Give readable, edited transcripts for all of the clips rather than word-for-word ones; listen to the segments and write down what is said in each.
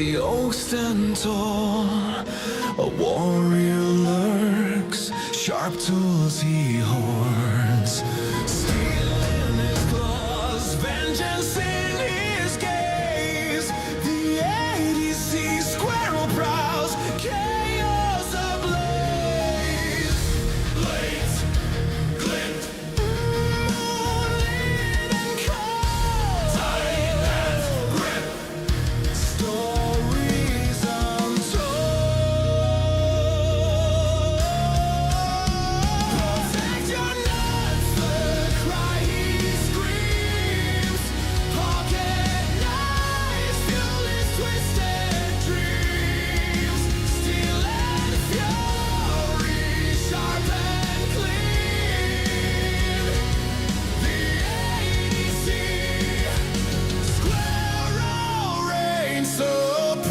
the oak stand tall, a warrior lurks, sharp tools he hoards. Steel in his claws, vengeance in his gaze. The EDC Squirrel prowls, chaos ablaze. Blades glint, moonlit and cold. Tight hands grip, stories untold. Protect your nuts, the cry he screams. Pocket knives fuel his twisted dreams. Steel and fury, sharp and clean. The EDC Squirrel reigns supreme.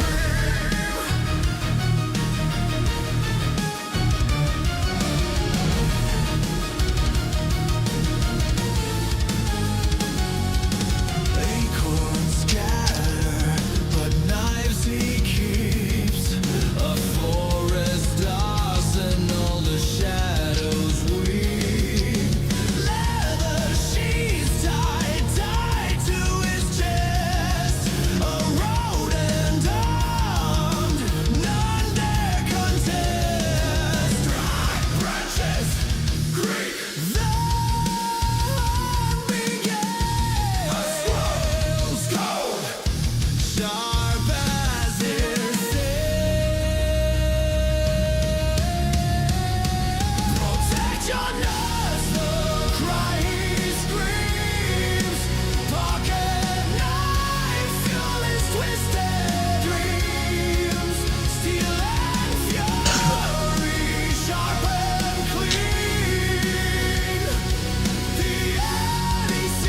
Acorns scatter, but knives he keeps. A forest arsenal, the shadows weep. Leather sheaths tied to his chest. A rodent armed, none dare contest. Dry branches creak, the hunt begins. A squirrel's code, sharp as his protect your nuts, the cry he screams. Pocket knife fuel his twisted dreams. Steel and fury, sharp and clean. The EDC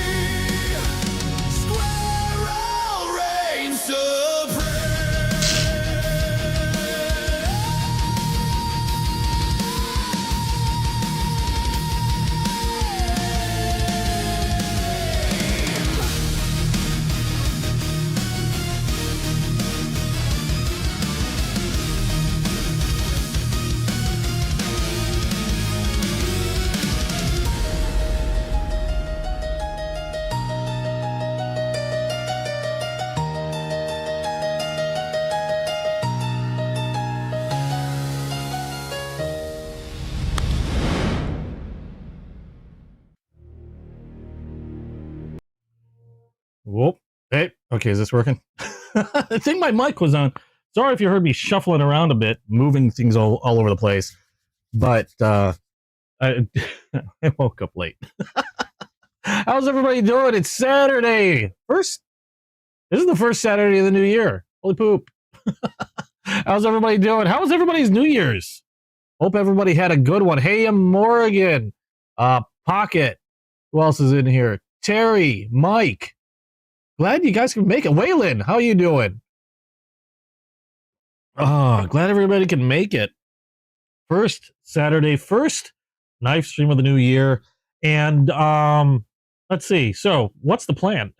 Squirrel reigns supreme. Whoop. Hey, okay, is this working? I think my mic was on. Sorry if you heard me shuffling around a bit, moving things all over the place. But I, I woke up late. How's everybody doing? It's Saturday. This is the first Saturday of the new year. Holy poop. How's everybody doing? How was everybody's New Year's? Hope everybody had a good one. Hey, Morrigan. Pocket. Who else is in here? Terry, Mike. Glad you guys can make it. Waylon, how you doing? Oh, glad everybody can make it. First Saturday, first knife stream of the new year. And let's see. So, what's the plan?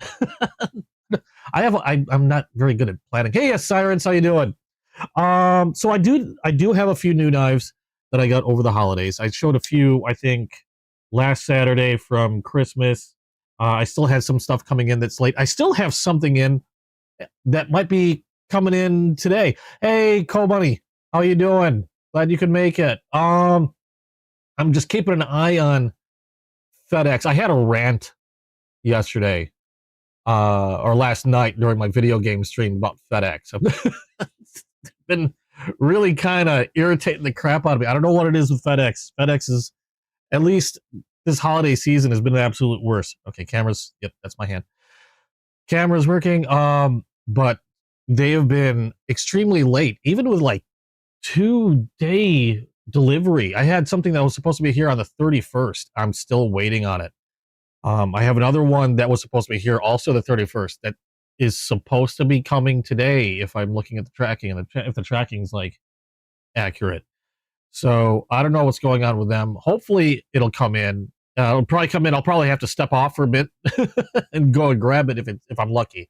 I'm not very good at planning. Hey, yes, Sirens, how you doing? So I do have a few new knives that I got over the holidays. I showed a few, I think, last Saturday from Christmas. I still had some stuff coming in that's late. I still have something in that might be coming in today. Hey, Cole Bunny, how you doing? Glad you can make it. I'm just keeping an eye on FedEx. I had a rant yesterday, or last night during my video game stream about FedEx. It's been really kind of irritating the crap out of me. I don't know what it is with FedEx. FedEx is, at least this holiday season, has been an absolute worst. Okay, cameras. Yep, that's my hand. Camera's working. But they have been extremely late, even with like 2-day delivery. I had something that was supposed to be here on the 31st. I'm still waiting on it. I have another one that was supposed to be here also the 31st that is supposed to be coming today if I'm looking at the tracking, and if the tracking's like accurate. So I don't know what's going on with them. Hopefully it'll come in. It'll probably come in. I'll probably have to step off for a bit and go and grab it if I'm lucky.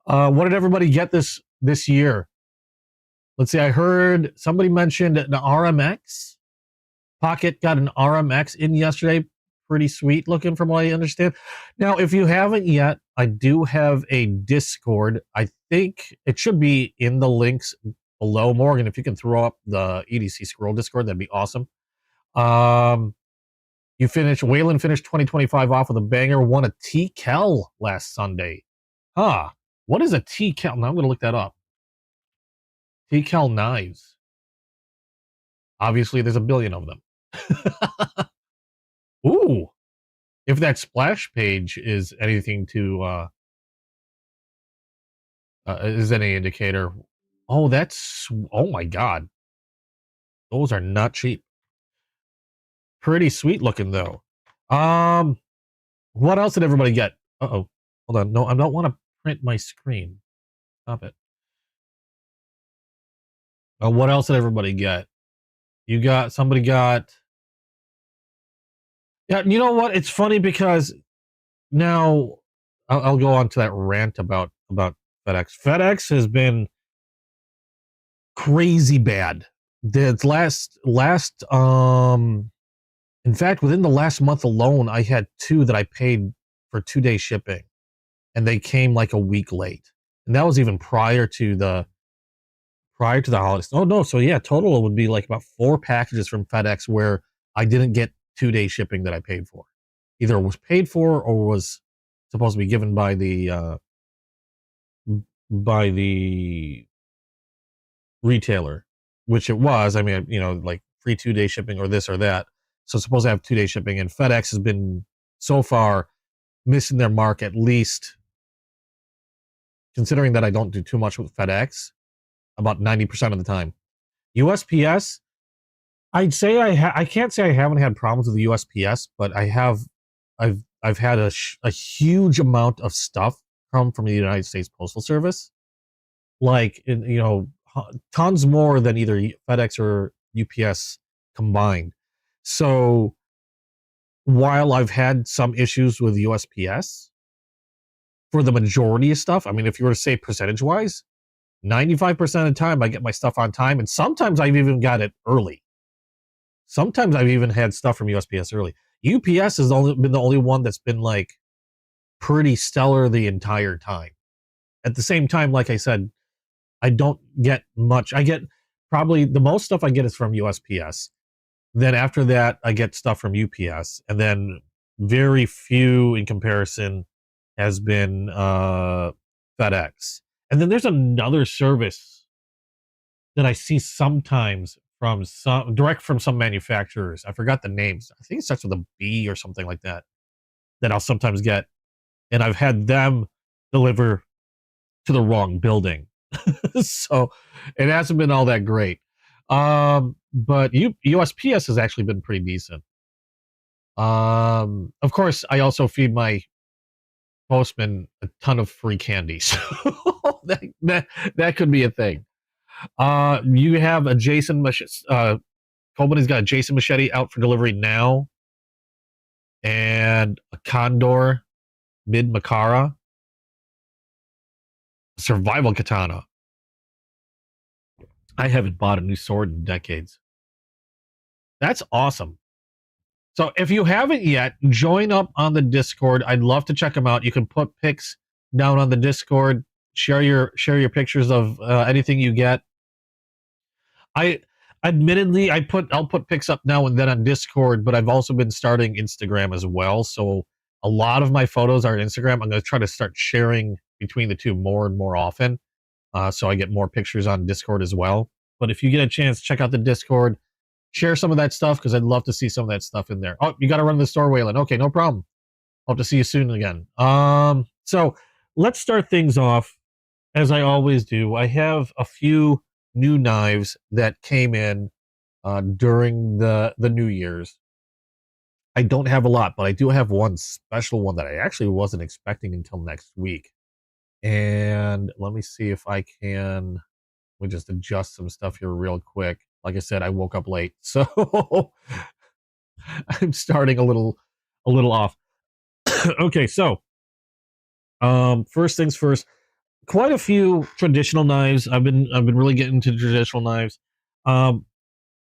What did everybody get this year? let's see. I heard somebody mentioned the RMX. Pocket got an RMX in yesterday. Pretty sweet looking from what I understand. Now, if you haven't yet, I do have a Discord. I think it should be in the links below. Morgan, if you can throw up the EDC Squirrel Discord, that'd be awesome. Waylon finished 2025 off with a banger, won a T-Cal last Sunday. Huh. What is a T-Cal? Now I'm going to look that up. T-Cal knives. Obviously, there's a billion of them. Ooh. If that splash page is anything to, is any indicator. Oh, oh my God. Those are not cheap. Pretty sweet looking though. What else did everybody get? Uh-oh. Hold on. No, I don't want to print my screen. Stop it. What else did everybody get? Somebody got. Yeah, you know what? It's funny because now I'll go on to that rant about FedEx. FedEx has been crazy bad. The last in fact, within the last month alone, I had 2 that I paid for 2-day shipping, and they came like a week late, and that was even prior to the holidays. Oh no, so yeah, total it would be like about 4 packages from FedEx where I didn't get 2-day shipping that I paid for. Either it was paid for or was supposed to be given by the retailer, which it was. I mean, like free 2-day shipping or this or that. So it's supposed to have 2-day shipping, and FedEx has been so far missing their mark, at least considering that I don't do too much with FedEx, about 90% of the time. USPS, I'd say I can't say I haven't had problems with the USPS, but I've had a huge amount of stuff come from the United States Postal Service, like tons more than either FedEx or UPS combined. So while I've had some issues with USPS, for the majority of stuff, I mean, if you were to say percentage wise, 95% of the time I get my stuff on time, and sometimes I've even got it early. Sometimes I've even had stuff from USPS early. UPS has been the only one that's been like pretty stellar the entire time. At the same time, like I said, I don't get much. I get probably the most stuff I get is from USPS. Then after that, I get stuff from UPS, and then very few in comparison has been FedEx. And then there's another service that I see sometimes from direct from some manufacturers. I forgot the names. I think it starts with a B or something like that. That I'll sometimes get, and I've had them deliver to the wrong building, so it hasn't been all that great. But USPS has actually been pretty decent. Of course, I also feed my postman a ton of free candy, so that could be a thing. You have a Jason Company's got a Jason machete out for delivery now, and a Condor mid Makara, survival katana. I haven't bought a new sword in decades. That's awesome. So if you haven't yet, join up on the Discord. I'd love to check them out. You can put pics down on the Discord. Share your pictures of anything you get. Admittedly, I'll put pics up now and then on Discord, but I've also been starting Instagram as well. So a lot of my photos are Instagram. I'm going to try to start sharing between the two more and more often, so I get more pictures on Discord as well. But if you get a chance, check out the Discord. Share some of that stuff, because I'd love to see some of that stuff in there. Oh, you got to run to the store, Waylon. Okay, no problem. Hope to see you soon again. So let's start things off as I always do. I have a few new knives that came in during the New Year's. I don't have a lot, but I do have one special one that I actually wasn't expecting until next week. And let me see if I can. We just adjust some stuff here real quick. Like I said, I woke up late, so I'm starting a little off. Okay, so first things first. quite a few traditional knives. I've been really getting into traditional knives. I'm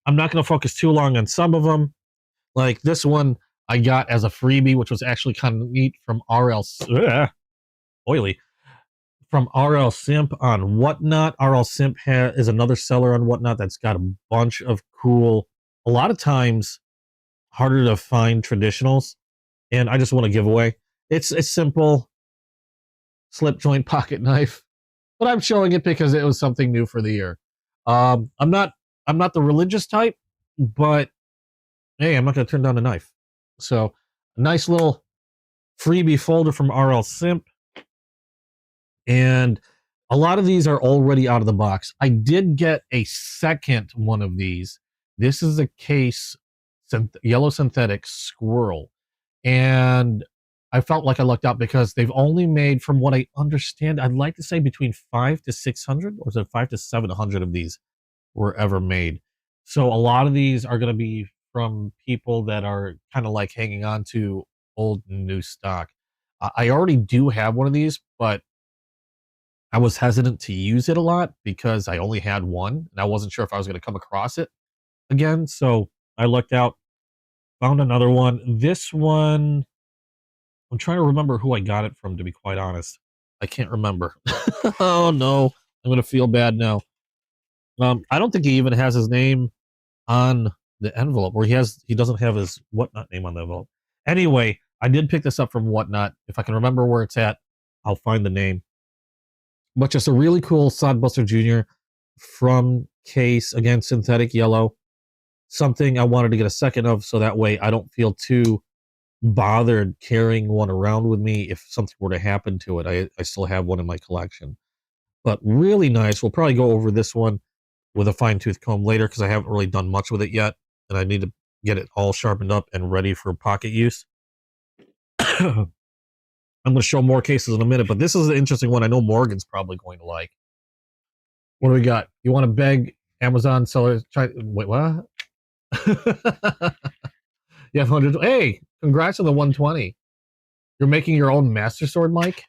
not going to focus too long on some of them. Like this one I got as a freebie, which was actually kind of neat from oily from RL Simp on Whatnot. RL Simp is another seller on Whatnot that's got a bunch of cool, a lot of times harder to find traditionals, and I just want to give away. It's a simple slip joint pocket knife, but I'm showing it because it was something new for the year. I'm not the religious type, but hey, I'm not going to turn down a knife. So, a nice little freebie folder from RL Simp. And a lot of these are already out of the box. I did get a second one of these. This is a case yellow synthetic squirrel. And I felt like I lucked out because they've only made, from what I understand, I'd like to say between 5 to 600, or is it 5 to 700 of these were ever made. So a lot of these are going to be from people that are kind of like hanging on to old and new stock. I already do have one of these, but I was hesitant to use it a lot because I only had one and I wasn't sure if I was going to come across it again. So I looked out, found another one. This one, I'm trying to remember who I got it from, to be quite honest. I can't remember. Oh no, I'm going to feel bad now. I don't think he even has his name on the envelope, or he doesn't have his Whatnot name on the envelope. Anyway, I did pick this up from Whatnot. If I can remember where it's at, I'll find the name. But just a really cool Sodbuster Jr. from case, again, synthetic yellow. Something I wanted to get a second of, so that way I don't feel too bothered carrying one around with me if something were to happen to it. I still have one in my collection. But really nice. We'll probably go over this one with a fine-tooth comb later because I haven't really done much with it yet, and I need to get it all sharpened up and ready for pocket use. I'm going to show more cases in a minute, but this is an interesting one I know Morgan's probably going to like. What do we got? You want to beg Amazon sellers? Wait, what? You have 100. Hey, congrats on the 120. You're making your own Master Sword, Mike?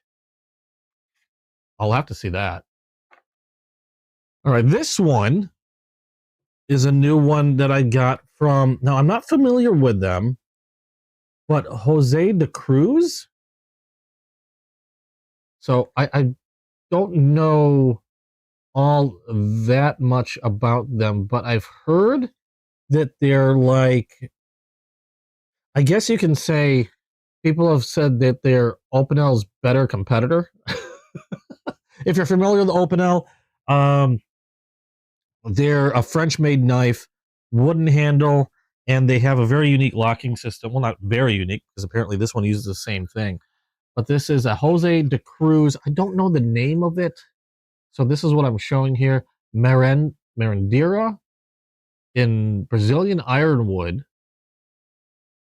I'll have to see that. All right, this one is a new one that I got from, now I'm not familiar with them, but Jose de Cruz. So I don't know all that much about them, but I've heard that they're like, I guess you can say, people have said that they're Opinel's better competitor. If you're familiar with Opinel, they're a French-made knife, wooden handle, and they have a very unique locking system. Well, not very unique, because apparently this one uses the same thing. But this is a Jose de Cruz. I don't know the name of it. So this is what I'm showing here. Merendira in Brazilian ironwood.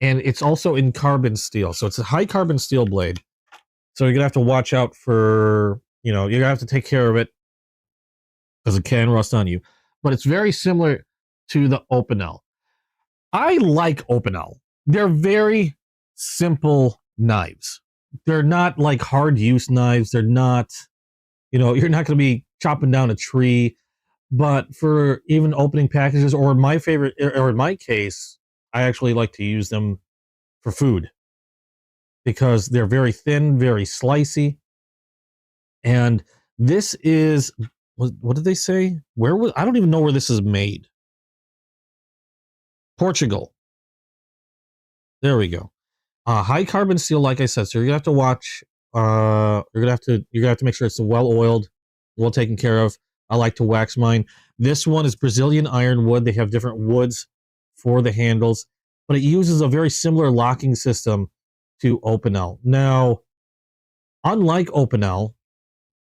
And it's also in carbon steel. So it's a high carbon steel blade. So you're going to have to watch out for, you're going to have to take care of it because it can rust on you. But it's very similar to the Opinel. I like Opinel. They're very simple knives. They're not like hard use knives. They're not, you're not going to be chopping down a tree. But for even opening packages, or my favorite, or in my case, I actually like to use them for food because they're very thin, very slicey. And this is, what did they say? I don't even know where this is made. Portugal. There we go. High carbon steel, like I said. So you're gonna have to watch. You're gonna have to make sure it's well oiled, well taken care of. I like to wax mine. This one is Brazilian ironwood. They have different woods for the handles, but it uses a very similar locking system to Opinel. Now, unlike Opinel,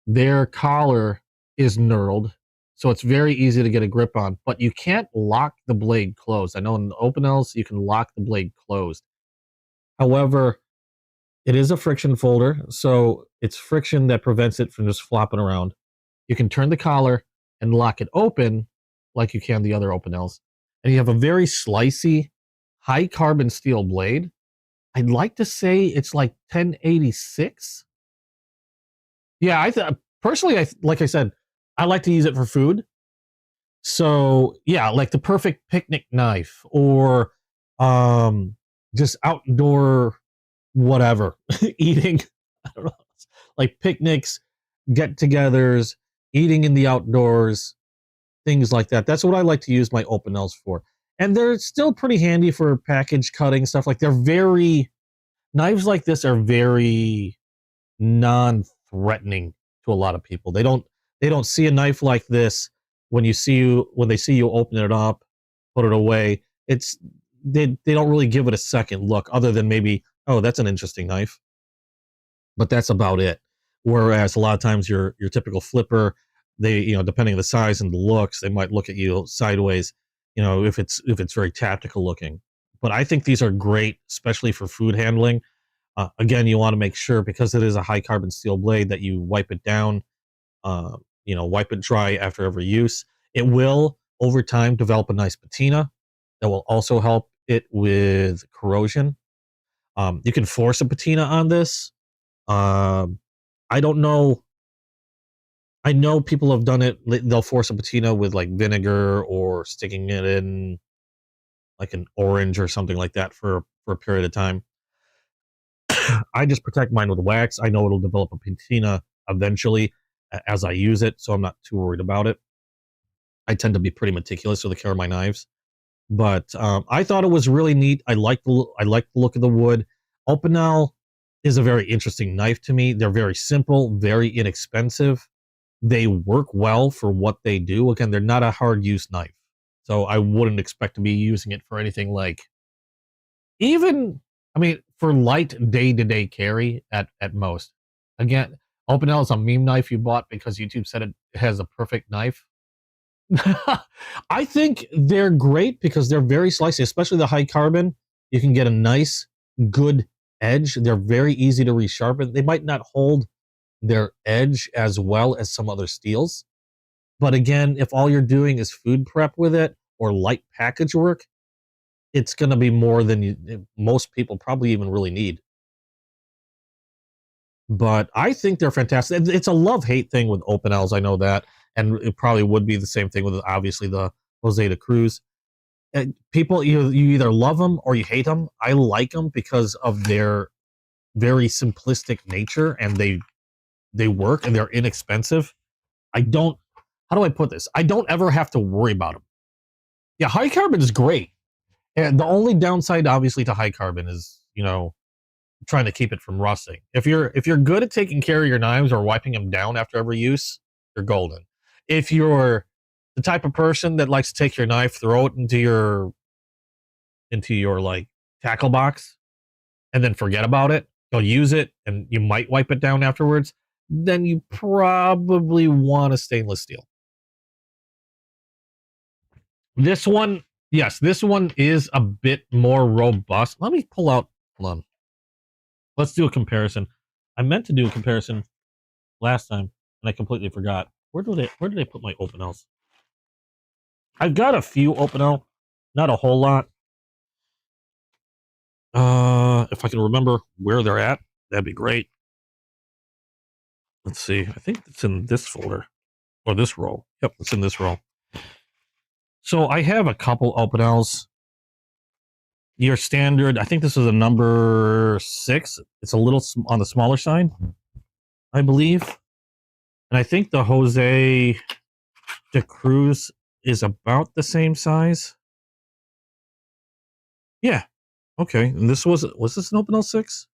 their collar is knurled, so it's very easy to get a grip on, but you can't lock the blade closed. I know in the Opinels, you can lock the blade closed. However, it is a friction folder, so it's friction that prevents it from just flopping around. You can turn the collar and lock it open like you can the other Opinels. And you have a very slicey, high carbon steel blade. I'd like to say it's like 1086. Yeah, personally, like I said, I like to use it for food. So yeah, like the perfect picnic knife, or um, just outdoor whatever eating. I don't know, like picnics, get-togethers, eating in the outdoors, things like that. That's what I like to use my Opinels for. And they're still pretty handy for package cutting stuff. Like they're very knives like this are very non-threatening to a lot of people. They don't see a knife like this when they see you open it up, put it away. They don't really give it a second look, other than maybe, oh, that's an interesting knife, but that's about it. Whereas a lot of times your typical flipper, they, depending on the size and the looks, they might look at you sideways, if it's very tactical looking. But I think these are great, especially for food handling. Again, you want to make sure, because it is a high carbon steel blade, that you wipe it down, wipe it dry after every use. It will, over time, develop a nice patina that will also help it with corrosion. You can force a patina on this. I don't know. I know people have done it. They'll force a patina with like vinegar, or sticking it in like an orange or something like that for a period of time. I just protect mine with wax. I know it'll develop a patina eventually as I use it, so I'm not too worried about it. I tend to be pretty meticulous with the care of my knives, but I thought it was really neat. I like the look of the wood. Opinel is a very interesting knife to me. They're very simple, very inexpensive. They work well for what they do. Again, they're not a hard use knife, so I wouldn't expect to be using it for anything like, even, I mean, for light day-to-day carry at most. Again, Opinel is a meme knife you bought because YouTube said it has a perfect knife. I think they're great because they're very slicey, especially the high carbon. You can get a nice, good edge. They're very easy to resharpen. They might not hold their edge as well as some other steels, but again, if all you're doing is food prep with it, or light package work, it's going to be more than most people probably even really need. But I think they're fantastic. It's a love-hate thing with Opinels, I know that, and it probably would be the same thing with, obviously, the Jose de Cruz. People, you either love them or you hate them. I like them because of their very simplistic nature, and they work, and they're inexpensive. I don't. How do I put this? I don't ever have to worry about them. Yeah, high carbon is great, and the only downside, obviously, to high carbon is, trying to keep it from rusting. If you're good at taking care of your knives or wiping them down after every use, you're golden. If you're the type of person that likes to take your knife, throw it into your like tackle box, and then forget about it, you'll use it and you might wipe it down afterwards, then you probably want a stainless steel. This one, yes, this one is a bit more robust. Let me pull out. Hold on. Let's do a comparison. I meant to do a comparison last time, and I completely forgot. Where did I put my Opinels? I've got a few Opinel, not a whole lot. If I can remember where they're at, that'd be great. Let's see. I think it's in this folder, or this roll. Yep, it's in this roll. So I have a couple Opinels. Your standard, I think this is a number 6. It's a little on the smaller side, I believe. And I think the Jose de Cruz is about the same size. Yeah. Okay. And this was this an Opinel 6?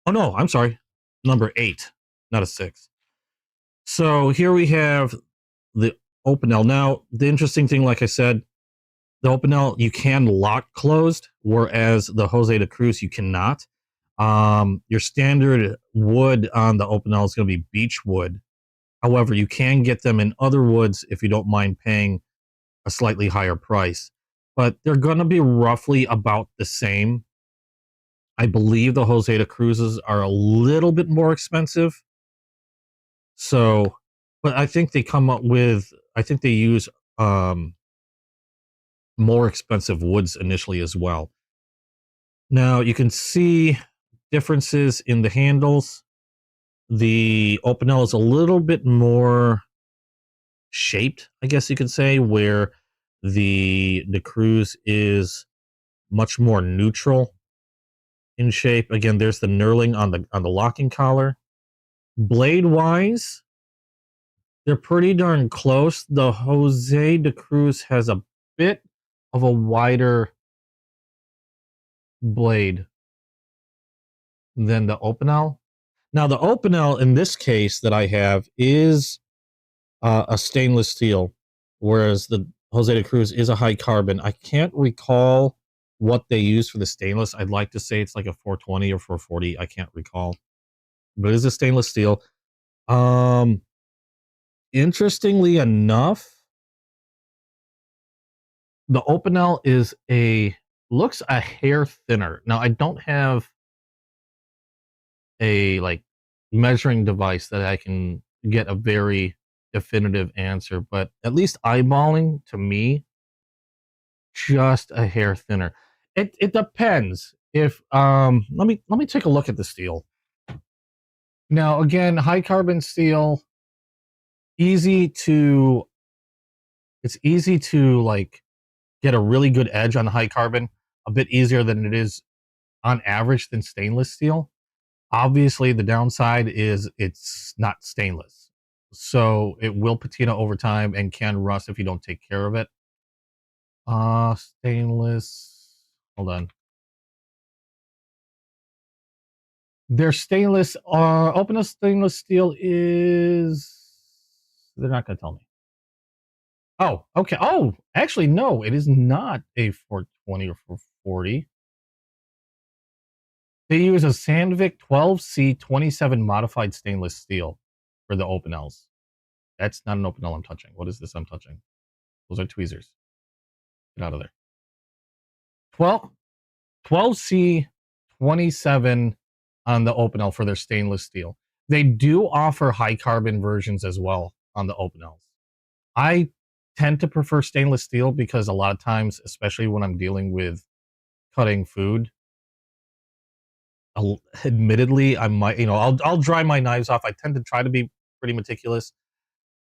Oh no, I'm sorry. Number 8, not a 6. So here we have the Opinel. Now, the interesting thing, like I said, the Opinel you can lock closed, whereas the Jose de Cruz you cannot. Your standard wood on the Opinel is going to be beech wood. However, you can get them in other woods if you don't mind paying a slightly higher price. But they're going to be roughly about the same. I believe the Jose de Cruzes are a little bit more expensive. So, but I think they come up with, I think they use more expensive woods initially as well. Now you can see differences in the handles. The Opinel is a little bit more shaped, I guess you could say, where the Cruise is much more neutral in shape. Again, there's the knurling on the locking collar. Blade wise, they're pretty darn close. The Jose de Cruz has a bit of a wider blade than the Opinel. Now, the Opinel in this case that I have is a stainless steel, whereas the Jose de Cruz is a high carbon. I can't recall what they use for the stainless. I'd like to say it's like a 420 or 440. I can't recall, but it is a stainless steel. Interestingly enough, the Opinel looks a hair thinner. Now, I don't have a like measuring device that I can get a very definitive answer, but at least eyeballing to me, just a hair thinner. It depends. If let me take a look at the steel. Now again, high carbon steel, it's easy to like get a really good edge on high carbon, a bit easier than it is on average than stainless steel. Obviously, the downside is it's not stainless, so it will patina over time and can rust if you don't take care of it. Stainless. Hold on. Their stainless, Opinel stainless steel is. They're not going to tell me. Oh, okay. Oh, actually, no, it is not a 420 or 440. They use a Sandvik 12C27 modified stainless steel for the Opinels. That's not an Opinel I'm touching. What is this I'm touching? Those are tweezers. Get out of there. 12C27 on the Opinel for their stainless steel. They do offer high carbon versions as well on the Opinels. I tend to prefer stainless steel because a lot of times, especially when I'm dealing with cutting food, admittedly, I might, I'll dry my knives off. I tend to try to be pretty meticulous,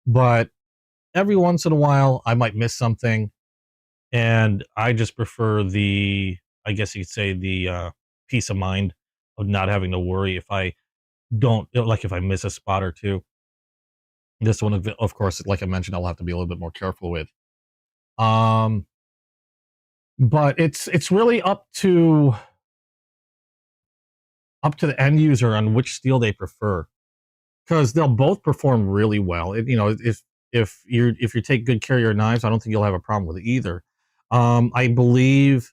but every once in a while, I might miss something, and I just prefer I guess you could say, the peace of mind of not having to worry if I don't, like, if I miss a spot or two. This one, of course, like I mentioned, I'll have to be a little bit more careful with. Um, but it's really up to the end user on which steel they prefer, because they'll both perform really well. If you take good care of your knives, I don't think you'll have a problem with either. I believe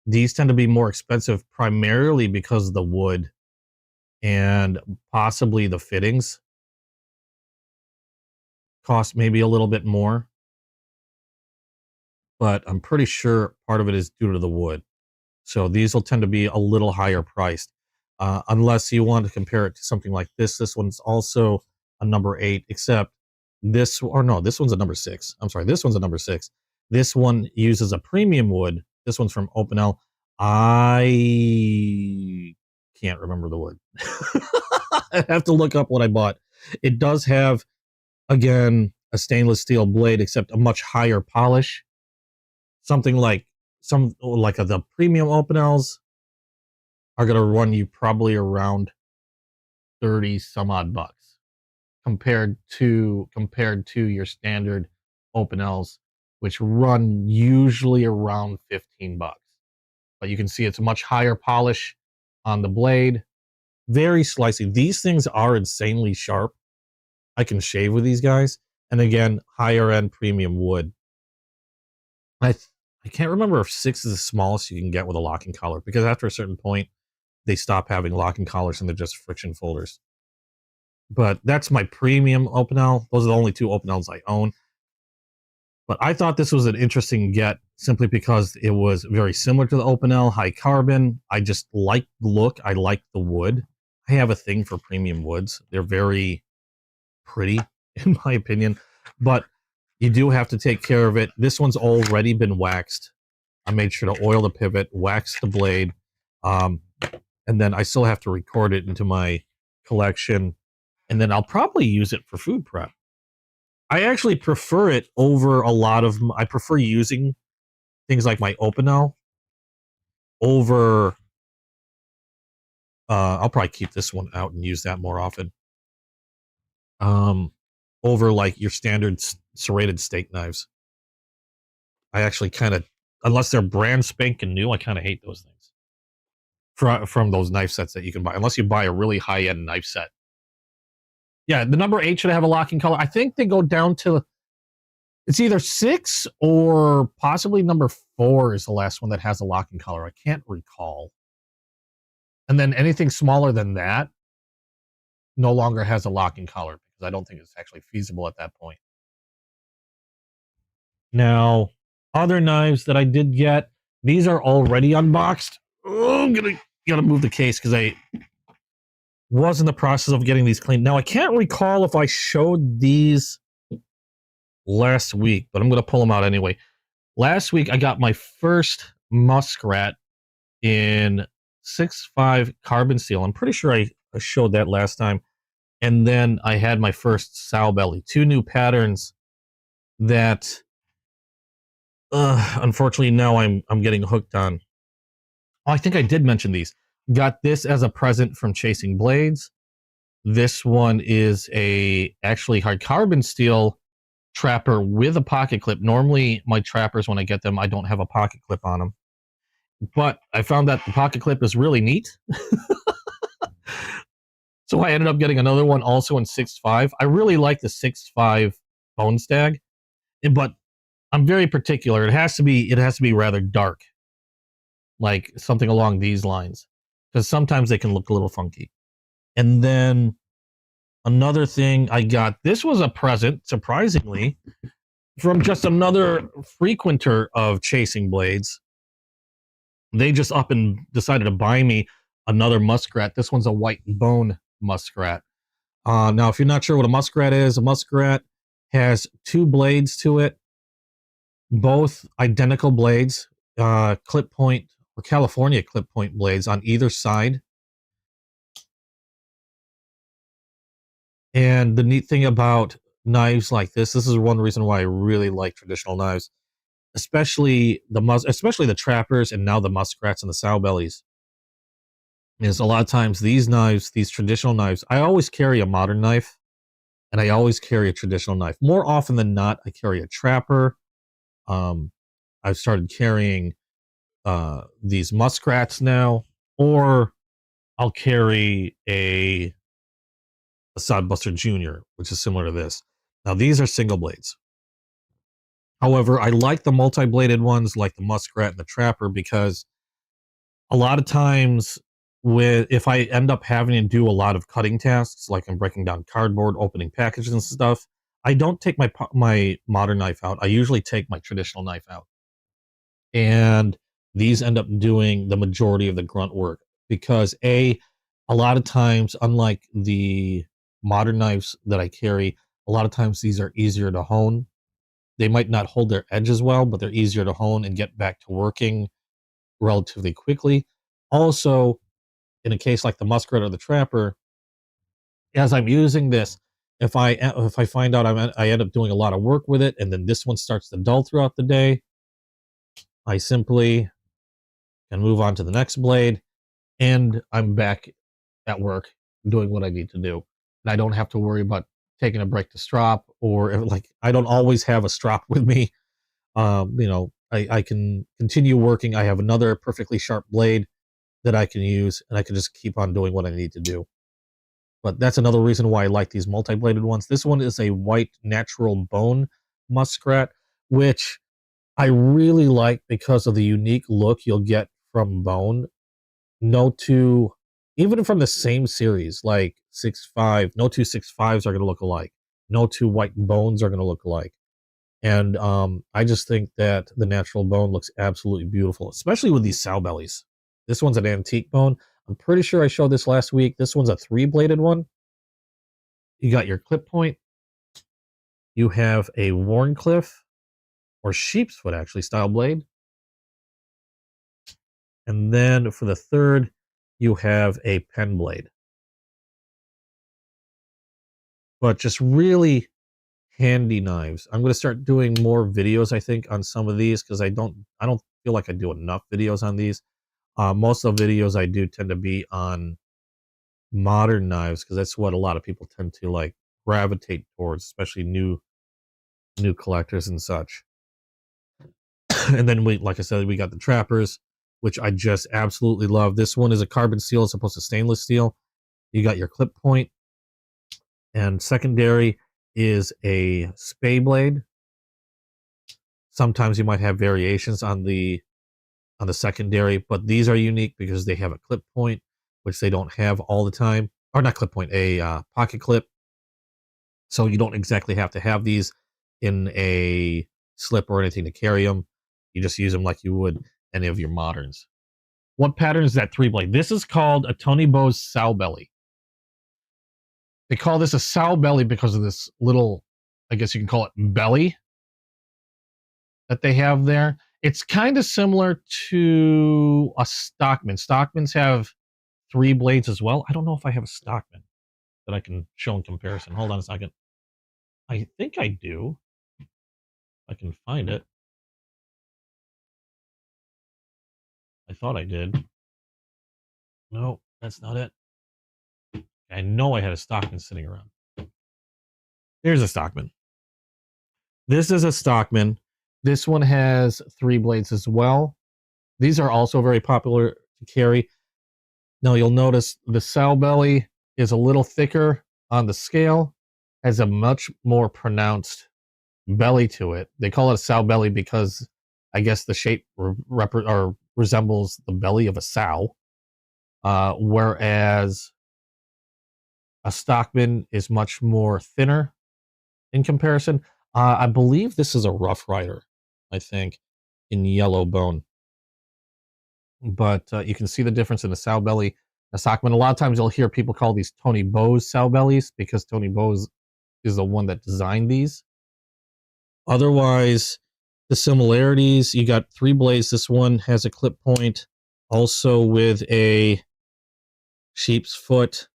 these tend to be more expensive primarily because of the wood and possibly the fittings cost maybe a little bit more, but I'm pretty sure part of it is due to the wood. So these will tend to be a little higher priced, unless you want to compare it to something like this. This one's also a number 8, except this one's a number 6. I'm sorry, this one's a number 6. This one uses a premium wood. This one's from Opinel. I can't remember the wood. I have to look up what I bought. It does have, again, a stainless steel blade, except a much higher polish. Something like the premium Opinels are going to run you probably around 30 some odd bucks compared to your standard Opinels, which run usually around 15 bucks. But you can see it's a much higher polish on the blade, very slicey. These things are insanely sharp. I can shave with these guys, and again, higher end premium wood. I can't remember if 6 is the smallest you can get with a locking collar, because after a certain point, they stop having locking collars and they're just friction folders. But that's my premium Opinel. Those are the only 2 Opinels I own. But I thought this was an interesting get simply because it was very similar to the Opinel, high carbon. I just like the look. I like the wood. I have a thing for premium woods. They're very pretty, in my opinion. But you do have to take care of it. This one's already been waxed. I made sure to oil the pivot, wax the blade, and then I still have to record it into my collection and then I'll probably use it for food prep. I actually prefer it over a lot of. I prefer using things like my Opinel over. I'll probably keep this one out and use that more often. Over like your standard serrated steak knives. I actually kind of, unless they're brand spanking new, I kind of hate those things. From those knife sets that you can buy, unless you buy a really high end knife set. Yeah, the number 8 should have a locking color. I think they go down to, it's either 6 or possibly number 4 is the last one that has a locking color. I can't recall. And then anything smaller than that no longer has a locking collar because I don't think it's actually feasible at that point. Now, other knives that I did get, these are already unboxed. Oh, I'm gotta move the case because I was in the process of getting these cleaned. Now, I can't recall if I showed these last week, but I'm gonna pull them out anyway. Last week, I got my first muskrat in 6.5 carbon steel. I'm pretty sure I showed that last time. And then I had my first sow belly. 2 new patterns that unfortunately now I'm getting hooked on. Oh, I think I did mention these. Got this as a present from Chasing Blades. This one is a actually hard carbon steel trapper with a pocket clip. Normally my trappers, when I get them, I don't have a pocket clip on them. But I found that the pocket clip is really neat. So I ended up getting another one also in 6.5. I really like the 6.5 bone stag, but I'm very particular. It has to be rather dark, like something along these lines, because sometimes they can look a little funky. And then another thing I got, this was a present, surprisingly, from just another frequenter of Chasing Blades. They just up and decided to buy me another muskrat. This one's a white bone muskrat. Now, if you're not sure what a muskrat is, a muskrat has 2 blades to it, both identical blades, clip point or California clip point blades on either side. And the neat thing about knives like this is one reason why I really like traditional knives, especially the trappers and now the muskrats and the sow bellies. Is a lot of times these knives, these traditional knives, I always carry a modern knife and I always carry a traditional knife. More often than not, I carry a trapper. I've started carrying these muskrats now, or I'll carry a Sodbuster Jr., which is similar to this. Now, these are single blades. However, I like the multi-bladed ones like the muskrat and the trapper because a lot of times if I end up having to do a lot of cutting tasks, like I'm breaking down cardboard, opening packages and stuff, I don't take my modern knife out. I usually take my traditional knife out. And these end up doing the majority of the grunt work because a lot of times, unlike the modern knives that I carry, a lot of times these are easier to hone. They might not hold their edge as well, but they're easier to hone and get back to working relatively quickly. Also, in a case like the muskrat or the trapper, as I'm using this, if I find out I end up doing a lot of work with it, and then this one starts to dull throughout the day, I simply can move on to the next blade, and I'm back at work doing what I need to do. And I don't have to worry about taking a break to strop, or like I don't always have a strop with me. I can continue working. I have another perfectly sharp blade that I can use, and I can just keep on doing what I need to do. But that's another reason why I like these multi-bladed ones. This one is a white natural bone muskrat, which I really like because of the unique look you'll get from bone. No two, even from the same series, like 6.5, no 2 6.5s are going to look alike. No 2 white bones are going to look alike. And I just think that the natural bone looks absolutely beautiful, especially with these sow bellies. This one's an antique bone. I'm pretty sure I showed this last week. This one's a 3-bladed one. You got your clip point. You have a Warncliffe or sheep's foot, actually, style blade. And then for the third, you have a pen blade. but just really handy knives. I'm going to start doing more videos, I think, on some of these because I don't feel like I do enough videos on these. Most of the videos I do tend to be on modern knives because that's what a lot of people tend to like gravitate towards, especially new collectors and such. And then like I said, we got the trappers, which I just absolutely love. This one is a carbon steel as opposed to stainless steel. You got your clip point, and secondary is a spay blade. Sometimes you might have variations on the secondary, but these are unique because they have a clip point, which they don't have all the time, or not clip point, a pocket clip. So you don't exactly have to have these in a slip or anything to carry them. You just use them like you would any of your moderns. What pattern is that 3-blade? This is called a Tony Bose sow belly. They call this a sow belly because of this little, I guess you can call it belly that they have there. It's kind of similar to a Stockman. Stockmans have 3 blades as well. I don't know if I have a Stockman that I can show in comparison. Hold on a second. I think I do. I can find it. I thought I did. No, that's not it. I know I had a Stockman sitting around. Here's a Stockman. This is a Stockman. This one has 3 blades as well. These are also very popular to carry. Now you'll notice the sow belly is a little thicker on the scale, has a much more pronounced belly to it. They call it a sow belly because I guess the shape resembles the belly of a sow, whereas a Stockman is much more thinner in comparison. I believe this is a Rough Rider, I think, in yellow bone. But you can see the difference in the sow belly. A Stockman, a lot of times you'll hear people call these Tony Bose sow bellies because Tony Bose is the one that designed these. Otherwise, the similarities, you got 3 blades. This one has a clip point, also with a sheep's foot,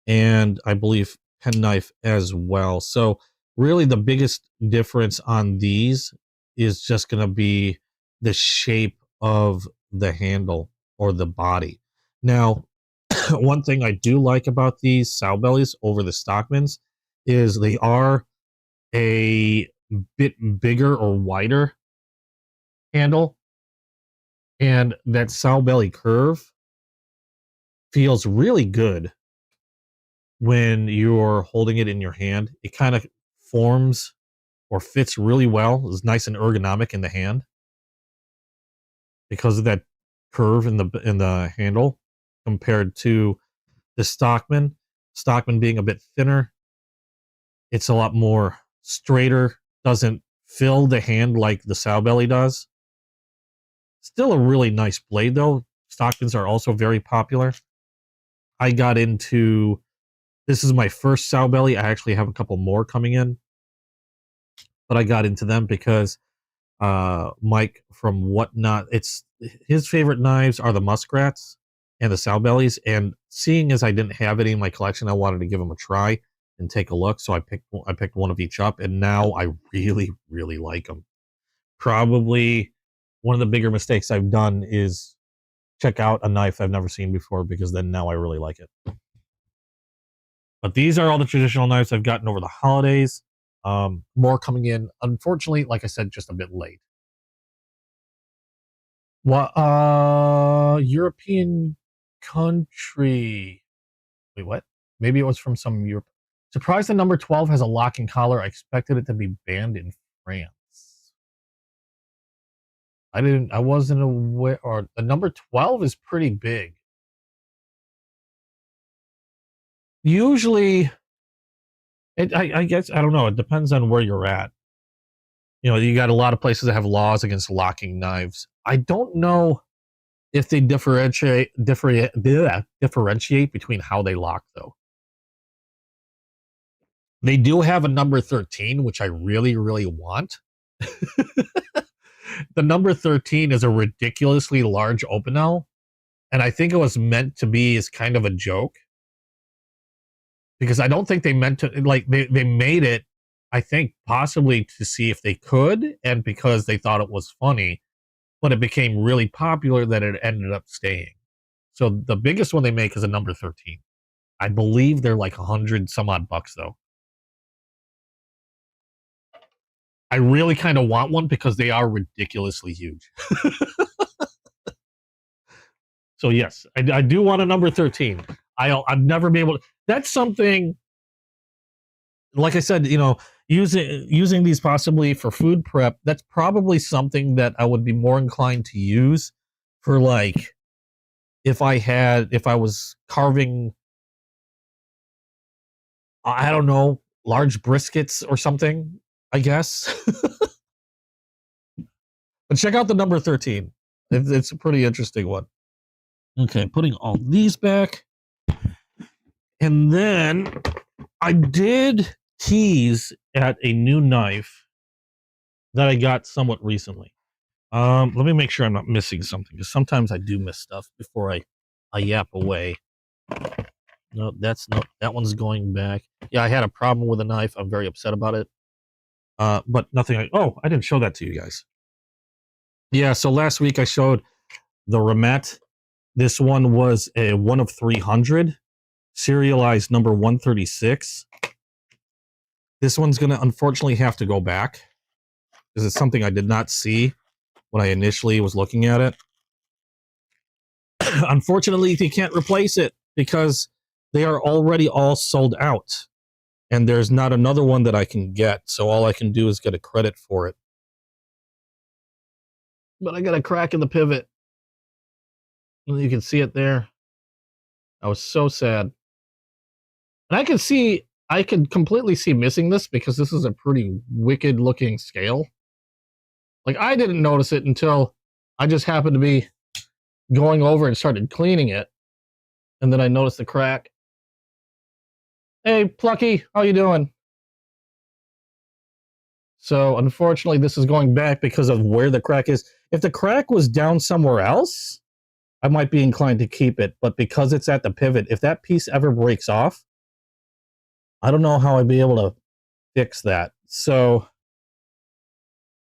and I believe penknife as well. So really the biggest difference on these is just going to be the shape of the handle or the body. Now, one thing I do like about these sow bellies over the Stockmans is they are a bit bigger or wider handle, and that sow belly curve feels really good when you're holding it in your hand. It kind of forms or fits really well. It's nice and ergonomic in the hand because of that curve in the handle compared to the Stockman. Stockman being a bit thinner, it's a lot more straighter, doesn't fill the hand like the sow belly does. Still a really nice blade though. Stockmans are also very popular. I got into, this is my first sow belly. I actually have a couple more coming in, but I got into them because Mike from Whatnot, it's his favorite knives are the muskrats and the sow bellies, and seeing as I didn't have any in my collection, I wanted to give them a try and take a look. So I picked one of each up, and now I really like them. Probably one of the bigger mistakes I've done is check out a knife I've never seen before, because then now I really like it. But these are all the traditional knives I've gotten over the holidays. More coming in, unfortunately, like I said, just a bit late. European country. Wait, what? Maybe it was from some Europe. Surprised the number 12 has a locking collar. I expected it to be banned in France. I wasn't aware, or the number 12 is pretty big. Usually, I guess, I don't know. It depends on where you're at. You know, you got a lot of places that have laws against locking knives. I don't know if they differentiate between how they lock, though. They do have a number 13, which I really want. The number 13 is a ridiculously large Opinel, and I think it was meant to be as kind of a joke, because I don't think they meant to, like, they made it, I think, possibly to see if they could, and because they thought it was funny, but it became really popular that it ended up staying. So the biggest one they make is a number 13. I believe they're like 100 some odd bucks though. I really kind of want one because they are ridiculously huge. So yes, I do want a number 13. I'll never be able to. That's something, like I said, using these possibly for food prep. That's probably something that I would be more inclined to use for, like, if I was carving, I don't know, large briskets or something, I guess. But check out the number 13. It's a pretty interesting one. Okay, putting all these back. And then I did tease at a new knife that I got somewhat recently. Let me make sure I'm not missing something, because sometimes I do miss stuff before I yap away. No, that one's going back. Yeah, I had a problem with a knife. I'm very upset about it. But nothing. I didn't show that to you guys. Yeah, so last week I showed the Ramet. This one was a 1 of 300, serialized number 136. This one's going to unfortunately have to go back because it's something I did not see when I initially was looking at it. Unfortunately, they can't replace it because they are already all sold out. And there's not another one that I can get. So all I can do is get a credit for it. But I got a crack in the pivot. You can see it there. I was so sad. And I can completely see missing this because this is a pretty wicked looking scale. Like, I didn't notice it until I just happened to be going over and started cleaning it. And then I noticed the crack. Hey, Plucky, how you doing? So unfortunately, this is going back because of where the crack is. If the crack was down somewhere else, I might be inclined to keep it. But because it's at the pivot, if that piece ever breaks off, I don't know how I'd be able to fix that. So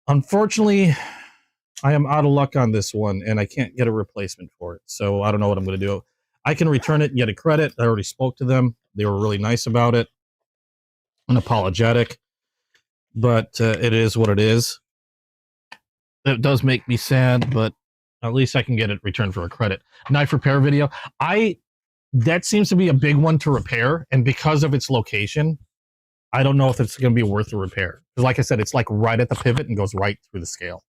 unfortunately, I am out of luck on this one, and I can't get a replacement for it. So I don't know what I'm going to do. I can return it and get a credit. I already spoke to them. They were really nice about it and apologetic. But it is what it is. It does make me sad, but at least I can get it returned for a credit. Knife repair video. That seems to be a big one to repair, and because of its location, I don't know if it's going to be worth the repair. Because like I said, it's like right at the pivot and goes right through the scale.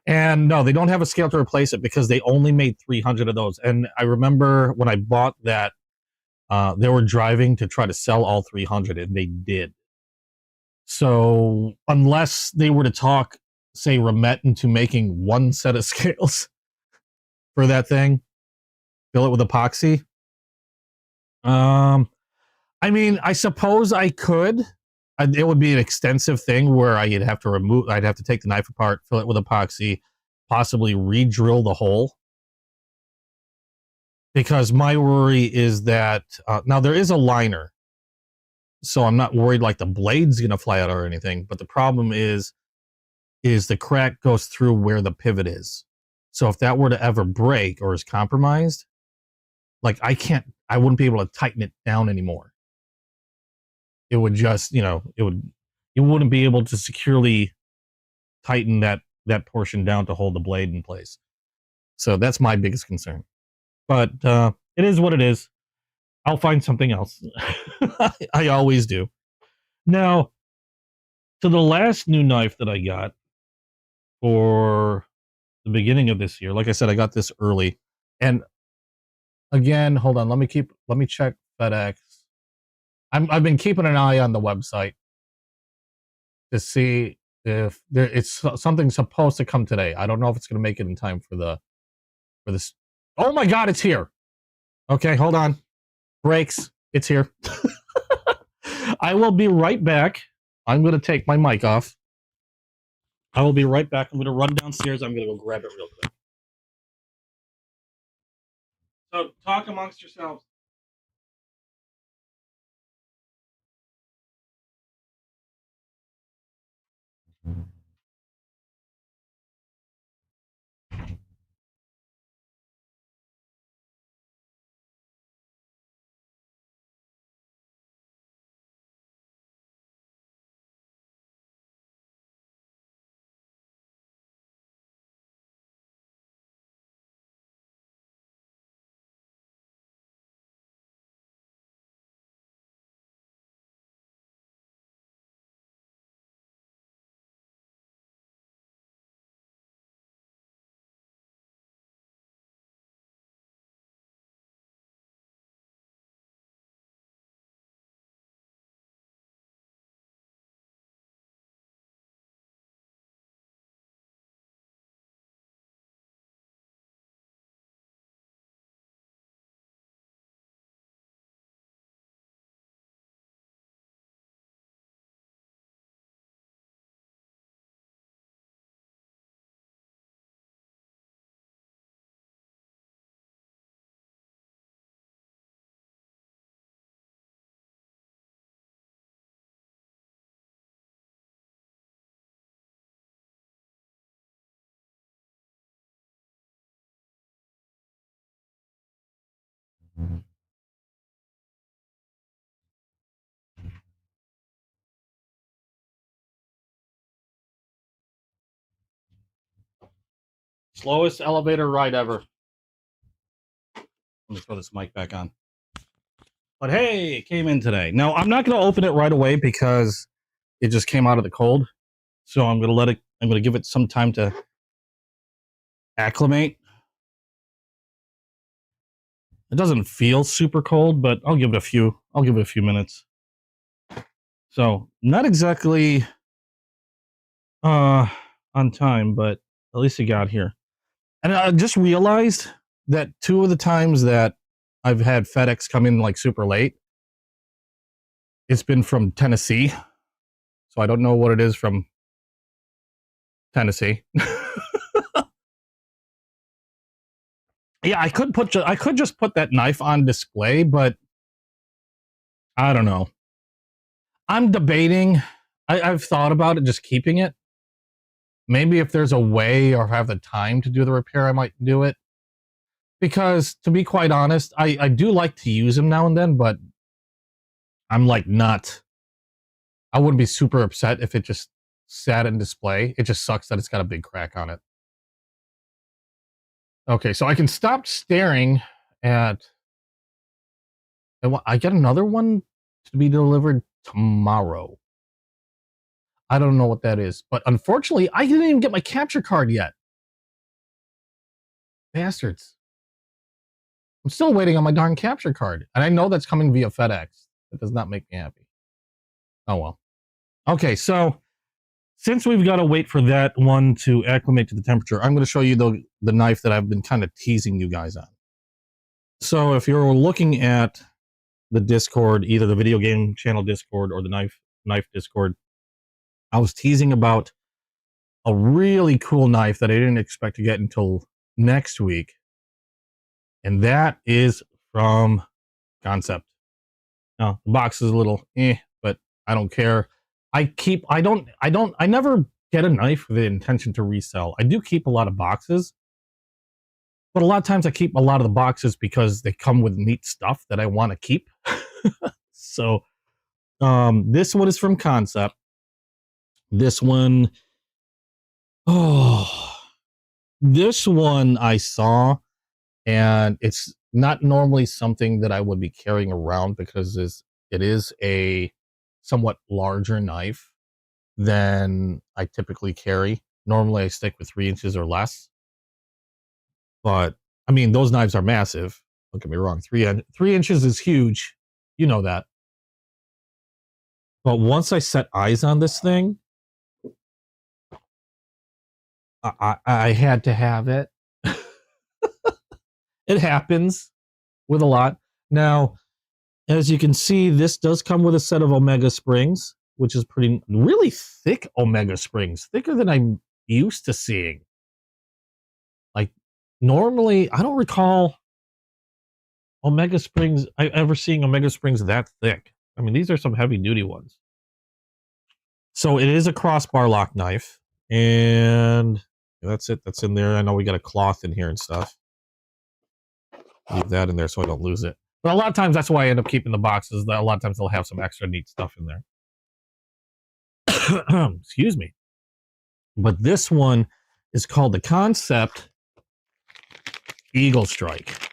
And no, they don't have a scale to replace it because they only made 300 of those. And I remember when I bought that, they were driving to try to sell all 300, and they did. So unless they were to talk, say, Ramet into making one set of scales for that thing, fill it with epoxy. I mean, I suppose I could. It would be an extensive thing where I'd have to take the knife apart, fill it with epoxy, possibly re-drill the hole. Because my worry is that, now there is a liner, so I'm not worried like the blade's going to fly out or anything, but the problem is the crack goes through where the pivot is. So if that were to ever break or is compromised, like I wouldn't be able to tighten it down anymore. It would just, you wouldn't be able to securely tighten that portion down to hold the blade in place. So that's my biggest concern. But it is what it is. I'll find something else. I always do. Now, to the last new knife that I got for the beginning of this year, like I said, I got this early. And again, hold on, let me check FedEx. I've been keeping an eye on the website to see if it's something supposed to come today. I don't know if it's going to make it in time for this. Oh my God, it's here. Okay, hold on. Brakes. It's here. I will be right back. I'm going to take my mic off. I will be right back. I'm going to run downstairs. I'm going to go grab it real quick. So talk amongst yourselves. Slowest elevator ride ever. Let me throw this mic back on. But hey, it came in today. Now, I'm not going to open it right away because it just came out of the cold. So I'm going to give it some time to acclimate. It doesn't feel super cold, but I'll give it a few minutes. So not exactly on time, but at least it got here. And I just realized that 2 of the times that I've had FedEx come in like super late, it's been from Tennessee. So I don't know what it is from Tennessee. Yeah, I could just put that knife on display, but I don't know. I'm debating. I've thought about it, just keeping it. Maybe if there's a way or have the time to do the repair, I might do it. Because to be quite honest, I do like to use them now and then, but I'm like not. I wouldn't be super upset if it just sat in display. It just sucks that it's got a big crack on it. Okay, so I can stop staring at. I get another one to be delivered tomorrow. I don't know what that is, but unfortunately, I didn't even get my capture card yet. Bastards. I'm still waiting on my darn capture card, and I know that's coming via FedEx. That does not make me happy. Oh well. Okay, so since we've got to wait for that one to acclimate to the temperature, I'm going to show you the knife that I've been kind of teasing you guys on. So if you're looking at the Discord, either the video game channel Discord or the knife Discord, I was teasing about a really cool knife that I didn't expect to get until next week. And that is from Concept. Now, the box is a little but I don't care. I never get a knife with the intention to resell. I do keep a lot of boxes, but a lot of times I keep a lot of the boxes because they come with neat stuff that I want to keep. So, this one is from Concept. This one, this one I saw, and it's not normally something that I would be carrying around because it is a somewhat larger knife than I typically carry. Normally I stick with 3 inches or less. But I mean, those knives are massive. Don't get me wrong. 3 inches is huge. You know that. But once I set eyes on this thing, I had to have it. It happens with a lot. Now, as you can see, this does come with a set of Omega springs, which is really thick Omega springs, thicker than I'm used to seeing. Like, normally, I don't recall Omega springs, ever seeing Omega springs that thick. I mean, these are some heavy duty ones. So it is a crossbar lock knife, and that's it. That's in there. I know we got a cloth in here and stuff. Leave that in there so I don't lose it. But a lot of times that's why I end up keeping the boxes. A lot of times they'll have some extra neat stuff in there. Excuse me. But this one is called the Concept Eagle Strike.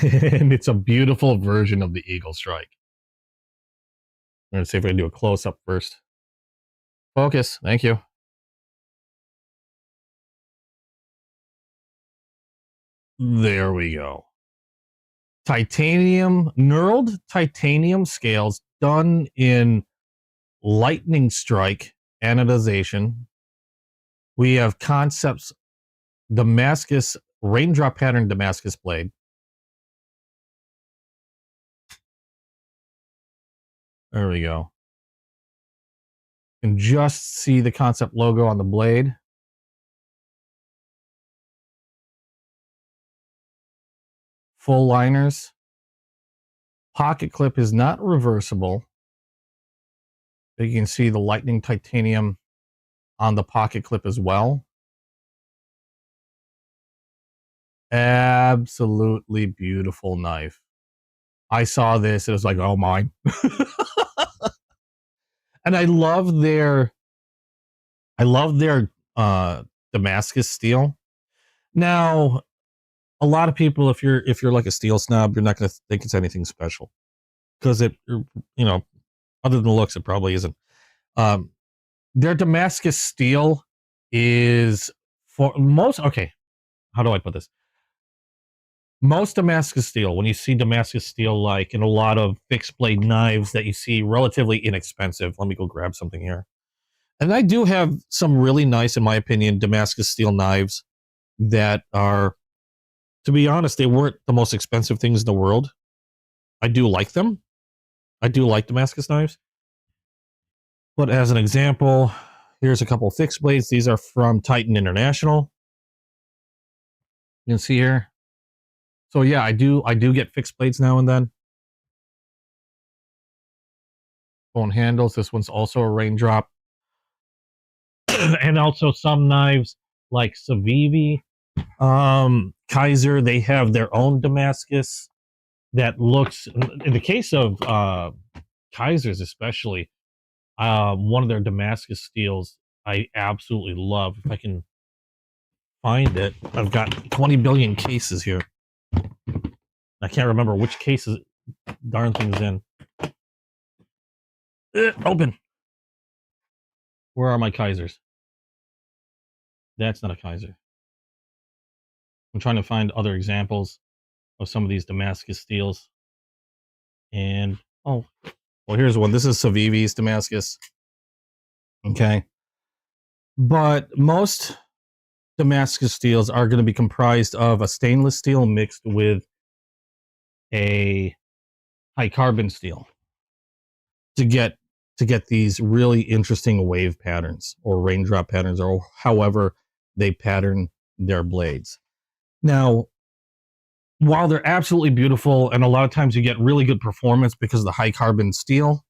And it's a beautiful version of the Eagle Strike. I'm going to see if I can do a close-up first. Focus. Thank you. There we go. Titanium, knurled titanium scales done in lightning strike anodization. We have Concept's Damascus, raindrop pattern Damascus blade. There we go. You can just see the Concept logo on the blade. Full liners. Pocket clip is not reversible. You can see the lightning titanium on the pocket clip as well. absolutely beautiful knife. I saw this, it was like, oh, mine. And I love their Damascus steel. Now, a lot of people, if you're like a steel snob, you're not going to think it's anything special because it, other than the looks, it probably isn't. Their Damascus steel is for most. Okay, how do I put this? Most Damascus steel, when you see Damascus steel, like in a lot of fixed blade knives that you see relatively inexpensive. Let me go grab something here. And I do have some really nice, in my opinion, Damascus steel knives that are, to be honest, they weren't the most expensive things in the world. I do like them. I do like Damascus knives. But as an example, here's a couple of fixed blades. These are from Titan International. You can see here. So yeah, I do get fixed blades now and then. Bone handles. This one's also a raindrop. And also some knives like Civivi, Kaiser, they have their own Damascus that looks, in the case of Kaisers especially, one of their Damascus steels I absolutely love. If I can find it, I've got 20 billion cases here. I can't remember which cases darn thing's in. Open. Where are my Kaisers? That's not a Kaiser. I'm trying to find other examples of some of these Damascus steels. And, oh, well, here's one. This is Civivi's Damascus. Okay. But most Damascus steels are going to be comprised of a stainless steel mixed with a high carbon steel to get these really interesting wave patterns or raindrop patterns or however they pattern their blades. Now, while they're absolutely beautiful, and a lot of times you get really good performance because of the high carbon steel,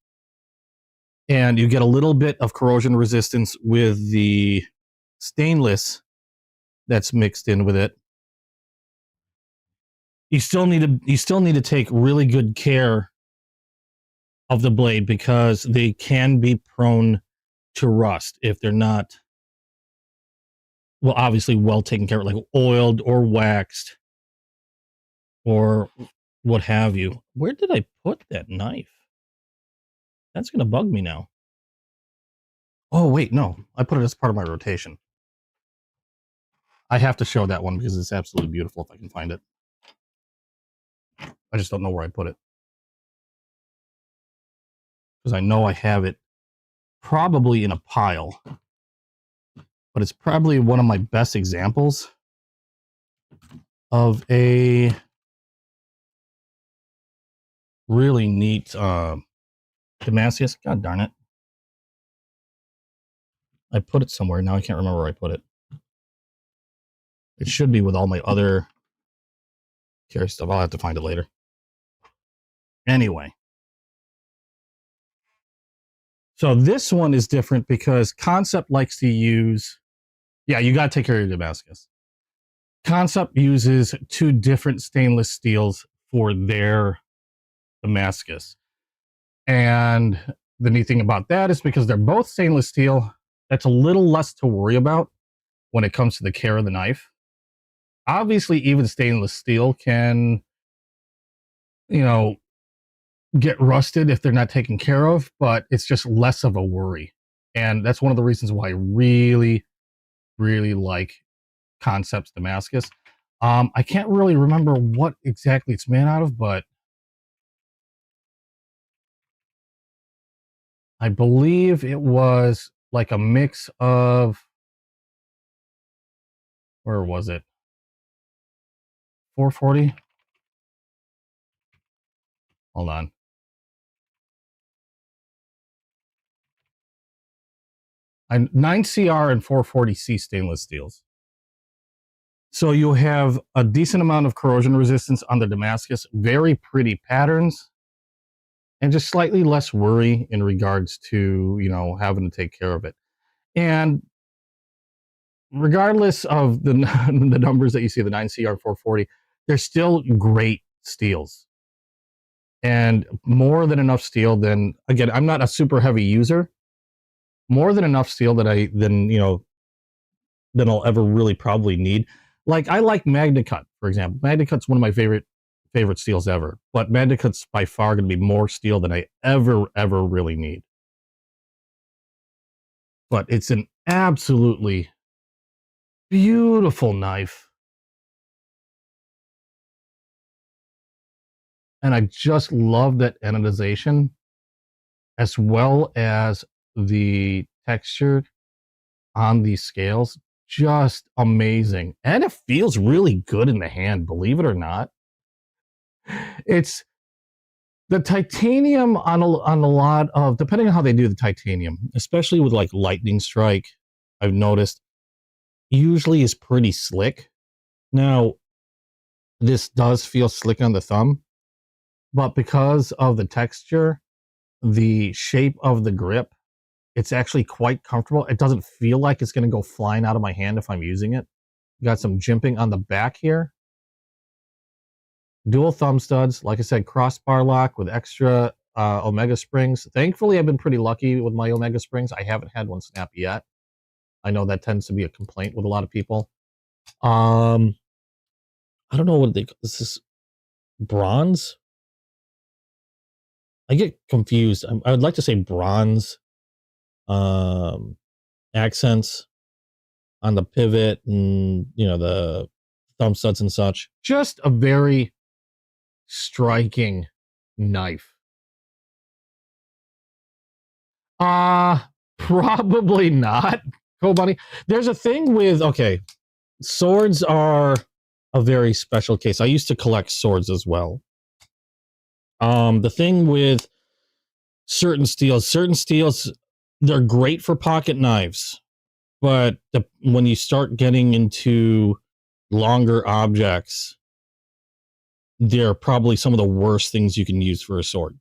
and you get a little bit of corrosion resistance with the stainless that's mixed in with it, you still need to take really good care of the blade because they can be prone to rust if they're not, well, obviously well taken care of, like oiled or waxed or what have you. Where did I put that knife? That's going to bug me now. Oh, wait, no. I put it as part of my rotation. I have to show that one because it's absolutely beautiful if I can find it. I just don't know where I put it. Because I know I have it probably in a pile. But it's probably one of my best examples of a really neat Damascus. God darn it. I put it somewhere. Now I can't remember where I put it. It should be with all my other carry stuff. I'll have to find it later. Anyway. So this one is different because Concept likes to use... Yeah, you got to take care of your Damascus. Concept uses two different stainless steels for their Damascus. And the neat thing about that is because they're both stainless steel, that's a little less to worry about when it comes to the care of the knife. Obviously, even stainless steel can, get rusted if they're not taken care of, but it's just less of a worry. And that's one of the reasons why I really, really like Concept's Damascus. I can't really remember what exactly it's made out of, but I believe it was like a mix of, where was it? 440? Hold on. And 9CR and 440C stainless steels. So you have a decent amount of corrosion resistance on the Damascus, very pretty patterns, and just slightly less worry in regards to, having to take care of it. And regardless of the numbers that you see, the 9CR 440, they're still great steels. And more than enough steel. Then again, I'm not a super heavy user. More than enough steel than I'll ever really probably need. Like I like MagnaCut, for example. MagnaCut's one of my favorite steels ever, but MagnaCut's by far going to be more steel than I ever really need. But it's an absolutely beautiful knife. And I just love that anodization as well as the texture on these scales. Just amazing. And it feels really good in the hand, believe it or not. It's the titanium on a lot of, depending on how they do the titanium, especially with like lightning strike, I've noticed usually is pretty slick. Now, this does feel slick on the thumb, but because of the texture, the shape of the grip, it's actually quite comfortable. It doesn't feel like it's going to go flying out of my hand if I'm using it. Got some jimping on the back here. Dual thumb studs. Like I said, crossbar lock with extra Omega springs. Thankfully, I've been pretty lucky with my Omega springs. I haven't had one snap yet. I know that tends to be a complaint with a lot of people. I don't know what this is. Bronze? I get confused. I would like to say bronze accents on the pivot and the thumb studs and such. Just a very striking knife. Probably not, Bunny. There's a thing with swords are a very special case. I used to collect swords as well. The thing with certain steels, they're great for pocket knives, but when you start getting into longer objects, they're probably some of the worst things you can use for a sword.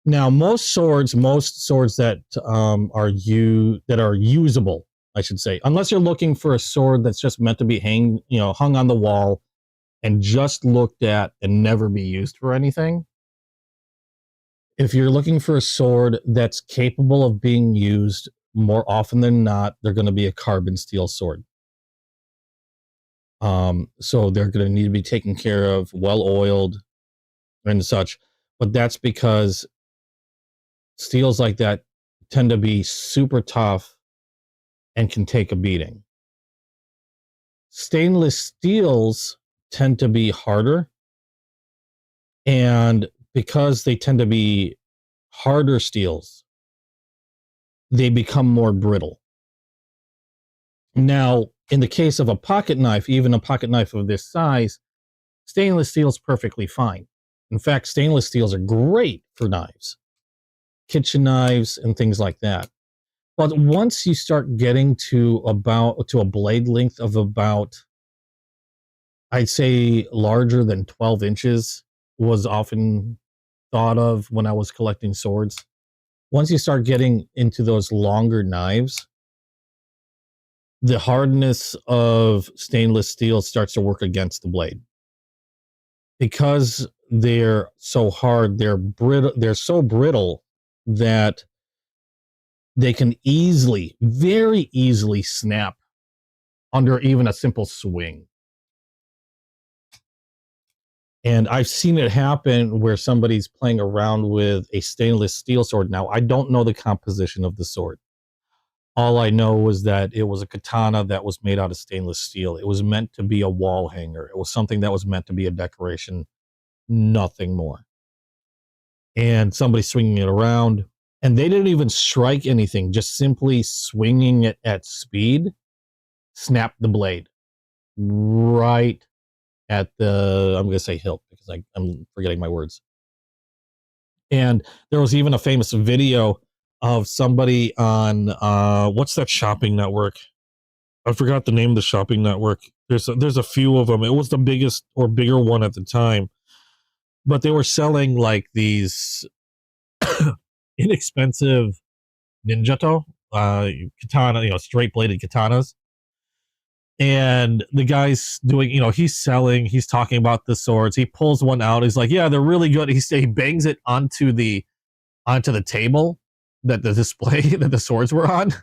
Now, most swords that are usable, I should say, unless you're looking for a sword that's just meant to be hung on the wall and just looked at and never be used for anything. If you're looking for a sword that's capable of being used more often than not, they're going to be a carbon steel sword. So they're going to need to be taken care of, well oiled and such. But that's because steels like that tend to be super tough and can take a beating. Stainless steels tend to be harder, and because they tend to be harder steels, they become more brittle. Now, in the case of a pocket knife, even a pocket knife of this size, stainless steel is perfectly fine. In fact, stainless steels are great for knives, kitchen knives, and things like that. But once you start getting to a blade length of about, I'd say larger than 12 inches was often thought of when I was collecting swords. Once you start getting into those longer knives, the hardness of stainless steel starts to work against the blade. Because they're so hard, they're so brittle that they can very easily snap under even a simple swing. And I've seen it happen where somebody's playing around with a stainless steel sword. Now, I don't know the composition of the sword. All I know was that it was a katana that was made out of stainless steel. It was meant to be a wall hanger. It was something that was meant to be a decoration, nothing more. And somebody swinging it around, and they didn't even strike anything, just simply swinging it at speed, snapped the blade right at the, I'm going to say hilt because I'm forgetting my words. And there was even a famous video of somebody on, what's that shopping network? I forgot the name of the shopping network. There's a few of them. It was the biggest or bigger one at the time. But they were selling like these inexpensive ninjato katana, straight bladed katanas. And the guy's doing, he's selling, he's talking about the swords. He pulls one out. He's like, yeah, they're really good. He bangs it onto the table that the display that the swords were on.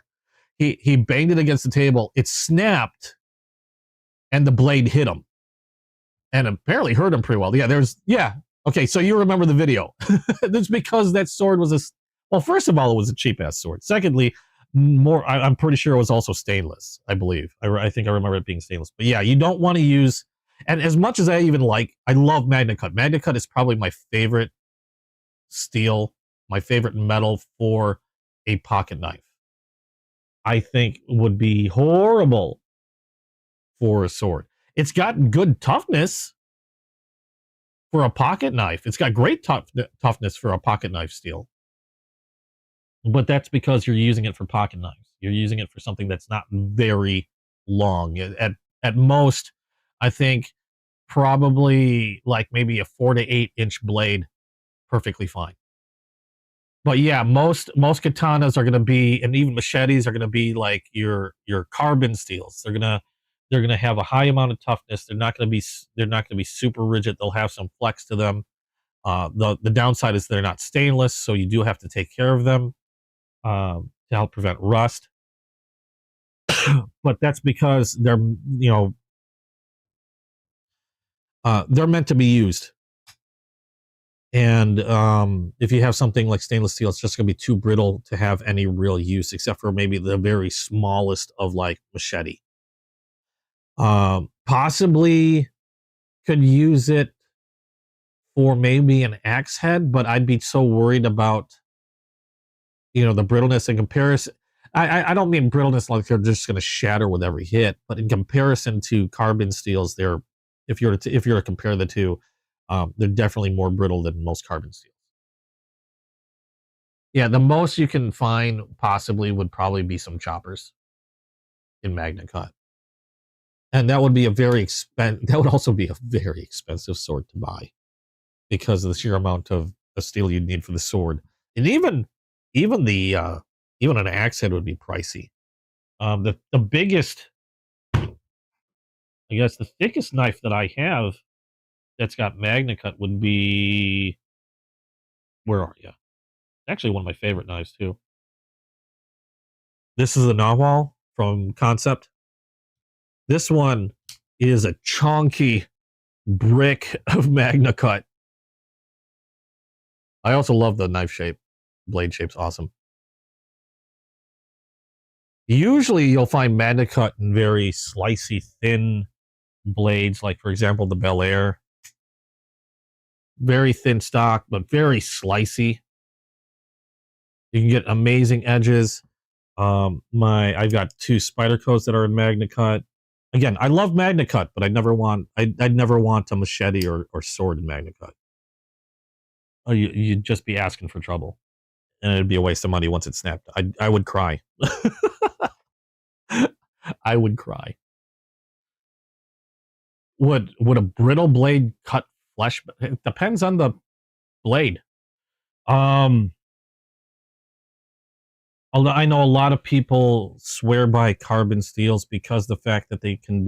He banged it against the table. It snapped, and the blade hit him, and apparently hurt him pretty well. Yeah. Okay, so you remember the video. That's because that sword was well, first of all, it was a cheap ass sword. Secondly, I'm pretty sure it was also stainless. I believe. I think I remember it being stainless. But yeah, you don't want to use. And as much as I love Magna Cut. Magna Cut is probably my favorite steel, my favorite metal for a pocket knife. I think would be horrible for a sword. It's got good toughness for a pocket knife. It's got great toughness for a pocket knife steel. But that's because you're using it for pocket knives. You're using it for something that's not very long. At most, I think probably like maybe a 4 to 8 inch blade, perfectly fine. But yeah, most katanas are going to be, and even machetes are going to be like your carbon steels. They're gonna have a high amount of toughness. They're not going to be super rigid. They'll have some flex to them. The downside is they're not stainless, so you do have to take care of them to help prevent rust. But that's because they're meant to be used. And if you have something like stainless steel, it's just going to be too brittle to have any real use, except for maybe the very smallest of like machete. Possibly could use it for maybe an axe head, but I'd be so worried about the brittleness in comparison. I don't mean brittleness like they're just going to shatter with every hit, but in comparison to carbon steels, if you're to compare the two, they're definitely more brittle than most carbon steels. Yeah, the most you can find possibly would probably be some choppers in Magna Cut, and that would be that would also be a very expensive sword to buy because of the sheer amount of steel you'd need for the sword, and even an axe head would be pricey. The biggest, I guess, the thickest knife that I have that's got Magna Cut would be. Where are you? Actually, one of my favorite knives too. This is a narwhal from Concept. This one is a chunky brick of Magna Cut. I also love the knife shape. Blade shape's awesome. Usually you'll find Magna Cut in very slicey, thin blades, like for example the Bel Air. Very thin stock, but very slicey. You can get amazing edges. I've got 2 Spydercos that are in Magna Cut. Again, I love Magna Cut, but I'd never want a machete or sword in Magna Cut. Oh, you'd just be asking for trouble, and it'd be a waste of money once it snapped. I would cry. I would cry. Would a brittle blade cut flesh? It depends on the blade. Although I know a lot of people swear by carbon steels because the fact that you can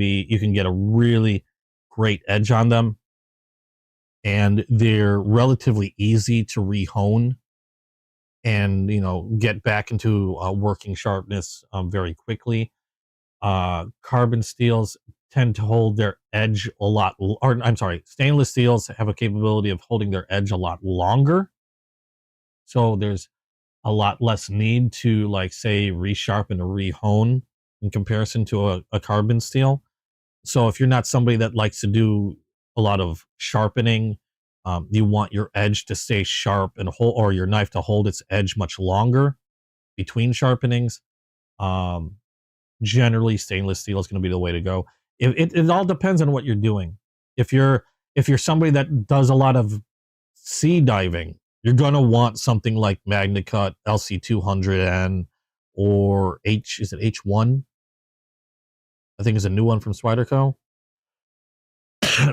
get a really great edge on them, and they're relatively easy to rehone and get back into working sharpness very quickly. Carbon steels tend to hold their edge a lot, or I'm sorry, stainless steels have a capability of holding their edge a lot longer. So there's a lot less need to, like, say, resharpen or rehone in comparison to a carbon steel. So if you're not somebody that likes to do a lot of sharpening, you want your edge to stay sharp and or your knife to hold its edge much longer between sharpenings. Generally, stainless steel is going to be the way to go. It all depends on what you're doing. If you're somebody that does a lot of sea diving, you're going to want something like Magna Cut LC200N or is it H1? I think is a new one from Spyderco.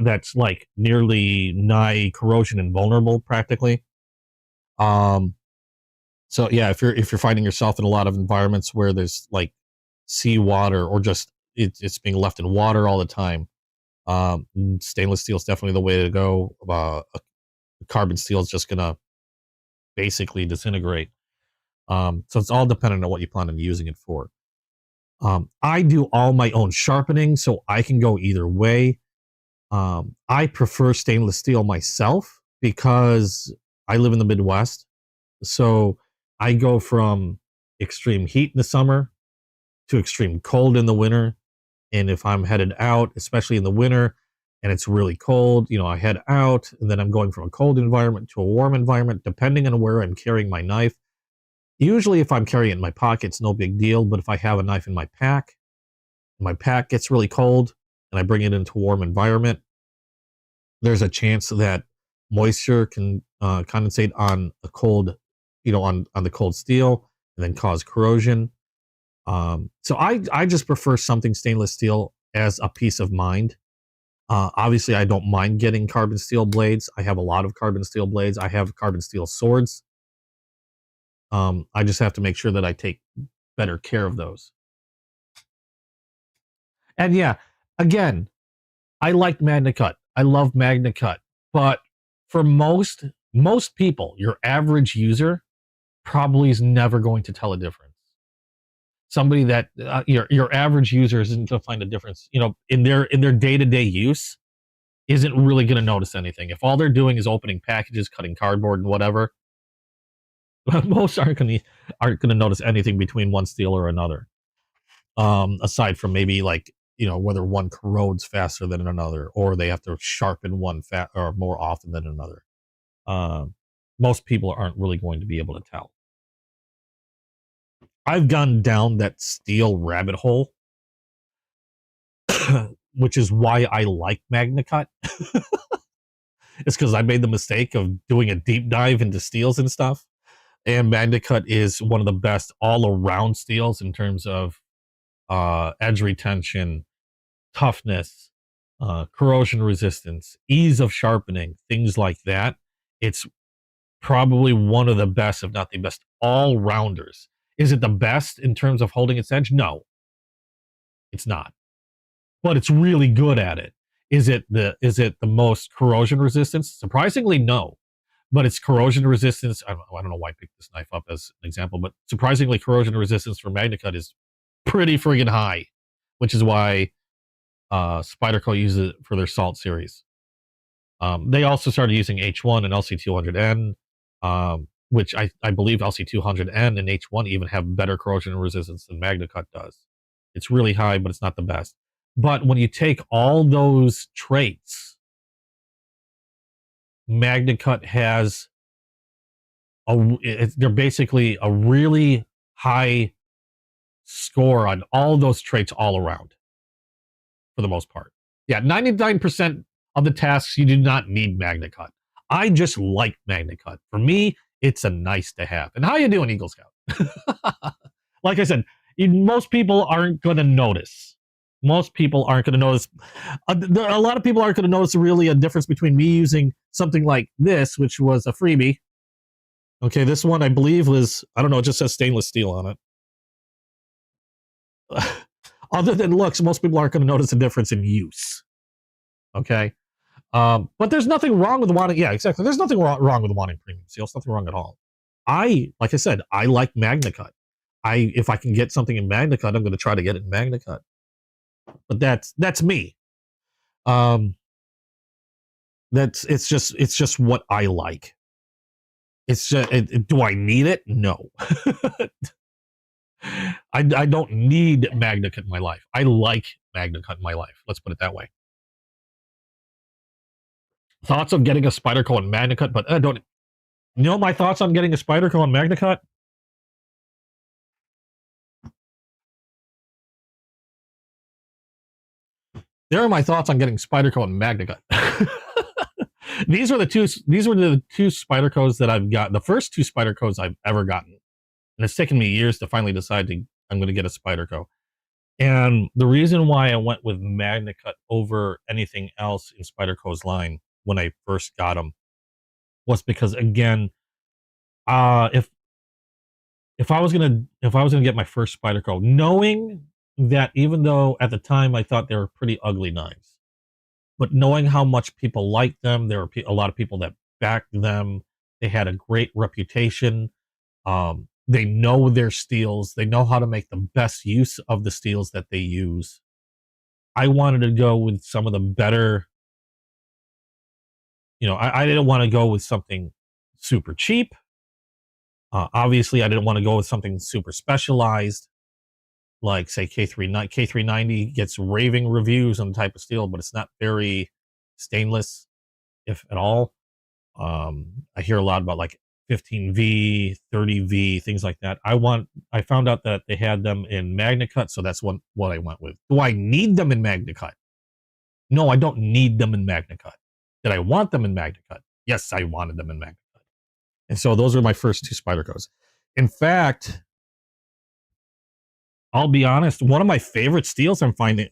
That's like nearly nigh corrosion invulnerable practically. So yeah, if you're finding yourself in a lot of environments where there's like seawater or just it's being left in water all the time. Stainless steel is definitely the way to go. Carbon steel is just gonna basically disintegrate. So it's all dependent on what you plan on using it for. I do all my own sharpening, so I can go either way. I prefer stainless steel myself because I live in the Midwest. So I go from extreme heat in the summer to extreme cold in the winter. And if I'm headed out, especially in the winter, and it's really cold, I head out, and then I'm going from a cold environment to a warm environment, depending on where I'm carrying my knife. Usually, if I'm carrying it in my pocket, it's no big deal. But if I have a knife in my pack gets really cold, and I bring it into a warm environment, there's a chance that moisture can condensate on a cold, on the cold steel, and then cause corrosion. So I just prefer something stainless steel as a peace of mind. Obviously, I don't mind getting carbon steel blades. I have a lot of carbon steel blades. I have carbon steel swords. I just have to make sure that I take better care of those. And yeah, again, I like MagnaCut. I love MagnaCut. But for most people, your average user probably is never going to tell a difference. Somebody that your average user isn't going to find a difference, in their day-to-day use, isn't really going to notice anything. If all they're doing is opening packages, cutting cardboard, and whatever, most aren't going to notice anything between one steel or another. Aside from maybe whether one corrodes faster than another, or they have to sharpen one or more often than another. Most people aren't really going to be able to tell. I've gone down that steel rabbit hole, which is why I like MagnaCut. It's because I made the mistake of doing a deep dive into steels and stuff. And MagnaCut is one of the best all-around steels in terms of edge retention, toughness, corrosion resistance, ease of sharpening, things like that. It's probably one of the best, if not the best, all-rounders. Is it the best in terms of holding its edge? No, it's not. But it's really good at it. Is it the most corrosion resistance? Surprisingly, no. But its corrosion resistance, I don't know why I picked this knife up as an example, but surprisingly, corrosion resistance for MagnaCut is pretty friggin' high, which is why Spyderco uses it for their Salt series. They also started using H1 and LC200N, which I believe LC200N and H1 even have better corrosion resistance than MagnaCut does. It's really high, but it's not the best. But when you take all those traits, MagnaCut has they're basically a really high score on all those traits all around, for the most part. Yeah, 99% of the tasks you do not need MagnaCut. I just like MagnaCut. For me, it's a nice to have. And how you doing, Eagle Scout? Like I said, most people aren't going to notice. Most people aren't going to notice. A lot of people aren't going to notice really a difference between me using something like this, which was a freebie. Okay, this one I believe was, I don't know, it just says stainless steel on it. Other than looks, most people aren't going to notice a difference in use. Okay? But there's nothing wrong with wanting, yeah, exactly. There's nothing wrong with wanting premium steel. It's nothing wrong at all. Like I said, I like MagnaCut. If I can get something in MagnaCut, I'm going to try to get it in MagnaCut. But that's me. It's just what I like. It's just, do I need it? No. I don't need MagnaCut in my life. I like MagnaCut in my life. Let's put it that way. Thoughts of getting a Spyderco and MagnaCut, but don't. You know my thoughts on getting a Spyderco and MagnaCut? There are my thoughts on getting Spyderco and MagnaCut. These were the two Spydercos that I've got. The first two Spydercos I've ever gotten. And it's taken me years to finally decide I'm going to get a Spyderco. And the reason why I went with MagnaCut over anything else in Spyderco's line when I first got them was because, again, if I was gonna get my first Spyderco, knowing that even though at the time I thought they were pretty ugly knives, but knowing how much people liked them, there were a lot of people that backed them. They had a great reputation. They know their steels. They know how to make the best use of the steels that they use. I wanted to go with some of the better, I didn't want to go with something super cheap. Obviously, I didn't want to go with something super specialized, like say K390 gets raving reviews on the type of steel, but it's not very stainless, if at all. I hear a lot about like 15V, 30V, things like that. I found out that they had them in MagnaCut, so that's what I went with. Do I need them in MagnaCut? No, I don't need them in MagnaCut. Did I want them in MagnaCut? Yes, I wanted them in MagnaCut. And so those are my first two Spydercos. In fact, I'll be honest, one of my favorite steels I'm finding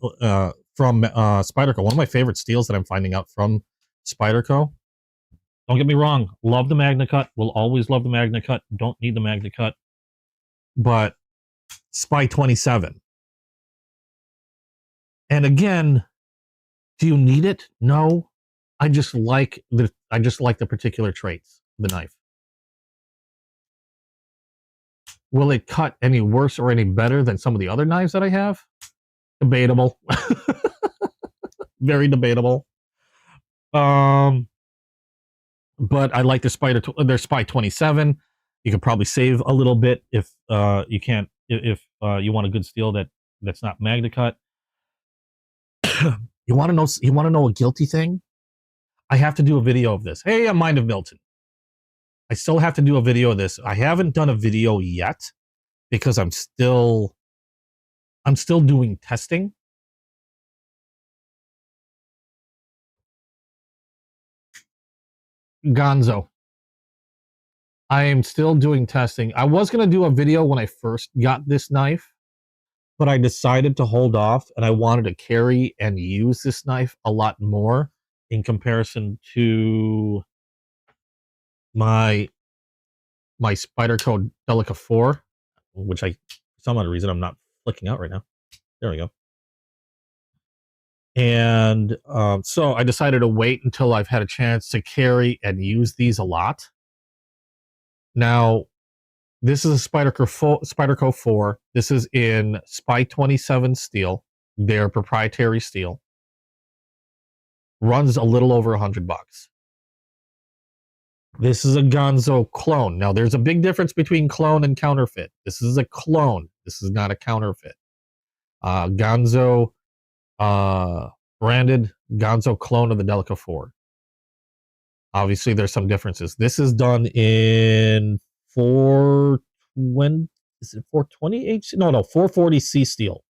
from Spyderco, one of my favorite steels that I'm finding out from Spyderco. Don't get me wrong, love the MagnaCut, will always love the MagnaCut, don't need the MagnaCut. But Spy 27. And again, do you need it? No. I just like the particular traits of the knife. Will it cut any worse or any better than some of the other knives that I have? Debatable. Very debatable. But I like their Spy 27. You could probably save a little bit if you can't, if you want a good steel that's not MagnaCut. You want to know a guilty thing? I have to do a video of this. Hey, I'm Mind of Milton. I still have to do a video of this. I haven't done a video yet because I'm still doing testing. Gonzo. I am still doing testing. I was going to do a video when I first got this knife, but I decided to hold off, and I wanted to carry and use this knife a lot more in comparison to my Spyderco Delica 4, which for some odd reason I'm not flicking out right now. There we go. And so I decided to wait until I've had a chance to carry and use these a lot. Now, this is a Spyderco 4. This is in Spy 27 steel, their proprietary steel. Runs a little over $100. This is a Gonzo clone. Now, there's a big difference between clone and counterfeit. This is a clone. This is not a counterfeit. Gonzo branded Gonzo clone of the Delica 4. Obviously, there's some differences. This is done in 420. Is it 420 H? No, 440C steel.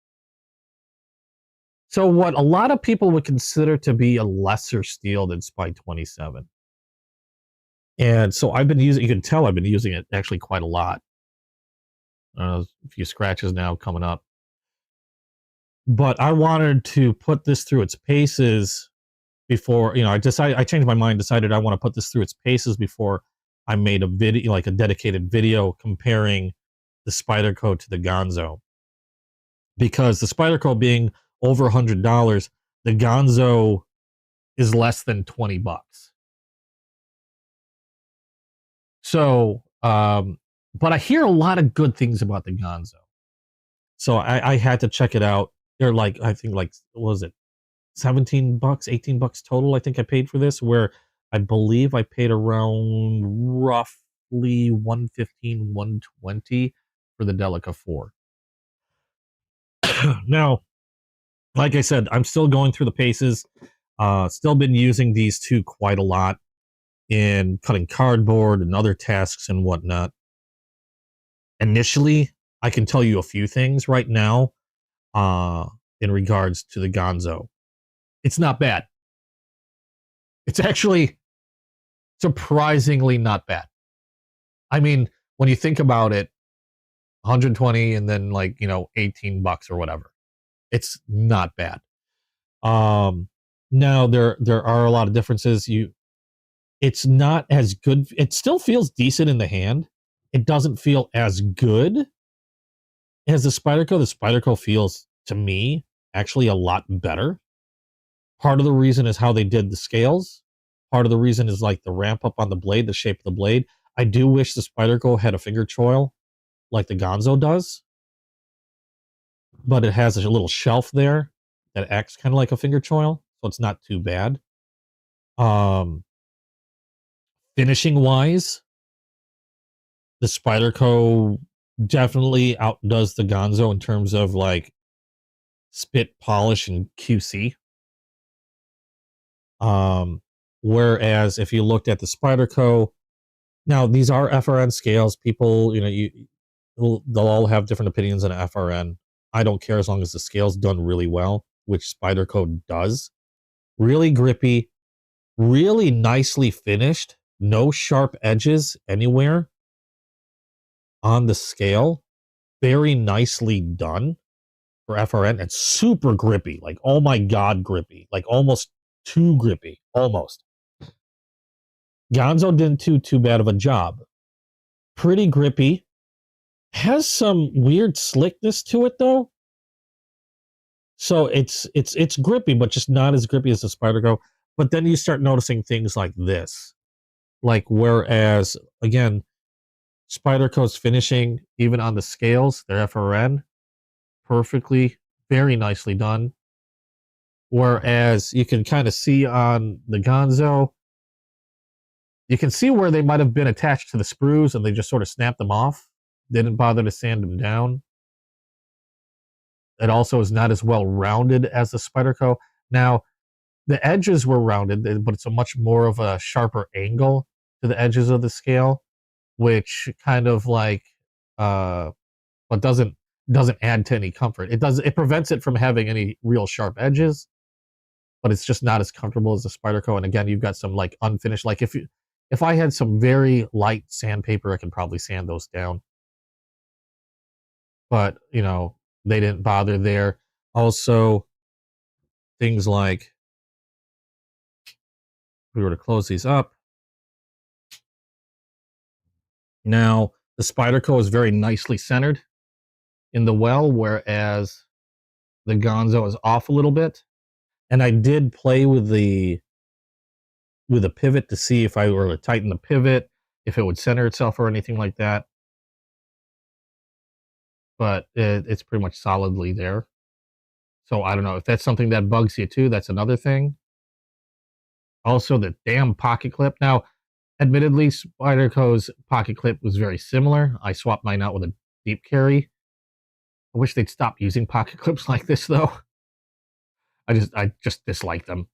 So what a lot of people would consider to be a lesser steel than Spy 27. And so I've been using, you can tell I've been using it actually quite a lot. A few scratches now coming up. But I wanted to put this through its paces before, I changed my mind, decided I want to put this through its paces before I made a video, like a dedicated video comparing the Spyderco to the Gonzo. Because the Spyderco being over $100, the Gonzo is less than $20. So, but I hear a lot of good things about the Gonzo. So I had to check it out. They're like, I think like, what was it? $17, $18 total. I think I paid for this, where I believe I paid around roughly $115, $120 for the Delica 4. Now, like I said, I'm still going through the paces. Still been using these two quite a lot in cutting cardboard and other tasks and whatnot. Initially, I can tell you a few things right now in regards to the Gonzo. It's not bad. It's actually surprisingly not bad. I mean, when you think about it, 120 and then like, $18 or whatever. It's not bad. Now there are a lot of differences. It's not as good. It still feels decent in the hand. It doesn't feel as good as the Spyderco. The Spyderco feels to me, actually a lot better. Part of the reason is how they did the scales. Part of the reason is like the ramp up on the blade, the shape of the blade. I do wish the Spyderco had a finger choil like the Gonzo does, but it has a little shelf there that acts kind of like a finger choil, so it's not too bad. Finishing wise, the Spyderco definitely outdoes the Gonzo in terms of like spit polish and QC. Whereas if you looked at the Spyderco, now these are FRN scales. People, they'll all have different opinions on FRN. I don't care as long as the scale's done really well, which Spyderco does. Really grippy, really nicely finished. No sharp edges anywhere on the scale. Very nicely done for FRN and super grippy. Like, oh my God, grippy. Like almost too grippy. Almost. Gonzo didn't do too bad of a job. Pretty grippy. Has some weird slickness to it though. So it's grippy, but just not as grippy as the Spyderco. But then you start noticing things like this. Like, whereas, again, Spyderco's finishing, even on the scales, their FRN, perfectly, very nicely done. Whereas you can kind of see on the Gonzo, you can see where they might have been attached to the sprues and they just sort of snapped them off. Didn't bother to sand them down. It also is not as well rounded as the Spyderco. Now, the edges were rounded, but it's a much more of a sharper angle to the edges of the scale, which kind of like, but doesn't add to any comfort. It prevents it from having any real sharp edges, but it's just not as comfortable as the Spyderco. And again, you've got some like unfinished, like if I had some very light sandpaper, I could probably sand those down. But, they didn't bother there. Also, things like, if we were to close these up, now the Spyderco is very nicely centered in the well, whereas the Gonzo is off a little bit. And I did play with a pivot to see if I were to tighten the pivot, if it would center itself or anything like that. But it's pretty much solidly there. So I don't know if that's something that bugs you too. That's another thing. Also, the damn pocket clip. Now, admittedly, Spyderco's pocket clip was very similar. I swapped mine out with a deep carry. I wish they'd stop using pocket clips like this, though. I just dislike them.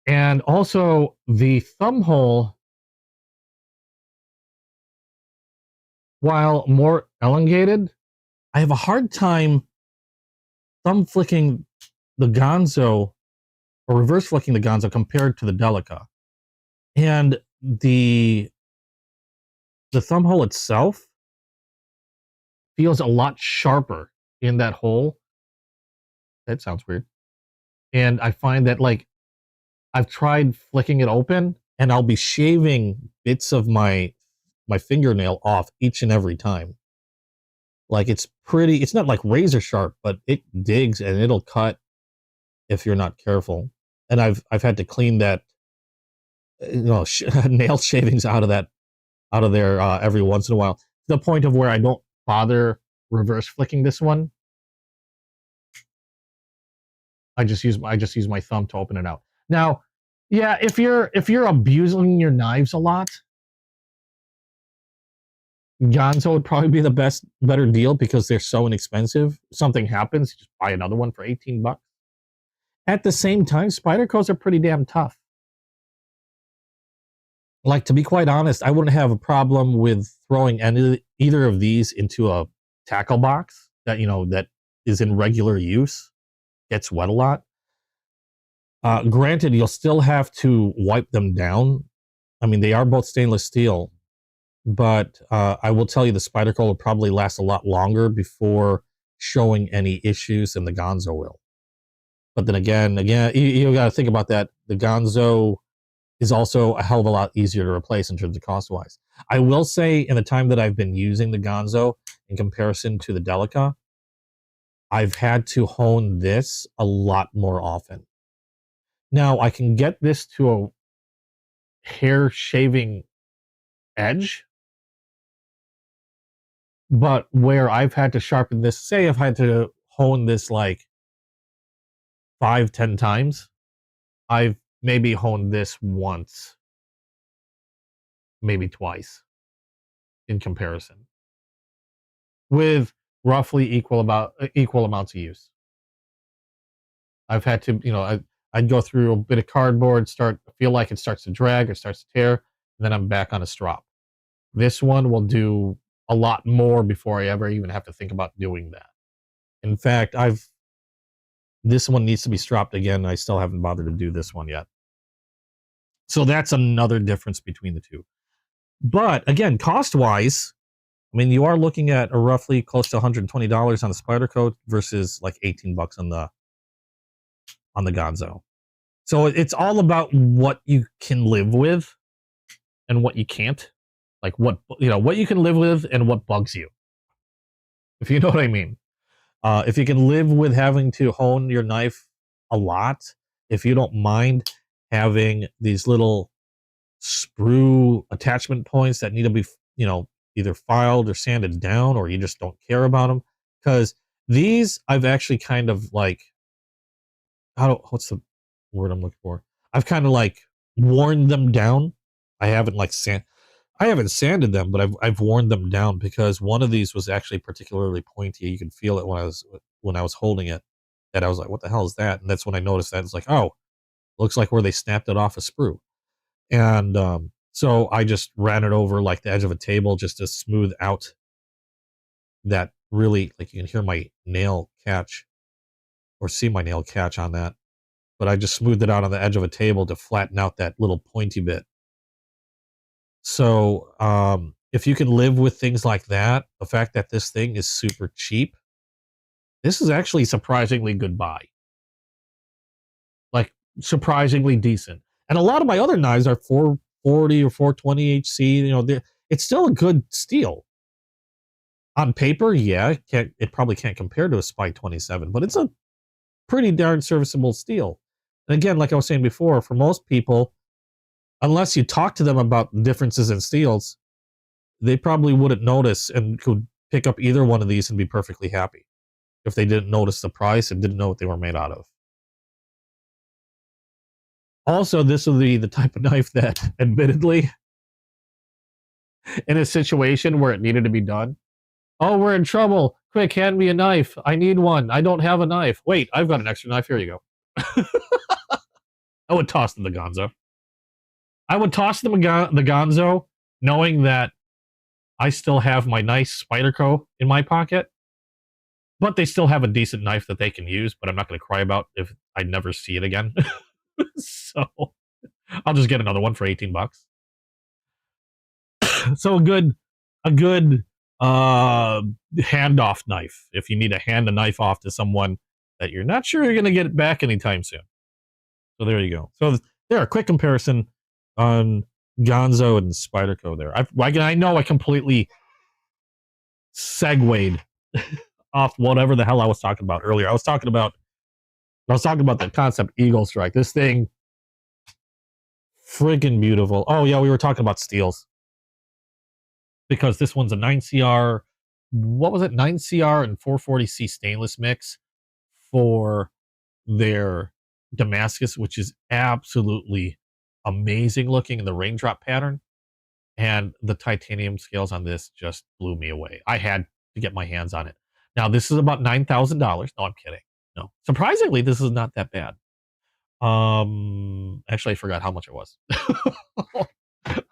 And also, the thumb hole, while more elongated, I have a hard time thumb flicking the Gonzo or reverse flicking the Gonzo compared to the Delica. And the thumb hole itself feels a lot sharper in that hole. That sounds weird. And I find that, like, I've tried flicking it open and I'll be shaving bits of my fingernail off each and every time. Like, it's not like razor sharp, but it digs and it'll cut if you're not careful. And I've had to clean that, nail shavings out of there every once in a while, to the point of where I don't bother reverse flicking this one. I just use my thumb to open it out. Now, yeah, if you're abusing your knives a lot, Gonzo would probably be the better deal because they're so inexpensive. Something happens, you just buy another one for $18. At the same time, Spydercos are pretty damn tough. Like, to be quite honest, I wouldn't have a problem with throwing either of these into a tackle box that that is in regular use, gets wet a lot. Granted, you'll still have to wipe them down. I mean, they are both stainless steel, but I will tell you the Spyderco will probably last a lot longer before showing any issues than the Gonzo will. But then again, you got to think about that. The Gonzo is also a hell of a lot easier to replace in terms of cost-wise. I will say, in the time that I've been using the Gonzo in comparison to the Delica, I've had to hone this a lot more often. Now I can get this to a hair shaving edge, but where I've had to sharpen this, say I've had to hone this like 5-10 times, I've maybe honed this once, maybe twice in comparison, with roughly equal amounts of use. I've had to, I'd go through a bit of cardboard, feel like it starts to drag or starts to tear, and then I'm back on a strop. This one will do a lot more before I ever even have to think about doing that. In fact, this one needs to be stropped again. I still haven't bothered to do this one yet. So that's another difference between the two. But again, cost-wise, I mean, you are looking at a roughly close to $120 on the Spyderco versus like $18 on the Gonzo. So it's all about what you can live with and what you can't. Like what you can live with and what bugs you. If you know what I mean. If you can live with having to hone your knife a lot, if you don't mind having these little sprue attachment points that need to be, either filed or sanded down, or you just don't care about them, because these I've actually kind of like, what's the word I'm looking for? I've kind of like worn them down. I haven't sanded them, but I've worn them down because one of these was actually particularly pointy. You could feel it when I was holding it. That I was like, "What the hell is that?" And that's when I noticed that it's like, "Oh, looks like where they snapped it off a sprue." And so I just ran it over like the edge of a table just to smooth out that really, like, you can hear my nail catch or see my nail catch on that. But I just smoothed it out on the edge of a table to flatten out that little pointy bit. So, if you can live with things like that, the fact that this thing is super cheap, this is actually surprisingly good buy. Like, surprisingly decent. And a lot of my other knives are 440 or 420 HC. It's still a good steel. On paper, yeah, it probably can't compare to a Spy 27, but it's a pretty darn serviceable steel. And again, like I was saying before, for most people, unless you talk to them about differences in steels, they probably wouldn't notice and could pick up either one of these and be perfectly happy if they didn't notice the price and didn't know what they were made out of. Also, this will be the type of knife that, admittedly, in a situation where it needed to be done, oh, we're in trouble. Quick, hand me a knife. I need one. I don't have a knife. Wait, I've got an extra knife. Here you go. I would toss them the Gonzo. I would toss them the Gonzo, knowing that I still have my nice Spyderco in my pocket, but they still have a decent knife that they can use, but I'm not going to cry about if I never see it again. So I'll just get another one for $18. So a good handoff knife if you need to hand a knife off to someone that you're not sure you're going to get it back anytime soon. So there you go. So there, a quick comparison on Gonzo and Spyderco there. I know I completely segued off whatever the hell I was talking about earlier. I was talking about the concept Eagle Strike. This thing, friggin' beautiful. Oh yeah, we were talking about steels because this one's a 9CR. What was it? 9CR and 440C stainless mix for their Damascus, which is absolutely amazing looking in the raindrop pattern. And the titanium scales on this just blew me away. I had to get my hands on it. Now, this is about $9,000. No, I'm kidding. No. Surprisingly, this is not that bad. Actually, I forgot how much it was.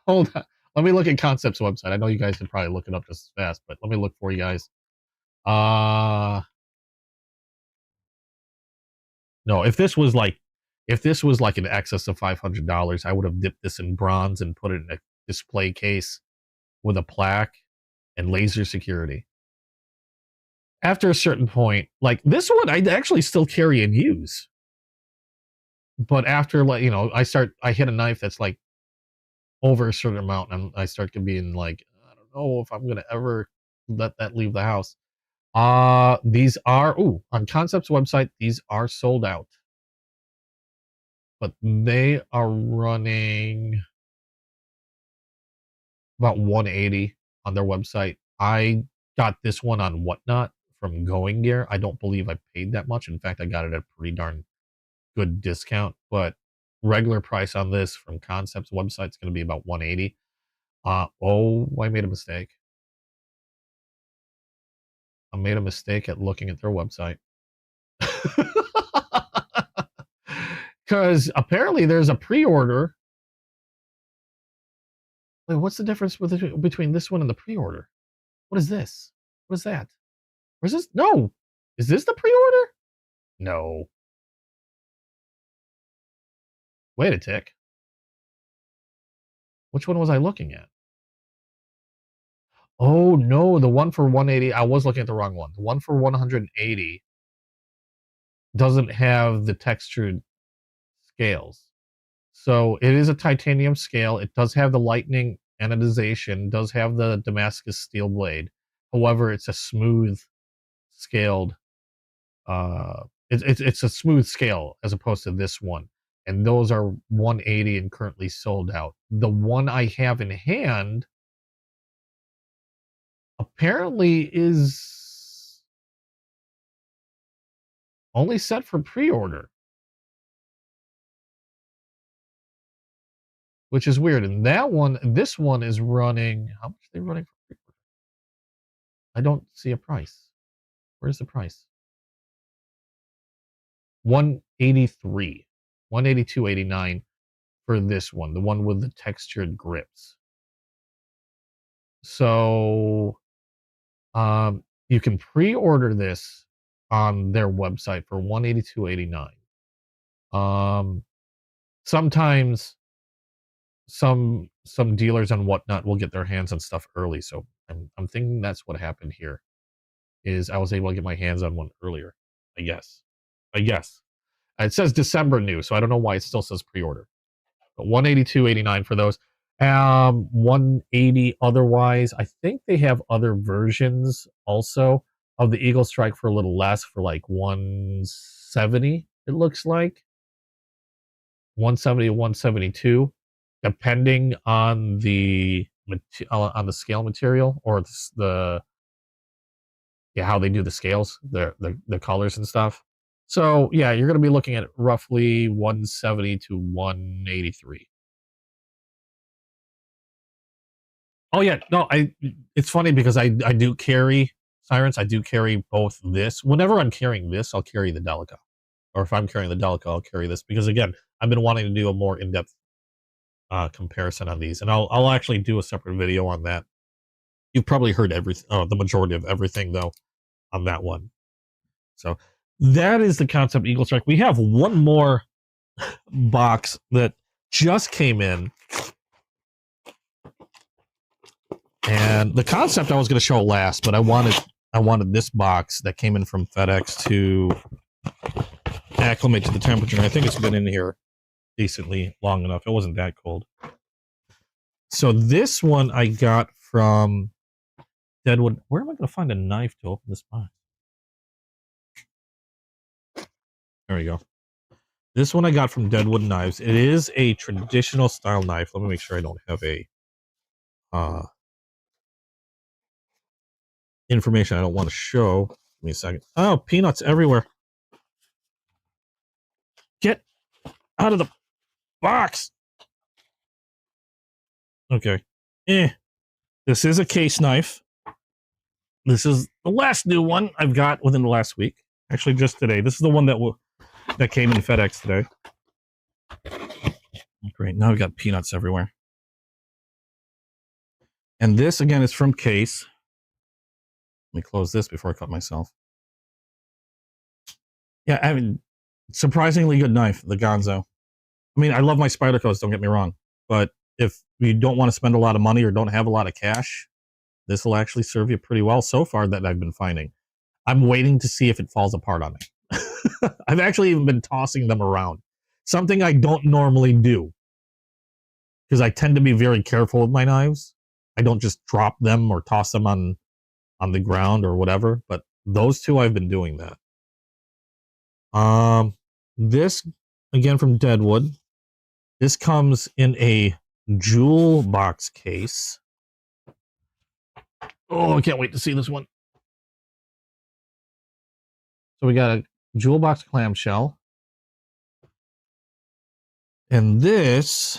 Hold on. Let me look at Concept's website. I know you guys can probably look it up just as fast, but let me look for you guys. No, if this was like in excess of $500, I would have dipped this in bronze and put it in a display case with a plaque and laser security. After a certain point, like this one, I'd actually still carry and use. But after, like, I hit a knife that's like over a certain amount, and I start to be in like, I don't know if I'm gonna ever let that leave the house. These are on Concept's website, these are sold out. But they are running about 180 on their website. I got this one on Whatnot from Going Gear. I don't believe I paid that much. In fact, I got it at a pretty darn good discount, but regular price on this from Concept's website is going to be about 180. I made a mistake. I made a mistake at looking at their website. Because apparently there's a pre-order. Wait, what's the difference between this one and the pre-order? What is this? What is that? Where's this? No. Is this the pre-order? No. Wait a tick. Which one was I looking at? Oh, no. The one for 180. I was looking at the wrong one. The one for 180 doesn't have the textured scales. So it is a titanium scale. It does have the lightning anodization, does have the Damascus steel blade. However, it's a smooth scaled it's a smooth scale as opposed to this one, and those are 180 and currently sold out. The one I have in hand apparently is only set for pre-order, which is weird. And this one is running, how much are they running for pre-order? I don't see a price. Where's the price? 183, 182.89 for this one, the one with the textured grips. So you can pre-order this on their website for 182.89. Sometimes some dealers and whatnot will get their hands on stuff early, so I'm thinking that's what happened here. Is I was able to get my hands on one earlier. I guess. It says December new, so I don't know why it still says pre-order. But 182.89 for those. 180 otherwise. I think they have other versions also of the Eagle Strike for a little less, for like 170. It looks like 170 to 172, depending on the scale material or how they do the scales, the colors and stuff. So yeah, you're going to be looking at roughly 170 to 183. Oh yeah, no, it's funny because I do carry Sirens. I do carry both this. Whenever I'm carrying this, I'll carry the Delica. Or if I'm carrying the Delica, I'll carry this. Because again, I've been wanting to do a more in-depth comparison on these. And I'll actually do a separate video on that. You've probably heard the majority of everything, though, on that one. So that is the Concept Eagle Strike. We have one more box that just came in. And the Concept I was going to show last, but I wanted this box that came in from FedEx to acclimate to the temperature. And I think it's been in here decently long enough. It wasn't that cold. So this one I got from Deadwood. Where am I going to find a knife to open this box? There we go. This one I got from Deadwood Knives. It is a traditional style knife. Let me make sure I don't have a information I don't want to show. Give me a second. Oh, peanuts everywhere. Get out of the box. Okay. This is a case knife. This is the last new one I've got within the last week. Actually, just today. This is the one that came in FedEx today. Great. Now we've got peanuts everywhere. And this, again, is from Case. Let me close this before I cut myself. Yeah, I mean, surprisingly good knife, the Gonzo. I mean, I love my Spydercos, don't get me wrong. But if you don't want to spend a lot of money or don't have a lot of cash, this will actually serve you pretty well so far that I've been finding. I'm waiting to see if it falls apart on me. I've actually even been tossing them around. Something I don't normally do. Because I tend to be very careful with my knives. I don't just drop them or toss them on the ground or whatever. But Those two I've been doing that. This again from Deadwood. This comes in a jewel box case. Oh, I can't wait to see this one. So we got a jewel box clamshell. And this,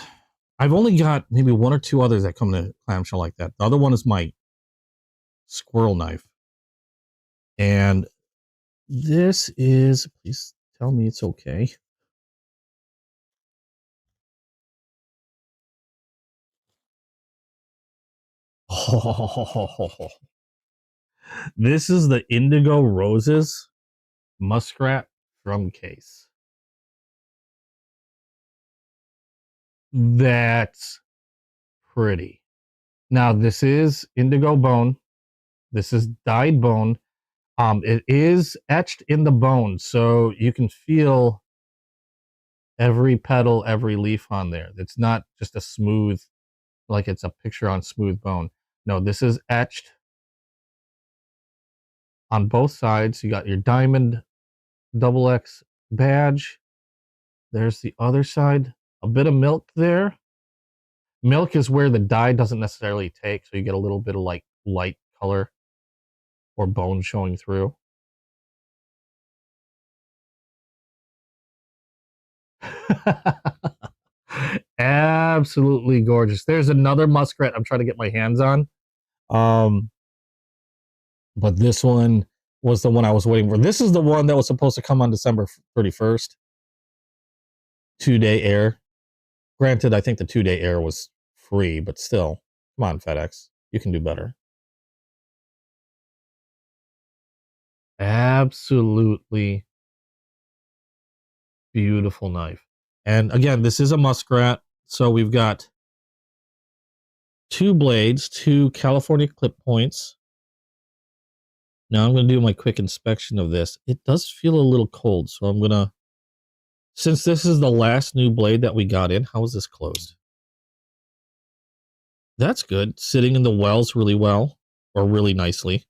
I've only got maybe one or two others that come in a clamshell like that. The other one is my squirrel knife. And this is, please tell me it's okay. Oh, this is the Indigo Roses Muskrat drum case. That's pretty. Now, this is indigo bone. This is dyed bone. It is etched in the bone, so you can feel every petal, every leaf on there. It's not just a smooth, like it's a picture on smooth bone. No, this is etched on both sides. You got your diamond XX badge. There's the other side. A bit of milk there. Milk is where the dye doesn't necessarily take, so you get a little bit of like light color or bone showing through. Absolutely gorgeous. There's another muskrat I'm trying to get my hands on. But this one was the one I was waiting for. This is the one that was supposed to come on December 31st. 2-day air. Granted, I think the 2-day air was free, but still, come on, FedEx. You can do better. Absolutely beautiful knife. And again, this is a muskrat. So we've got 2 blades, 2 California clip points. Now I'm going to do my quick inspection of this. It does feel a little cold, so I'm going to, since this is the last new blade that we got in, how is this closed? That's good. Sitting in the wells really well, or really nicely.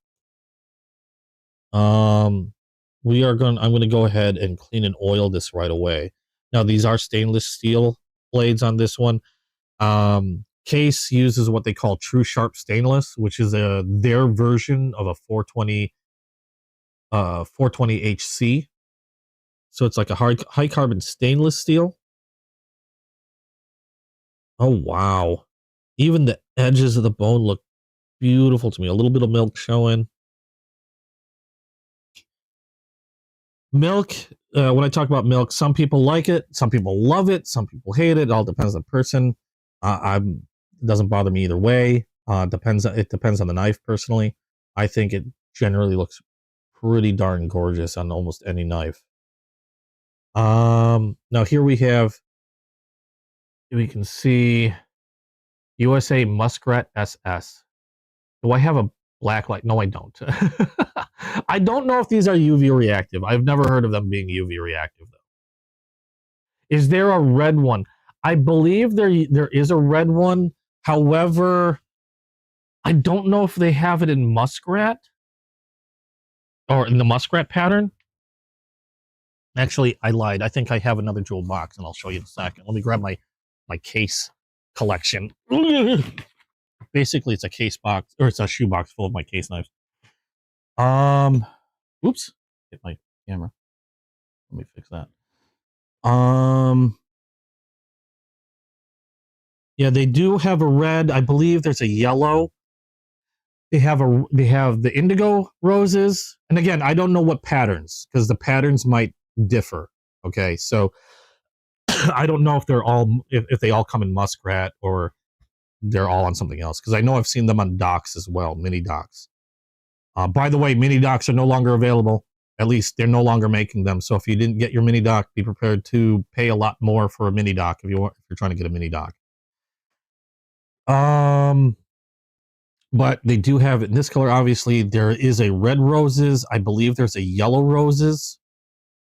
I'm going to go ahead and clean and oil this right away. Now, these are stainless steel blades on this one. Case uses what they call true sharp stainless, which is their version of a 420 HC. So it's like a high carbon stainless steel. Oh, wow. Even the edges of the bone look beautiful to me. A little bit of milk showing. Milk, when I talk about milk, some people like it, some people love it, some people hate it. It all depends on the person. It doesn't bother me either way. It depends on the knife, personally. I think it generally looks pretty darn gorgeous on almost any knife. Now here we can see USA Muskrat SS. Do I have a black light? No, I don't. I don't know if these are UV reactive. I've never heard of them being UV reactive, though. Is there a red one? I believe there is a red one. However, I don't know if they have it in muskrat or in the muskrat pattern. Actually, I lied. I think I have another jewel box, and I'll show you in a second. Let me grab my case collection. Basically, it's a case box, or it's a shoe box full of my case knives. Oops, hit my camera. Let me fix that. Yeah, they do have a red. I believe there's a yellow. They have the indigo roses, and again, I don't know what patterns, because the patterns might differ. Okay, so I don't know if they're all if they all come in muskrat or they're all on something else, because I know I've seen them on docks as well, mini docks. By the way, mini docks are no longer available. At least they're no longer making them. So if you didn't get your mini dock, be prepared to pay a lot more for a mini dock if you're trying to get a mini dock. But they do have it in this color. Obviously, there is a red roses. I believe there's a yellow roses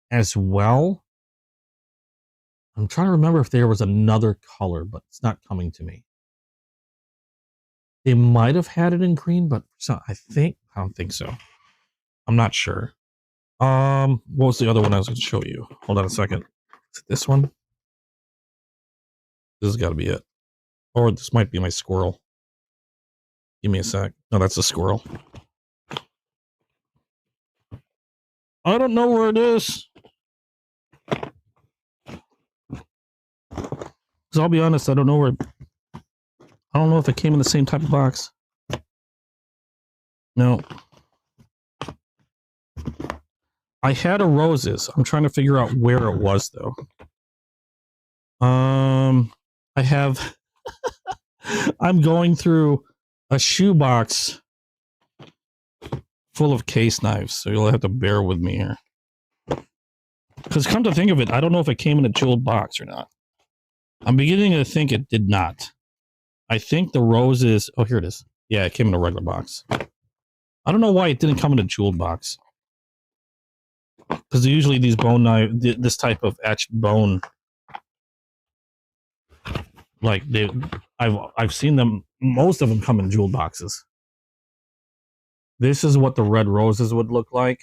as well. I'm trying to remember if there was another color, but it's not coming to me. They might have had it in green, but I don't think so. I'm not sure. What was the other one I was going to show you? Hold on a second. Is it this one? This has got to be it. Or this might be my squirrel. Give me a sec. No, that's a squirrel. I don't know where it is. Because I'll be honest, I don't know where. I don't know if it came in the same type of box. No. I had a roses. I'm trying to figure out where it was though. I have. I'm going through a shoebox full of case knives, so you'll have to bear with me here. Because come to think of it, I don't know if it came in a jeweled box or not. I'm beginning to think it did not. I think the roses. Oh, here it is. Yeah, it came in a regular box. I don't know why it didn't come in a jeweled box. Because usually these bone knife, this type of etched bone, like I've seen them. Most of them come in jeweled boxes. This is what the red roses would look like,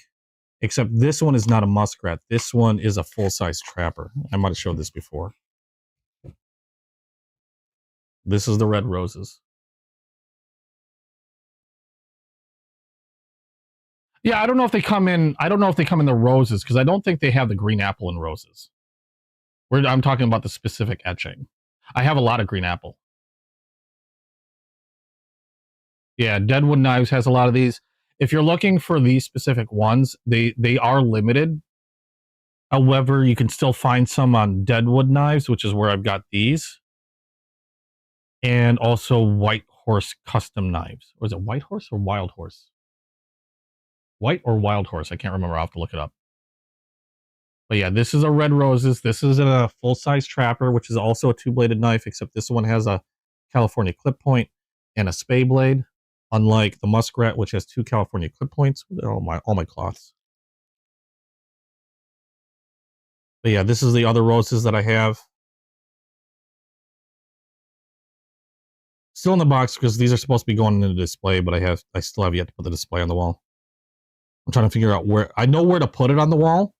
except this one is not a muskrat. This one is a full-size trapper. I might have showed this before. This is the red roses. Yeah, I don't know if they come in. I don't know if they come in the roses because I don't think they have the green apple in roses. I'm talking about the specific etching. I have a lot of green apple. Yeah, Deadwood Knives has a lot of these. If you're looking for these specific ones, they are limited. However, you can still find some on Deadwood Knives, which is where I've got these. And also White Horse custom knives. Was it White Horse or Wild Horse? White or Wild Horse? I can't remember. I'll have to look it up. But yeah, this is a red roses. This is a full-size trapper, which is also a two-bladed knife, except this one has a California clip point and a spay blade, unlike the muskrat, which has two California clip points. All my cloths. But yeah, this is the other roses that I have. Still in the box because these are supposed to be going into the display, but I still have yet to put the display on the wall. I'm trying to figure out where. I know where to put it on the wall,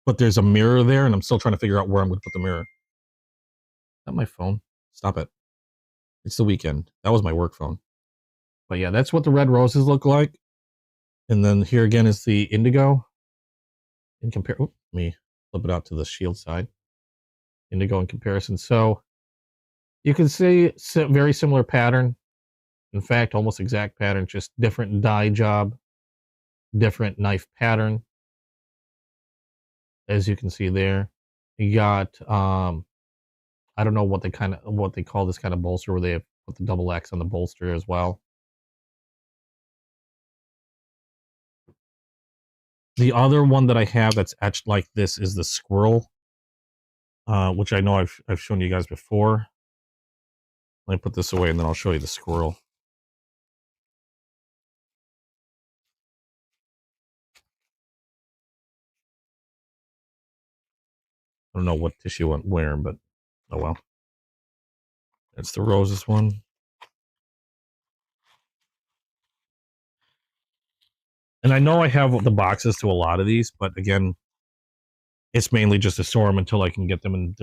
but there's a mirror there, and I'm still trying to figure out where I'm going to put the mirror. Is that my phone? Stop it. It's the weekend. That was my work phone. But yeah, that's what the red roses look like. And then here again is the indigo. In compare, let me flip it out to the shield side. Indigo in comparison. So you can see very similar pattern. In fact, almost exact pattern, just different die job, different knife pattern. As you can see there, you got I don't know what they call this kind of bolster where they have put the double X on the bolster as well. The other one that I have that's etched like this is the squirrel, which I know I've shown you guys before. Let me put this away and then I'll show you the squirrel. I don't know what tissue I'm wearing, but oh well. It's the roses one. And I know I have the boxes to a lot of these, but again, it's mainly just to store them until I can get them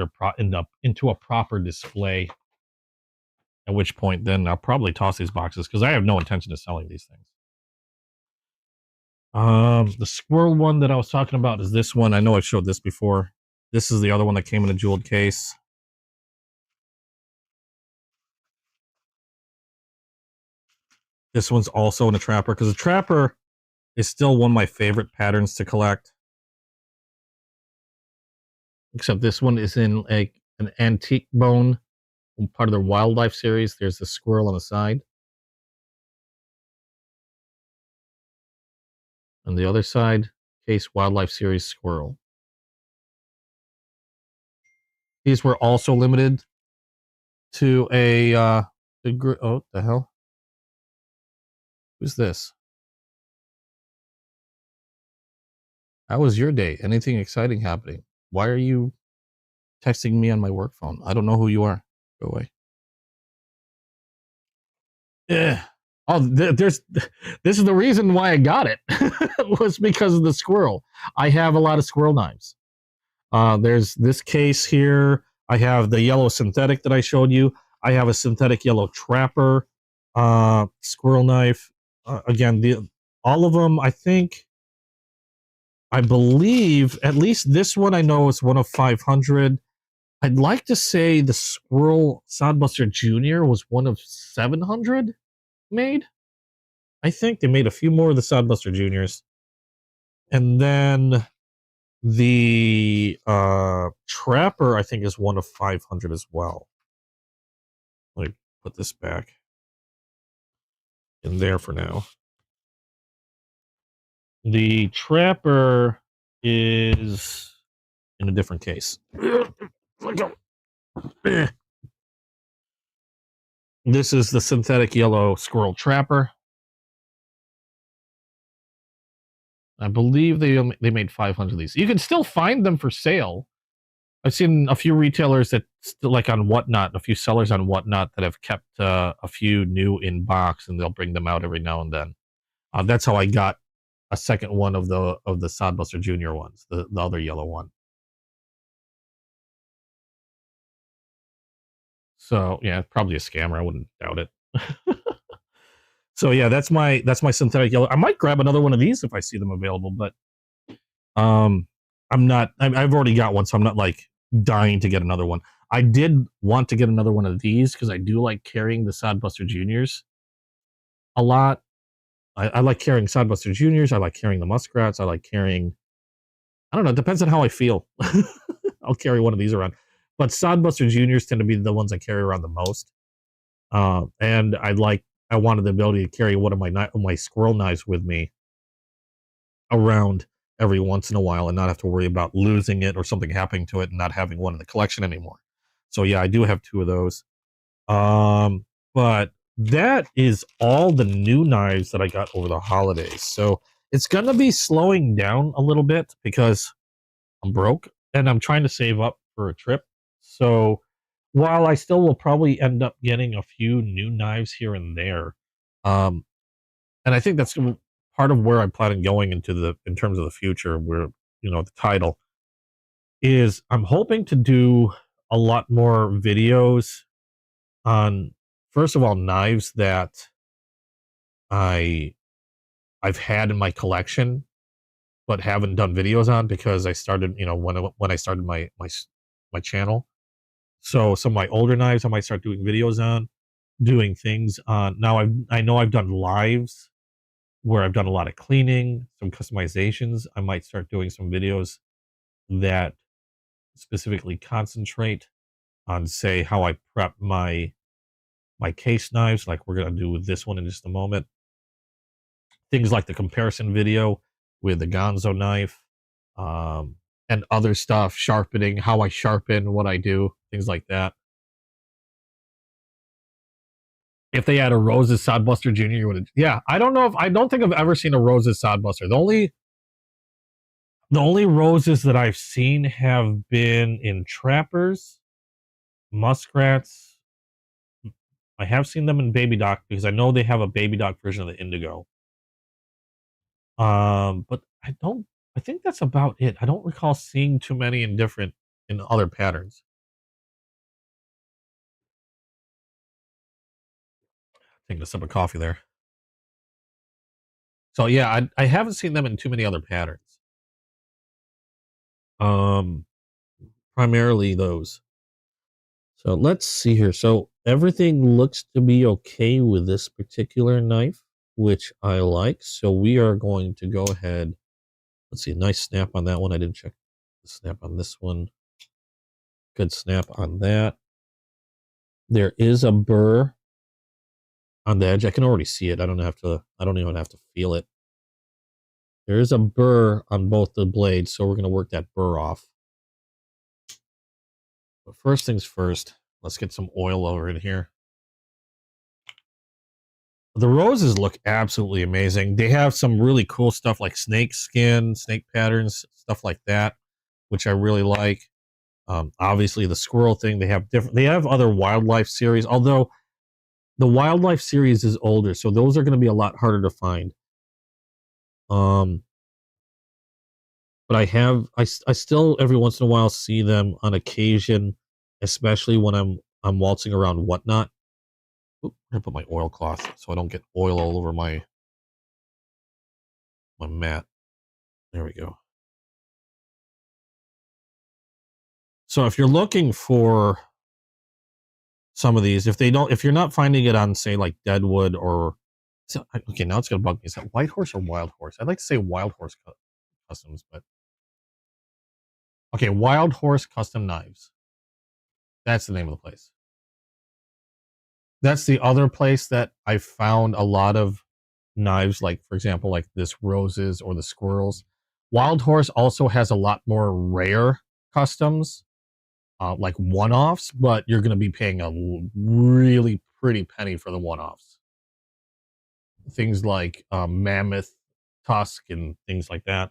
into a proper display. At which point, then I'll probably toss these boxes because I have no intention of selling these things. The squirrel one that I was talking about is this one. I know I've showed this before. This is the other one that came in a jeweled case. This one's also in a trapper because a trapper is still one of my favorite patterns to collect. Except this one is in an antique bone, part of their wildlife series. There's the squirrel on the side. On the other side, Case Wildlife Series Squirrel. These were also limited to a oh, the hell? Who's this? How was your day? Anything exciting happening? Why are you texting me on my work phone? I don't know who you are. Go away. Yeah. Oh, this is the reason why I got it. Was because of the squirrel. I have a lot of squirrel knives. There's this case here. I have the yellow synthetic that I showed you. I have a synthetic yellow trapper squirrel knife. Again, all of them, I believe, at least this one I know is one of 500. I'd like to say the Squirrel Sodbuster Jr. was one of 700 made. I think they made a few more of the Sodbuster Juniors. And then the Trapper, I think, is one of 500 as well. Let me put this back in there for now. The Trapper is in a different case. This is the synthetic yellow squirrel trapper. I believe they made 500 of these. You can still find them for sale. I've seen a few retailers that still, like on Whatnot, a few sellers on Whatnot that have kept a few new in box, and they'll bring them out every now and then. That's how I got a second one of the Sodbuster Junior ones, the other yellow one. So yeah, probably a scammer. I wouldn't doubt it. So yeah, that's my synthetic yellow. I might grab another one of these if I see them available, but I'm not. I've already got one, so I'm not like dying to get another one. I did want to get another one of these because I do like carrying the Sodbuster Juniors a lot. I like carrying Sodbuster Juniors. I like carrying the muskrats. I like carrying. I don't know. It depends on how I feel. I'll carry one of these around, but Sodbuster Juniors tend to be the ones I carry around the most. And I wanted the ability to carry one of my squirrel knives with me around every once in a while and not have to worry about losing it or something happening to it and not having one in the collection anymore. So yeah, I do have two of those. But that is all the new knives that I got over the holidays. So it's gonna be slowing down a little bit because I'm broke and I'm trying to save up for a trip. So while I still will probably end up getting a few new knives here and there, and I think that's part of where I plan on going in terms of the future, where the title is, I'm hoping to do a lot more videos on, first of all, knives that I've had in my collection but haven't done videos on because I started, when I started my channel. So some of my older knives I might start doing videos on, doing things on. Now I know I've done lives where I've done a lot of cleaning, some customizations. I might start doing some videos that specifically concentrate on, say, how I prep my case knives, like we're gonna do with this one in just a moment. Things like the comparison video with the Gonzo knife, and other stuff, sharpening, how I sharpen, what I do, things like that. If they had a Rose's Sodbuster Jr., you would. Yeah, I don't think I've ever seen a Rose's Sodbuster. The only roses that I've seen have been in trappers, muskrats. I have seen them in Baby Doc because I know they have a Baby Doc version of the Indigo. But I think that's about it. I don't recall seeing too many in other patterns. Taking a sip of coffee there. So yeah, I haven't seen them in too many other patterns. Primarily those. So let's see here. So everything looks to be okay with this particular knife, which I like. So we are going to go ahead. Let's see, nice snap on that one. I didn't check the snap on this one. Good snap on that. There is a burr on the edge. I can already see it. I don't even have to feel it. There is a burr on both the blades, so we're going to work that burr off. But first things first, let's get some oil over in here. The roses look absolutely amazing. They have some really cool stuff like snake skin, snake patterns, stuff like that, which I really like. Obviously the squirrel thing, they have other wildlife series, although The Wildlife series is older, so those are going to be a lot harder to find. But I still every once in a while see them on occasion, especially when I'm waltzing around Whatnot. Oop, I'm gonna put my oilcloth so I don't get oil all over my mat. There we go. So if you're looking for some of these, if you're not finding it on, say, like Deadwood or, okay, now it's gonna bug me. Is that White Horse or Wild Horse? I'd like to say Wild Horse Customs, but okay, Wild Horse Custom Knives. That's the name of the place. That's the other place that I found a lot of knives, like, for example, like this Roses or the Squirrels. Wild Horse also has a lot more rare customs, like one-offs, but you're going to be paying a really pretty penny for the one-offs. Things like mammoth tusk and things like that.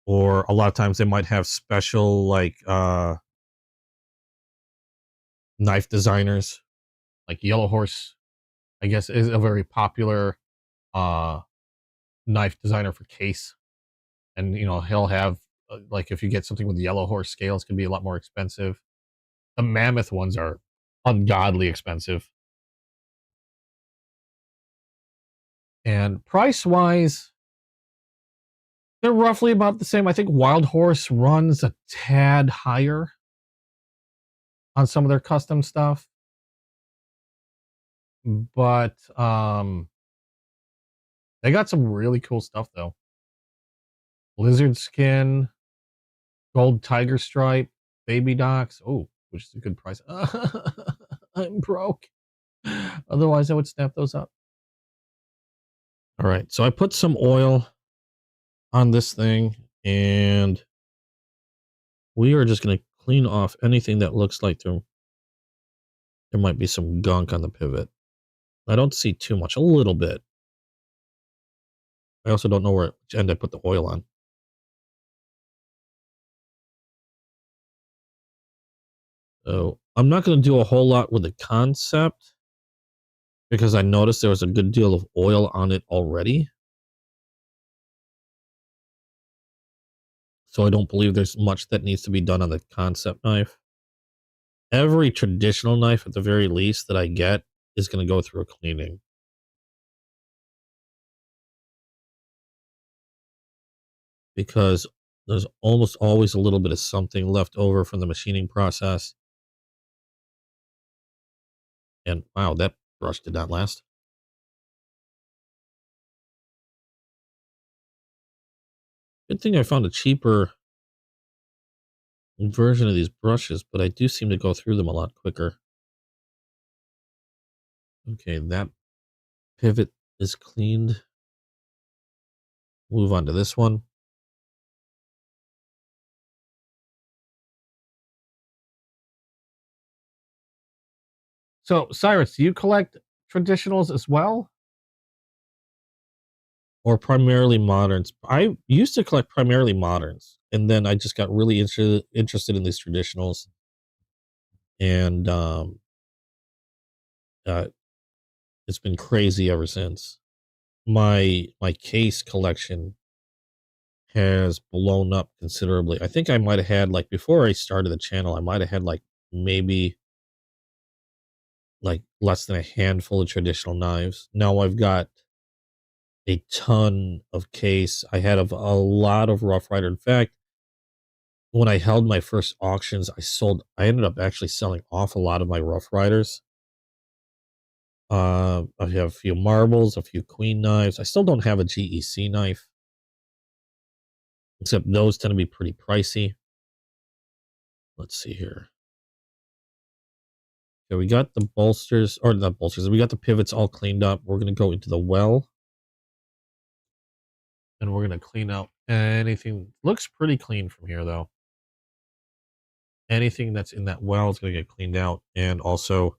Or a lot of times they might have special, like, knife designers, like Yellow Horse, I guess, is a very popular knife designer for case. And, you know, he'll have, like, if you get something with Yellow Horse scales, can be a lot more expensive. The mammoth ones are ungodly expensive. And price-wise, they're roughly about the same. I think Wild Horse runs a tad higher on some of their custom stuff. But they got some really cool stuff, though. Lizard skin, gold tiger stripe, baby docs. Oh, which is a good price. I'm broke. Otherwise, I would snap those up. All right, so I put some oil on this thing, and we are just going to clean off anything that looks like there might be some gunk on the pivot. I don't see too much, a little bit. I also don't know which end I put the oil on. So I'm not going to do a whole lot with the concept because I noticed there was a good deal of oil on it already. So I don't believe there's much that needs to be done on the concept knife. Every traditional knife, at the very least, that I get is going to go through a cleaning. Because there's almost always a little bit of something left over from the machining process. And wow, that brush did not last. Good thing I found a cheaper version of these brushes, but I do seem to go through them a lot quicker. Okay, that pivot is cleaned. Move on to this one. So, Cyrus, do you collect traditionals as well? Or primarily moderns? I used to collect primarily moderns, and then I just got really interested in these traditionals. And uh, it's been crazy ever since. My case collection has blown up considerably. I think I might have had, like, before I started the channel, I might have had like maybe like less than a handful of traditional knives. Now I've got a ton of case. I had a lot of Rough Rider. In fact, when I held my first auctions, I ended up actually selling off a lot of my Rough Riders. I have a few marbles, a few queen knives. I still don't have a GEC knife, except those tend to be pretty pricey. Let's see here. Okay, we got the bolsters, or not bolsters, we got the pivots all cleaned up. We're going to go into the well. And we're going to clean out anything. Looks pretty clean from here, though. Anything that's in that well is going to get cleaned out and also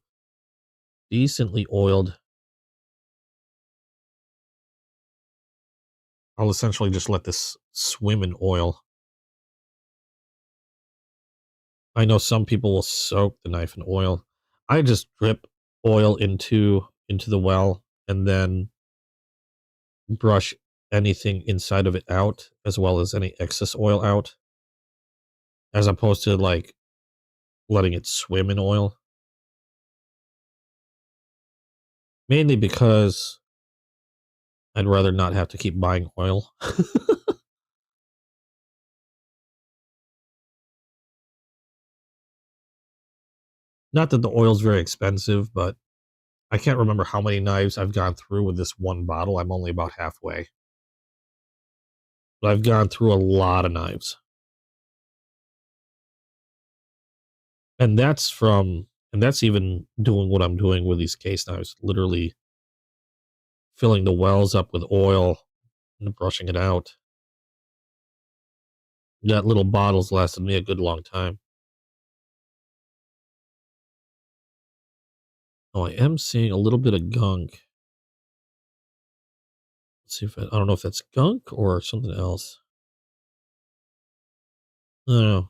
decently oiled. I'll essentially just let this swim in oil. I know some people will soak the knife in oil. I just drip oil into the well and then brush anything inside of it out, as well as any excess oil out, as opposed to like letting it swim in oil. Mainly because I'd rather not have to keep buying oil. Not that the oil's very expensive, but I can't remember how many knives I've gone through with this one bottle. I'm only about halfway. But I've gone through a lot of knives. And that's even doing what I'm doing with these case knives, literally filling the wells up with oil and brushing it out. That little bottle's lasted me a good long time. Oh, I am seeing a little bit of gunk. Let's see if I don't know if that's gunk or something else. No,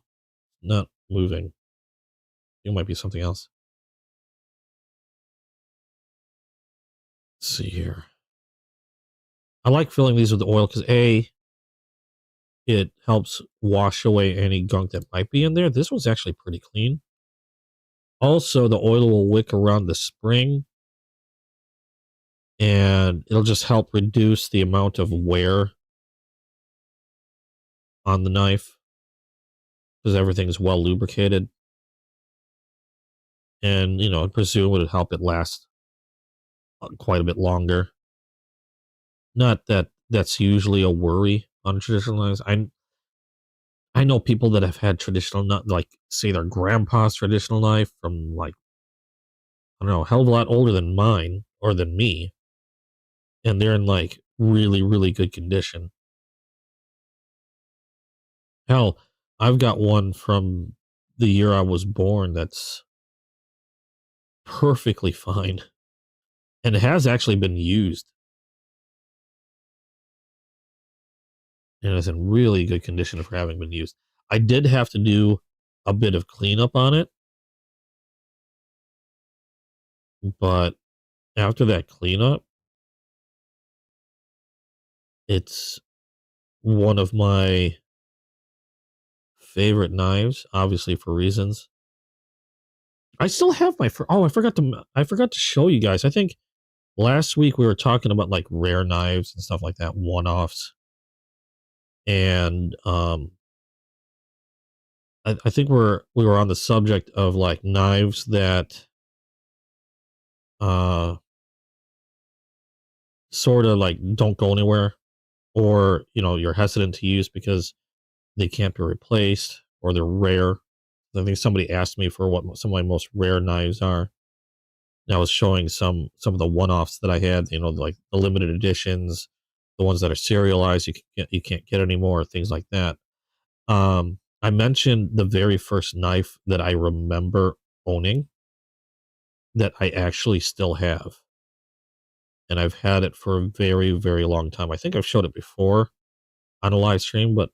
not moving. It might be something else. Let's see here. I like filling these with oil because it helps wash away any gunk that might be in there. This one's actually pretty clean. Also, the oil will wick around the spring and it'll just help reduce the amount of wear on the knife because everything's well lubricated. And, I presume it would help it last quite a bit longer. Not that that's usually a worry on traditional knives. I know people that have had traditional, not like say their grandpa's traditional knife from like, I don't know, a hell of a lot older than mine or than me. And they're in like really, really good condition. Hell, I've got one from the year I was born that's perfectly fine and it has actually been used and is in really good condition for having been used. I did have to do a bit of cleanup on it, but after that cleanup, it's one of my favorite knives, obviously for reasons. I still have my I forgot to show you guys. I think last week we were talking about like rare knives and stuff like that, one-offs. And I think we were on the subject of like knives that uh sort of like don't go anywhere, or you're hesitant to use because they can't be replaced or they're rare. I think somebody asked me for what some of my most rare knives are. And I was showing some of the one-offs that I had, like the limited editions, the ones that are serialized you can't get anymore, things like that. I mentioned the very first knife that I remember owning that I actually still have. And I've had it for a very, very long time. I think I've showed it before on a live stream, but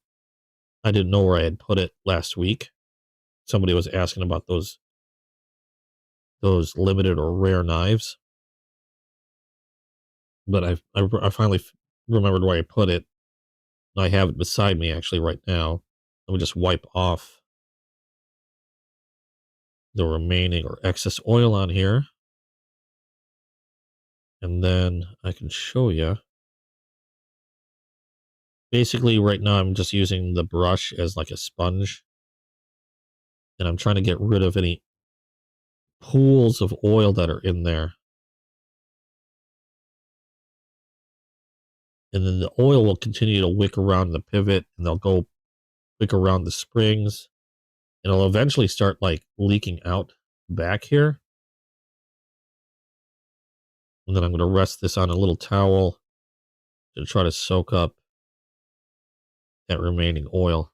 I didn't know where I had put it last week. Somebody was asking about those limited or rare knives, but I finally remembered where I put it. I have it beside me actually right now. Let me just wipe off the remaining or excess oil on here, and then I can show you. Basically, right now I'm just using the brush as like a sponge, and I'm trying to get rid of any pools of oil that are in there. And then the oil will continue to wick around the pivot, and they'll go wick around the springs, and it'll eventually start like leaking out back here. And then I'm going to rest this on a little towel to try to soak up that remaining oil.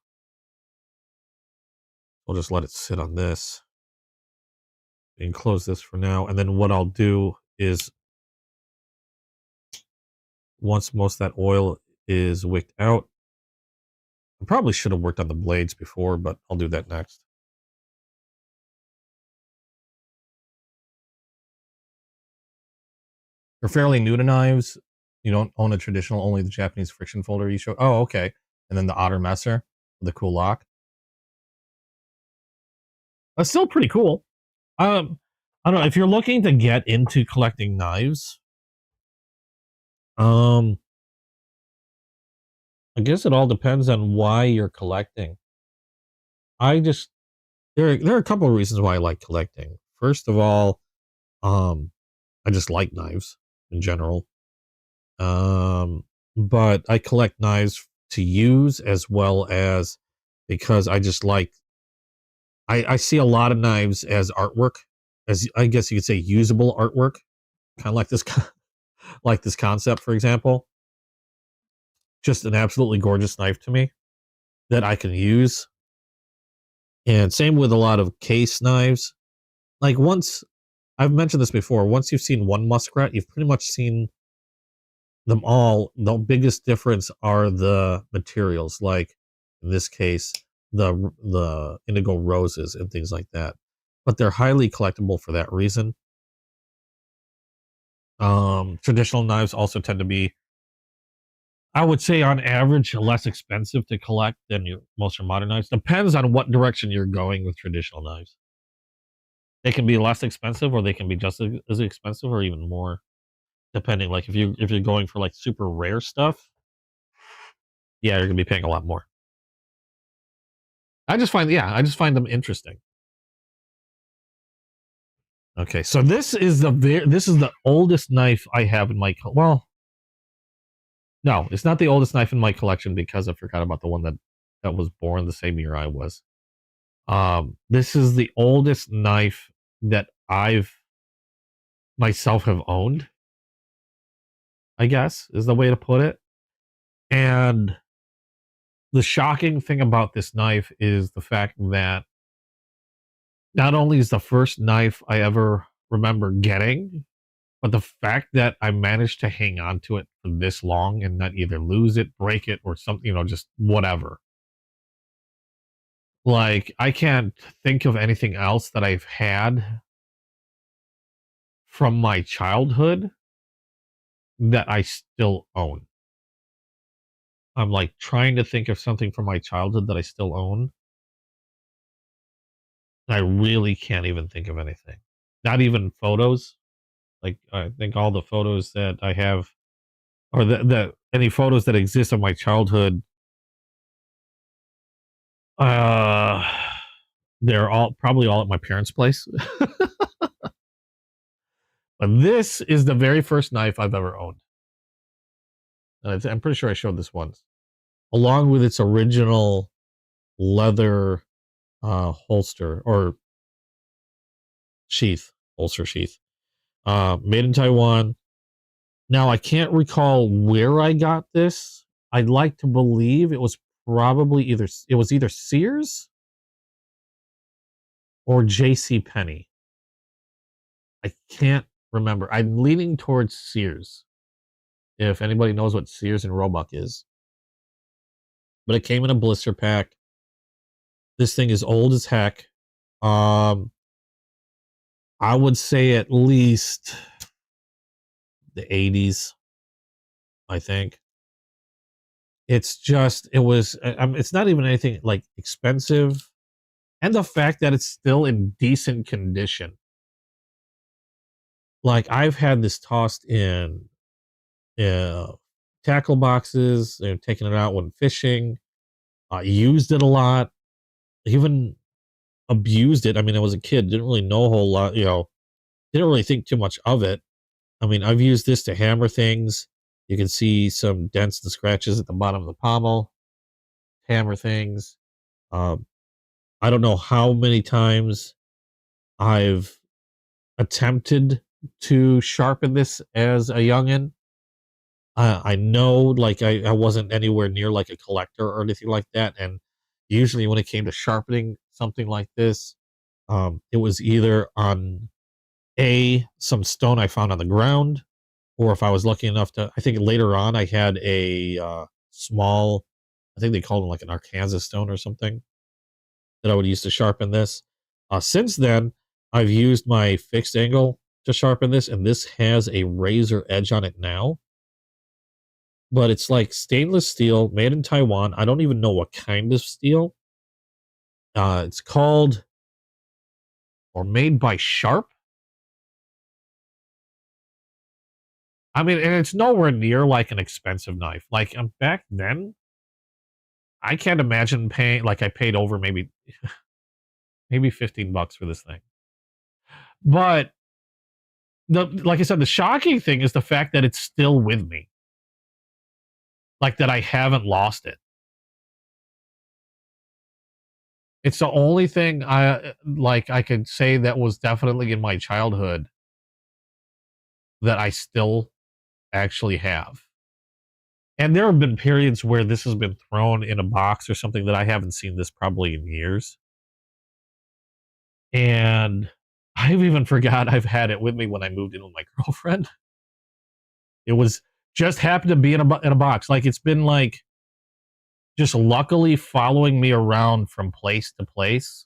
I'll just let it sit on this and close this for now. And then what I'll do is once most of that oil is wicked out, I probably should have worked on the blades before, but I'll do that next. You're fairly new to knives. You don't own a traditional, only the Japanese friction folder you showed. Oh, okay. And then the Otter Messer with the cool lock. That's still pretty cool. I don't know if you're looking to get into collecting knives. I guess it all depends on why you're collecting. I just there are a couple of reasons why I like collecting. First of all, I just like knives in general. But I collect knives to use as well as because I just like I see a lot of knives as artwork, as I guess you could say usable artwork, kind of like this like this concept, for example. Just an absolutely gorgeous knife to me that I can use. And same with a lot of case knives. Like once I've mentioned this before, once you've seen one muskrat, you've pretty much seen them all. The biggest difference are the materials, like in this case, the indigo roses and things like that. But they're highly collectible for that reason. Traditional knives also tend to be, I would say, on average, less expensive to collect than most of your modern knives. Depends on what direction you're going with traditional knives. They can be less expensive, or they can be just as expensive, or even more, depending. Like if you're going for like super rare stuff, yeah, you're gonna be paying a lot more. I just find them interesting. Okay, so this is the oldest knife I have in my no, it's not the oldest knife in my collection because I forgot about the one that was born the same year I was. This is the oldest knife that I've myself have owned, I guess is the way to put it. And the shocking thing about this knife is the fact that not only is the first knife I ever remember getting, but the fact that I managed to hang on to it for this long and not either lose it, break it, or something, just whatever. Like, I can't think of anything else that I've had from my childhood that I still own. I'm like trying to think of something from my childhood that I still own. I really can't even think of anything. Not even photos. Like, I think all the photos that I have, or the any photos that exist of my childhood, uh they're all probably all at my parents' place. But this is the very first knife I've ever owned. And I'm pretty sure I showed this once, along with its original leather holster or holster sheath. Made in Taiwan. Now I can't recall where I got this. I'd like to believe it was probably either Sears or J.C. Penney. I can't remember. I'm leaning towards Sears. If anybody knows what Sears and Roebuck is. But it came in a blister pack. This thing is old as heck. I would say at least the 80s, I think. It's not even anything like expensive. And the fact that it's still in decent condition. Like, I've had this tossed in tackle boxes and taken it out when fishing. Used it a lot. Even abused it. I mean, I was a kid, didn't really know a whole lot, didn't really think too much of it. I mean, I've used this to hammer things. You can see some dents and scratches at the bottom of the pommel. Hammer things. I don't know how many times I've attempted to sharpen this as a youngin'. I know, like, I wasn't anywhere near like a collector or anything like that. And usually when it came to sharpening something like this, it was either on some stone I found on the ground, or if I was lucky enough to, I think later on I had a small, I think they called it like an Arkansas stone or something that I would use to sharpen this. Since then, I've used my fixed angle to sharpen this, and this has a razor edge on it now. But it's like stainless steel, made in Taiwan. I don't even know what kind of steel. It's called, or made by Sharp. I mean, and it's nowhere near like an expensive knife. Like back then, I can't imagine paying, like I paid over maybe $15 for this thing. But like I said, the shocking thing is the fact that it's still with me. Like that I haven't lost it. It's the only thing I could say that was definitely in my childhood that I still actually have. And there have been periods where this has been thrown in a box or something that I haven't seen this probably in years. And I've even forgot I've had it with me when I moved in with my girlfriend. It was just happened to be in a box. Like it's been like just luckily following me around from place to place.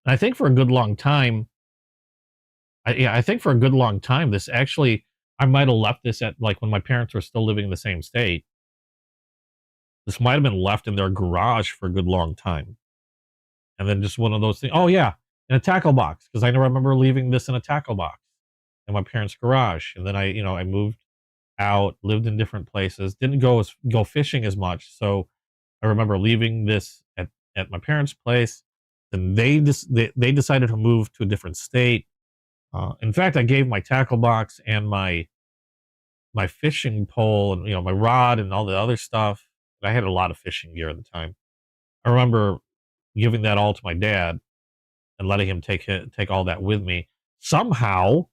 And I think for a good long time, I think for a good long time, this actually, I might have left this at like when my parents were still living in the same state. This might have been left in their garage for a good long time. And then just one of those things. Oh, yeah, in a tackle box. Because I remember leaving this in a tackle box in my parents' garage. And then I moved out, lived in different places, didn't go fishing as much. So I remember leaving this at my parents' place. And they decided to move to a different state. In fact, I gave my tackle box and my fishing pole and my rod and all the other stuff. I had a lot of fishing gear at the time. I remember giving that all to my dad and letting him take all that with me. Somehow,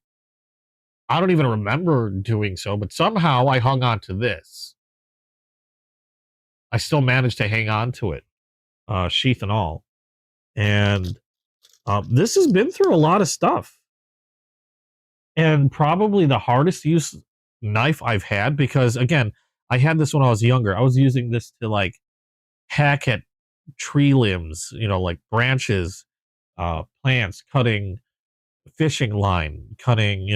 I don't even remember doing so, but somehow I hung on to this. I still managed to hang on to it, sheath and all. And this has been through a lot of stuff. And probably the hardest use knife I've had, because again, I had this when I was younger. I was using this to like hack at tree limbs, like branches, plants, cutting fishing line, cutting,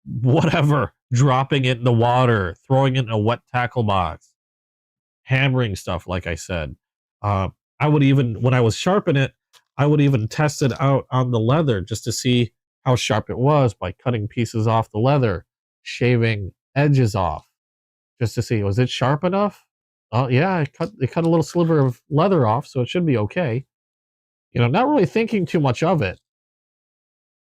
whatever, dropping it in the water, throwing it in a wet tackle box, hammering stuff, like I said. I would even, when I was sharpening it, I would even test it out on the leather just to see how sharp it was by cutting pieces off the leather, shaving edges off, just to see, was it sharp enough? Oh yeah, it cut a little sliver of leather off, so it should be okay. Not really thinking too much of it.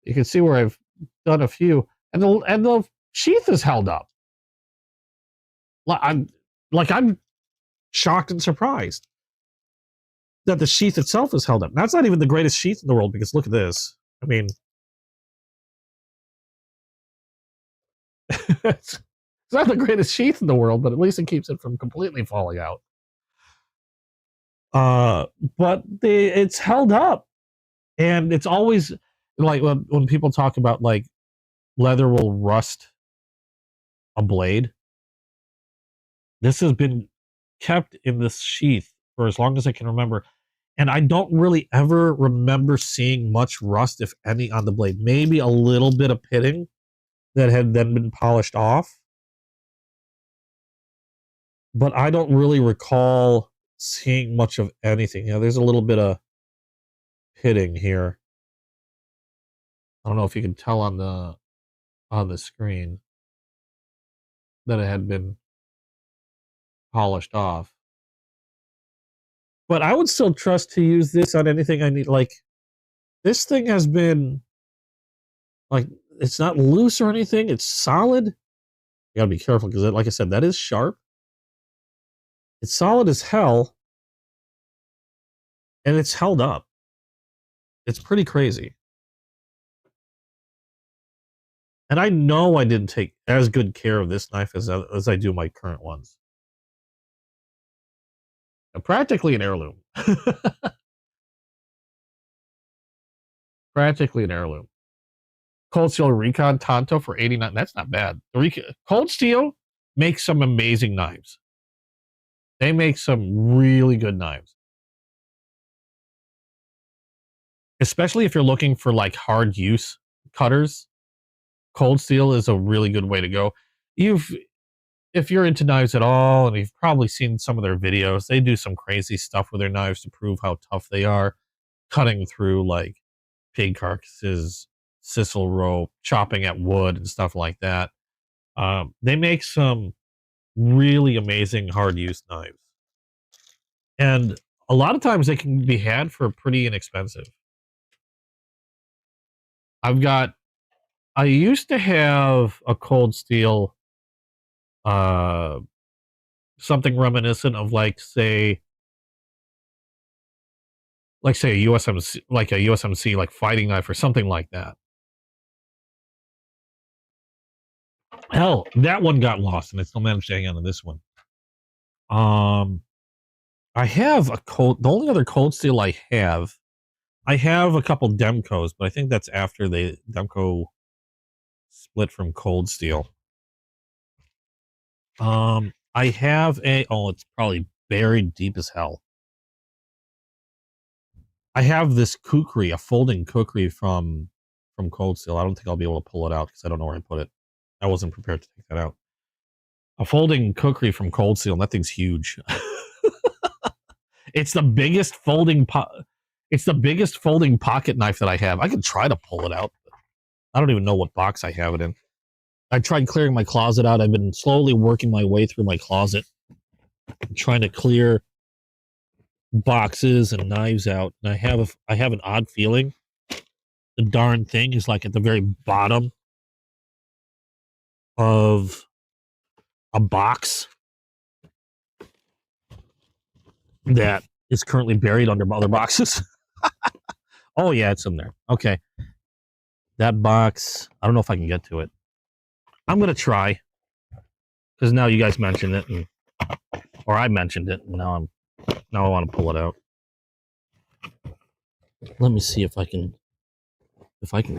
You can see where I've done a few, and the sheath is held up. I'm shocked and surprised that the sheath itself is held up. That's not even the greatest sheath in the world, because look at this. I mean, it's not the greatest sheath in the world, but at least it keeps it from completely falling out. But it's held up, and it's always like when people talk about like leather will rust a blade. This has been kept in this sheath for as long as I can remember, and I don't really ever remember seeing much rust, if any, on the blade. Maybe a little bit of pitting that had then been polished off, but I don't really recall seeing much of anything. There's a little bit of pitting here. I don't know if you can tell on the screen that it had been polished off. But I would still trust to use this on anything I need. Like, this thing has been, like, it's not loose or anything. It's solid. You gotta be careful, because like I said, that is sharp. It's solid as hell. And it's held up. It's pretty crazy. And I know I didn't take as good care of this knife as I do my current ones. Practically an heirloom. Practically an heirloom. Cold Steel Recon Tonto for $89. That's not bad. Cold Steel makes some amazing knives. They make some really good knives. Especially if you're looking for like hard use cutters, Cold Steel is a really good way to go. If you're into knives at all, and you've probably seen some of their videos, they do some crazy stuff with their knives to prove how tough they are, cutting through like pig carcasses, sisal rope, chopping at wood and stuff like that. They make some really amazing hard use knives, and a lot of times they can be had for pretty inexpensive. I used to have a Cold Steel, uh, something reminiscent of like say a USMC, like a USMC, like fighting knife or something like that. Hell, that one got lost, and I still managed to hang on to this one. Um, I have a cold. The only other Cold Steel I have a couple Demcos, but I think that's after they Demco split from Cold Steel. I have a. Oh, it's probably buried deep as hell. I have this kukri, a folding kukri from Cold Steel. I don't think I'll be able to pull it out because I don't know where I put it. I wasn't prepared to take that out. A folding kukri from Cold Steel, and that thing's huge. It's the biggest it's the biggest folding pocket knife that I have. I could try to pull it out. I don't even know what box I have it in. I tried clearing my closet out. I've been slowly working my way through my closet, trying to clear boxes and knives out. And I have an odd feeling the darn thing is like at the very bottom of a box that is currently buried under other boxes. Oh yeah, it's in there. Okay. That box, I don't know if I can get to it. I'm going to try because now you guys mentioned it, or I mentioned it, and now I want to pull it out. Let me see if I can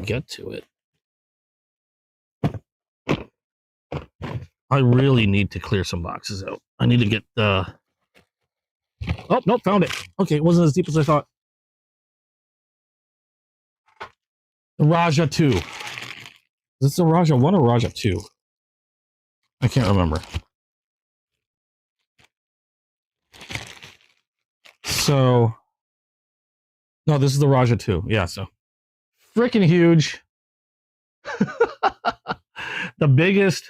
get to it. I really need to clear some boxes out. I need to get the. Oh nope, found it. Okay, it wasn't as deep as I thought. The Raja 2. Is this the Raja 1 or Raja 2? I can't remember. So, no, this is the Raja 2. Yeah, so freaking huge. The biggest,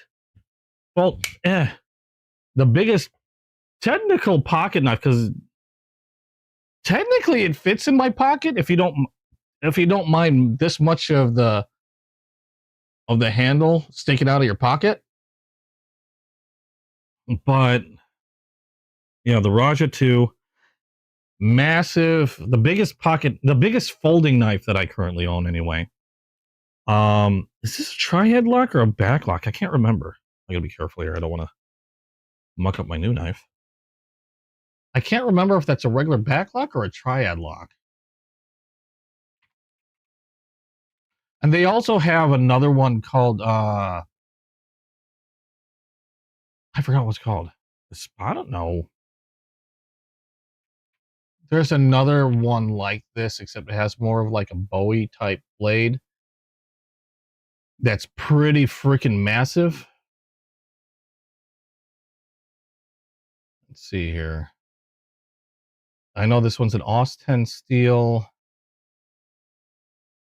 well, the biggest technical pocket knife, because technically it fits in my pocket if you don't mind this much of the handle sticking out of your pocket. But the Raja 2, massive, the biggest folding knife that I currently own anyway. Is this a tri-head lock or a back lock? I can't remember. I gotta be careful here. I don't want to muck up my new knife. I can't remember if that's a regular back lock or a triad lock. And they also have another one called I forgot what it's called. I don't know. There's another one like this, except it has more of like a Bowie type blade. That's pretty freaking massive. Let's see here. I know this one's an Austin steel.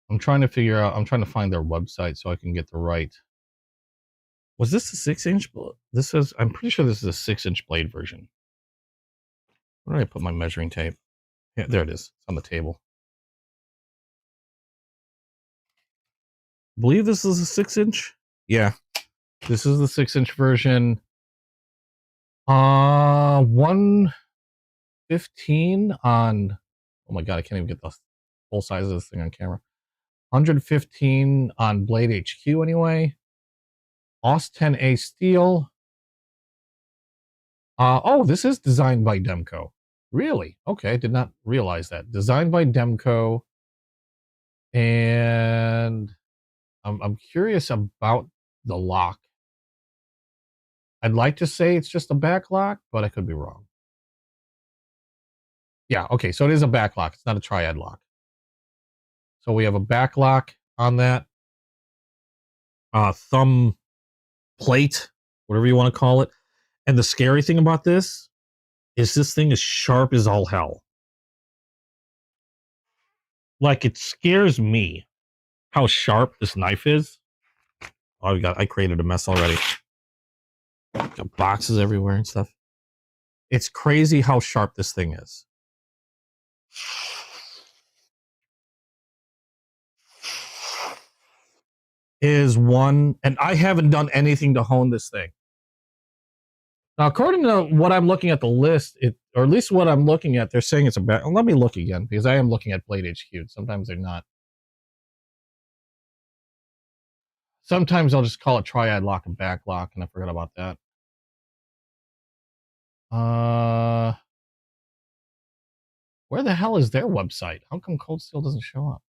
I'm trying to find their website so I can get the right. Was this a 6-inch? I'm pretty sure this is a 6-inch blade version. Where did I put my measuring tape? Yeah, there it is. It's on the table. I believe this is a 6-inch. Yeah, this is the 6-inch version. 115 on. Oh my god, I can't even get the full size of this thing on camera. 115 on Blade HQ anyway. OS 10A steel. Oh, this is designed by Demco. Really? Okay, did not realize that. Designed by Demco. And I'm curious about the lock. I'd like to say it's just a back lock, but I could be wrong. Yeah, okay, so it is a back lock. It's not a triad lock. So we have a back lock on that. thumb plate, whatever you want to call it. And the scary thing about this thing is sharp as all hell. Like, it scares me how sharp this knife is. Oh, I created a mess already. Got boxes everywhere and stuff. It's crazy how sharp this thing is. And I haven't done anything to hone this thing. Now, according to what I'm looking at the list, or at least what I'm looking at, they're saying it's about. Let me look again, because I am looking at Blade HQ. Sometimes they're not. Sometimes I'll just call it triad lock and back lock, and I forgot about that. Where the hell is their website? How come Cold Steel doesn't show up?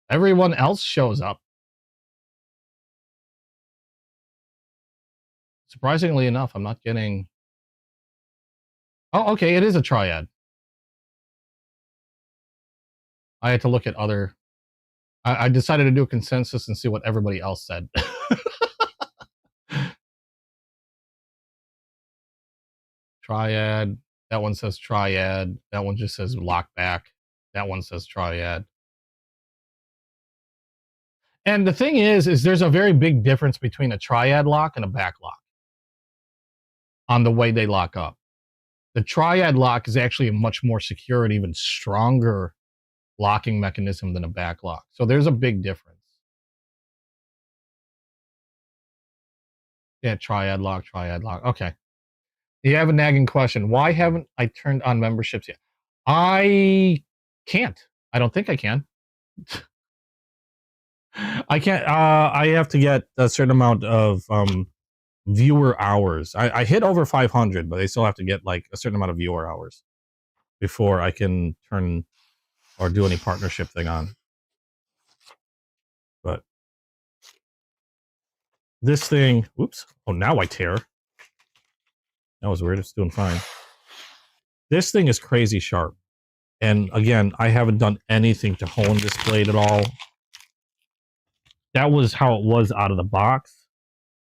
Everyone else shows up. Surprisingly enough, I'm not getting... Oh, okay, it is a triad. I had to look at other... I decided to do a consensus and see what everybody else said. Triad. That one says triad. That one just says lockback. That one says triad. And the thing is there's a very big difference between a triad lock and a back lock on the way they lock up. The triad lock is actually a much more secure and even stronger locking mechanism than a back lock. So there's a big difference. Yeah, triad lock. Okay. You have a nagging question. Why haven't I turned on memberships yet? I can't. I don't think I can. I can't. I have to get a certain amount of viewer hours. I hit over 500, but they still have to get like a certain amount of viewer hours before I can turn or do any partnership thing on. But this thing, oops. Oh, now I tear. That was weird. It's doing fine. This thing is crazy sharp. And again, I haven't done anything to hone this blade at all. That was how it was out of the box.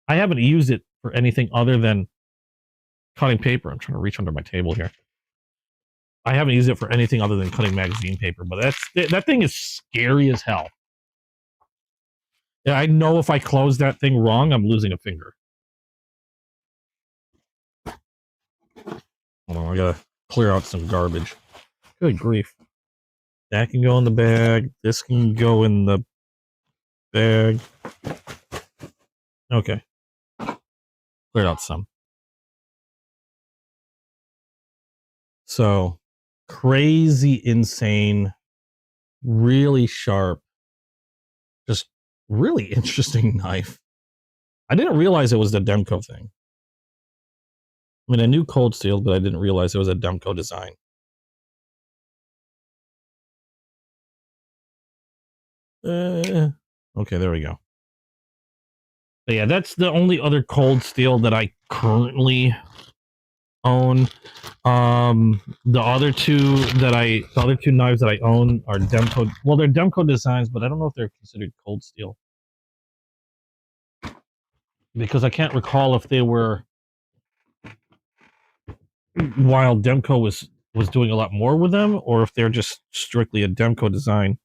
I haven't used it for anything other than cutting paper. I'm trying to reach under my table here. I haven't used it for anything other than cutting magazine paper, but that thing is scary as hell. Yeah, I know if I close that thing wrong, I'm losing a finger. Hold on, I gotta clear out some garbage. Good grief. That can go in the bag. This can go in the bag. Okay. Cleared out some. So, crazy, insane, really sharp, just really interesting knife. I didn't realize it was the Demco thing. I mean, I knew Cold Steel, but I didn't realize it was a Demco design. Okay, there we go. But yeah, that's the only other Cold Steel that I currently own. The other two knives that I own are Demco. Well, they're Demco designs, but I don't know if they're considered Cold Steel because I can't recall if they were while Demco was doing a lot more with them, or if they're just strictly a Demco design.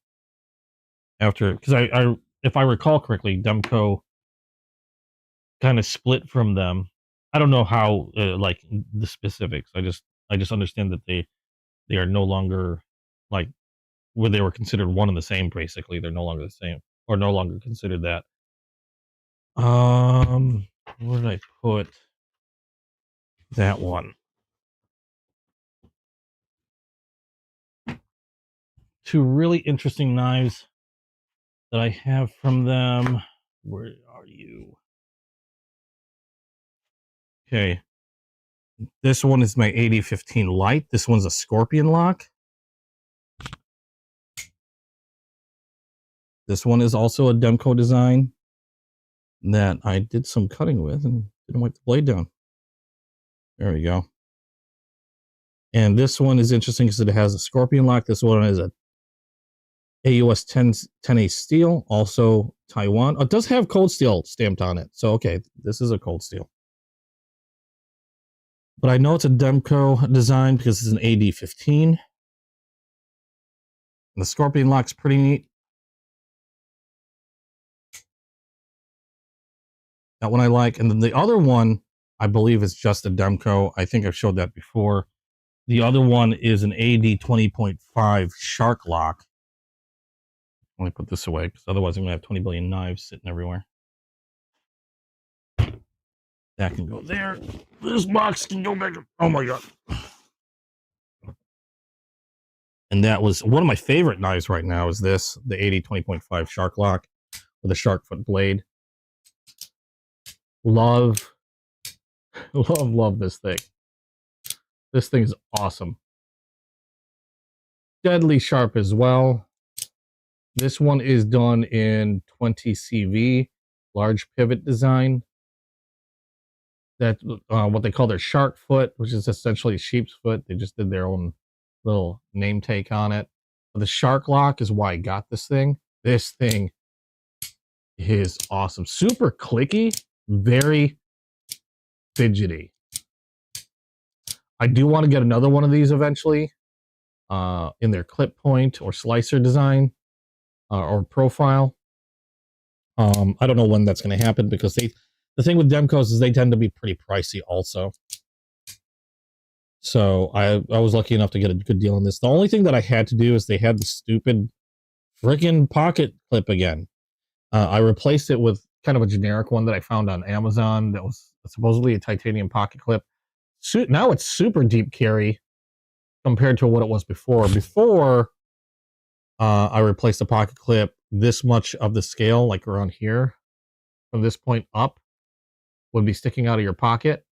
After, because I if I recall correctly, Demco kind of split from them. I don't know how, like the specifics. I just understand that they are no longer like where they were considered one and the same. Basically, they're no longer the same or no longer considered that. Where did I put that one? Two really interesting knives that I have from them. Where are you? Okay. This one is my 8015 Light. This one's a Scorpion lock. This one is also a Demco design that I did some cutting with and didn't wipe the blade down. There we go. And this one is interesting because it has a Scorpion lock. This one is a AUS 10A steel, also Taiwan. Oh, it does have cold steel stamped on it. So, okay, this is a cold steel. But I know it's a Demco design because it's an AD15. And the Scorpion lock's pretty neat. That one I like. And then the other one, I believe, is just a Demco. I think I've showed that before. The other one is an AD 20.5 Shark Lock. Let me put this away because otherwise I'm going to have 20 billion knives sitting everywhere. That can go there. This box can go back. Oh my God. And that was one of my favorite knives right now is this, the AD 20.5 Shark Lock with a shark foot blade. Love this thing. This thing is awesome. Deadly sharp as well. This one is done in 20 CV, large pivot design. That's what they call their shark foot, which is essentially sheep's foot. They just did their own little name take on it. But the Shark Lock is why I got this thing. This thing is awesome. Super clicky, very fidgety. I do want to get another one of these eventually in their clip point or slicer design or profile. I don't know when that's going to happen because the thing with Demcos is they tend to be pretty pricey also. So I was lucky enough to get a good deal on this. The only thing that I had to do is they had the stupid freaking pocket clip again. I replaced it with kind of a generic one that I found on Amazon that was supposedly a titanium pocket clip. Now it's super deep carry compared to what it was before. Before, I replaced the pocket clip, this much of the scale, like around here, from this point up, would be sticking out of your pocket.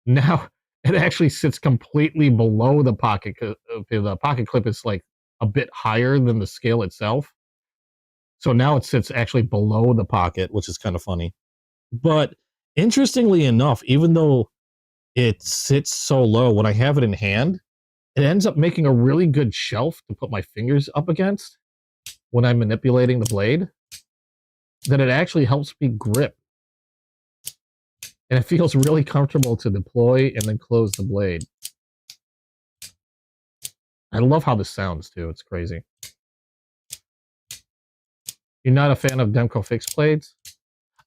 Now it actually sits completely below the pocket. The pocket clip is like a bit higher than the scale itself. So now it sits actually below the pocket, which is kind of funny. But interestingly enough, even though it sits so low, when I have it in hand, it ends up making a really good shelf to put my fingers up against when I'm manipulating the blade, that it actually helps me grip. And it feels really comfortable to deploy and then close the blade. I love how this sounds too. It's crazy. You're not a fan of Demco fixed blades?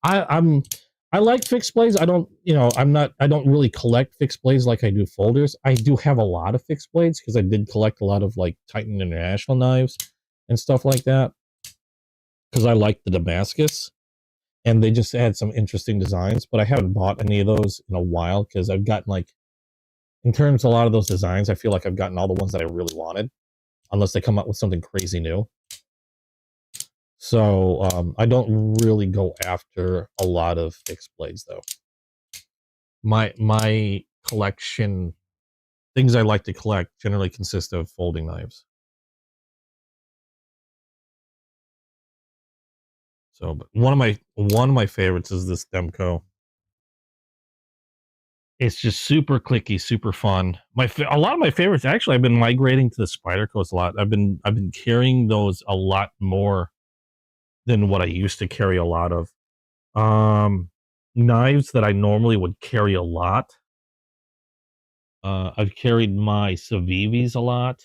I like fixed blades. I don't really collect fixed blades like I do folders. I do have a lot of fixed blades because I did collect a lot of like Titan International knives and stuff like that. Because I like the Damascus. And they just had some interesting designs, but I haven't bought any of those in a while because I've gotten like, in terms of a lot of those designs, I feel like I've gotten all the ones that I really wanted, unless they come up with something crazy new. So I don't really go after a lot of fixed blades though. My collection, things I like to collect generally consist of folding knives. So, but one of my favorites is this Demco. It's just super clicky, super fun. A lot of my favorites actually, I've been migrating to the Spydercos a lot. I've been carrying those a lot more than what I used to carry a lot of. Knives that I normally would carry a lot. I've carried my Civivis a lot.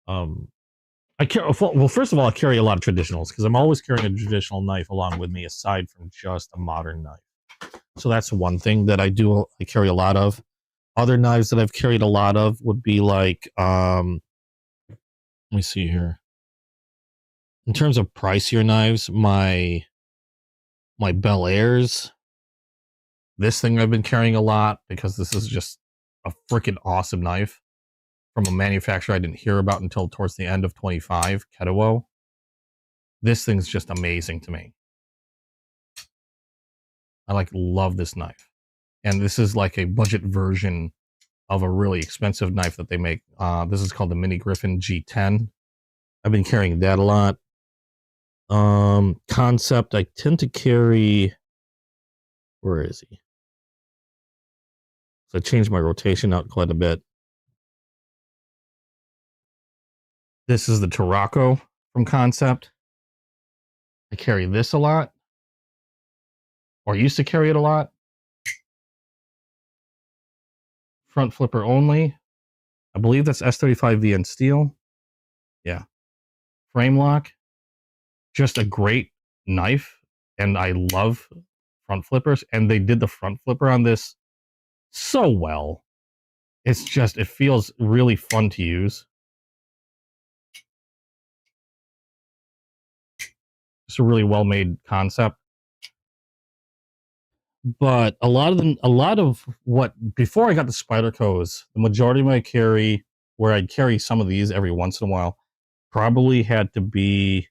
Well, first of all, I carry a lot of traditionals because I'm always carrying a traditional knife along with me, aside from just a modern knife. So that's one thing that I carry a lot of. Other knives that I've carried a lot of would be like, let me see here. In terms of pricier knives, my Bel Airs. This thing I've been carrying a lot because this is just a freaking awesome knife from a manufacturer I didn't hear about until towards the end of 25, Ketewo. This thing's just amazing to me. I love this knife. And this is like a budget version of a really expensive knife that they make. This is called the Mini Griffin G10. I've been carrying that a lot. Concept, I tend to carry, where is he? So I changed my rotation out quite a bit. This is the Tarraco from Concept. I carry this a lot, or used to carry it a lot. Front flipper only. I believe that's S35VN steel. Yeah. Frame lock. Just a great knife, and I love front flippers, and they did the front flipper on this so well. It's just, it feels really fun to use. It's a really well-made concept. But a lot of what, before I got the Spyderco's, the majority of my carry, where I'd carry some of these every once in a while, probably had to be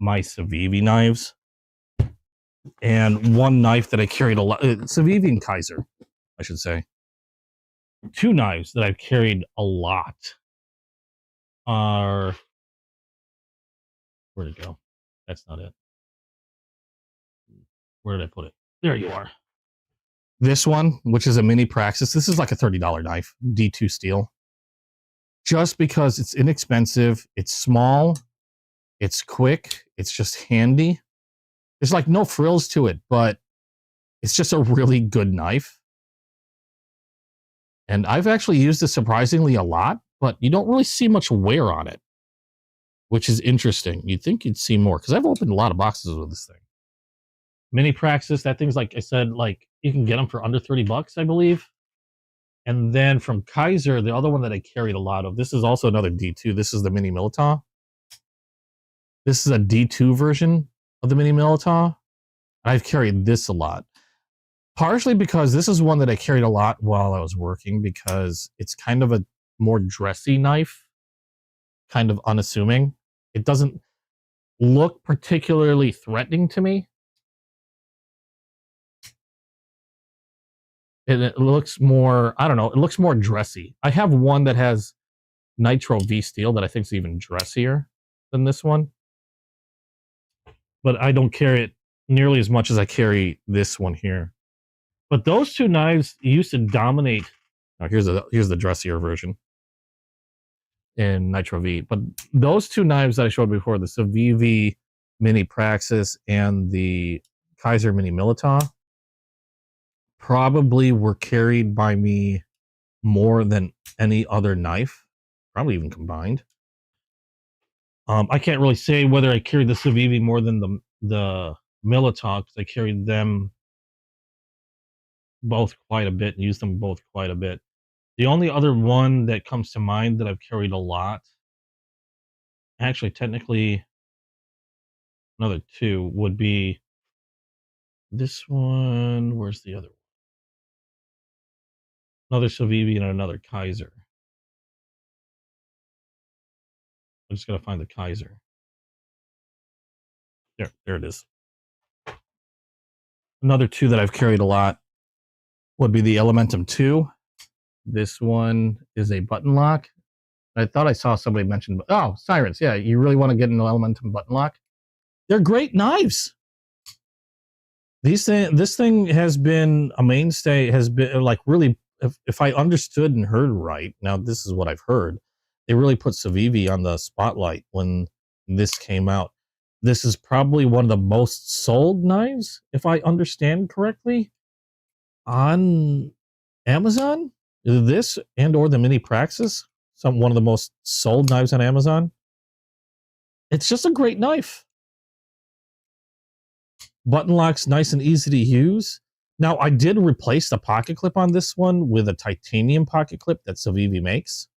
my Civivi knives. And one knife that I carried a lot, Civivi and Kaiser, I should say. Two knives that I've carried a lot are, where'd it go? That's not it. Where did I put it? There you are. This one, which is a mini Praxis, this is like a $30 knife, D2 steel. Just because it's inexpensive, it's small, it's quick, it's just handy. There's like no frills to it, but it's just a really good knife. And I've actually used this surprisingly a lot, but you don't really see much wear on it, which is interesting. You'd think you'd see more, because I've opened a lot of boxes with this thing. Mini Praxis, that thing's, like I said, like you can get them for under 30 bucks, I believe. And then from Kaiser, the other one that I carried a lot of, this is also another D2. This is the Mini Militar. This is a D2 version of the Mini Militar. I've carried this a lot. Partially because this is one that I carried a lot while I was working, because it's kind of a more dressy knife, kind of unassuming. It doesn't look particularly threatening to me. And it looks more, I don't know, it looks more dressy. I have one that has Nitro V steel that I think is even dressier than this one. But I don't carry it nearly as much as I carry this one here. But those two knives used to dominate. Now here's the dressier version in Nitro V. But those two knives that I showed before, the Civivi Mini Praxis and the Kaiser Mini Militar, probably were carried by me more than any other knife, probably even combined. I can't really say whether I carried the Civivi more than the Militar, because I carried them both quite a bit and used them both quite a bit. The only other one that comes to mind that I've carried a lot, actually technically another two, would be this one. Where's the other one? Another Civivi and another Kaiser. I'm just gotta find the Kaiser. There it is. Another two that I've carried a lot would be the Elementum 2. This one is a button lock. I thought I saw somebody mention, oh, Sirens. Yeah, you really want to get an Elementum button lock? They're great knives. This thing has been a mainstay, has been like really, if I understood and heard right, now this is what I've heard, they really put Civivi on the spotlight when this came out. This is probably one of the most sold knives, if I understand correctly, on Amazon. This and or the Mini Praxis, one of the most sold knives on Amazon. It's just a great knife. Button lock's nice and easy to use. Now, I did replace the pocket clip on this one with a titanium pocket clip that Civivi makes.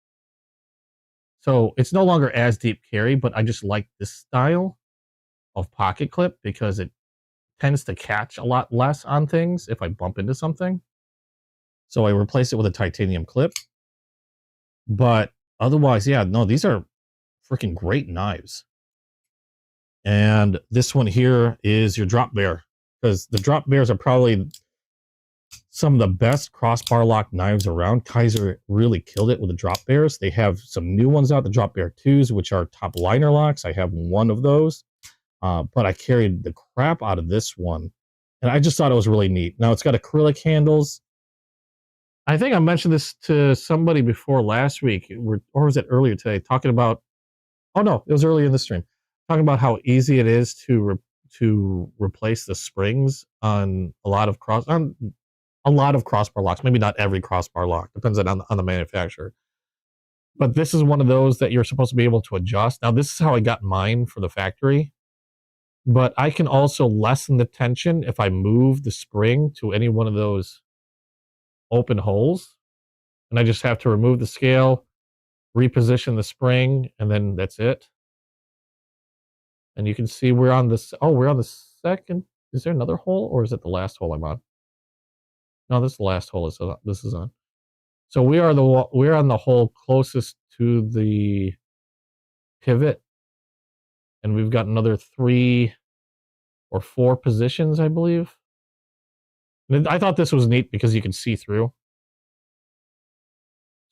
So it's no longer as deep carry, but I just like this style of pocket clip because it tends to catch a lot less on things if I bump into something. So I replaced it with a titanium clip. But otherwise, yeah, no, these are freaking great knives. And this one here is your drop bear, because the drop bears are probably some of the best crossbar lock knives around. Kaiser really killed it with the drop bears. They have some new ones out, the drop bear 2s, which are top liner locks. I have one of those, but I carried the crap out of this one, and I just thought it was really neat. Now it's got acrylic handles. I think I mentioned this to somebody before last week, or was it earlier today, talking about, oh no, it was earlier in the stream, talking about how easy it is to to replace the springs on a lot of crossbar locks. Maybe not every crossbar lock, depends on the manufacturer. But this is one of those that you're supposed to be able to adjust. Now, this is how I got mine for the factory. But I can also lessen the tension if I move the spring to any one of those open holes. And I just have to remove the scale, reposition the spring, and then that's it. And you can see we're on this. Oh, we're on the second. Is there another hole, or is it the last hole I'm on? No, this is the last hole. This is on. So we're on the hole closest to the pivot, and we've got another 3 or 4 positions, I believe. And I thought this was neat because you can see through.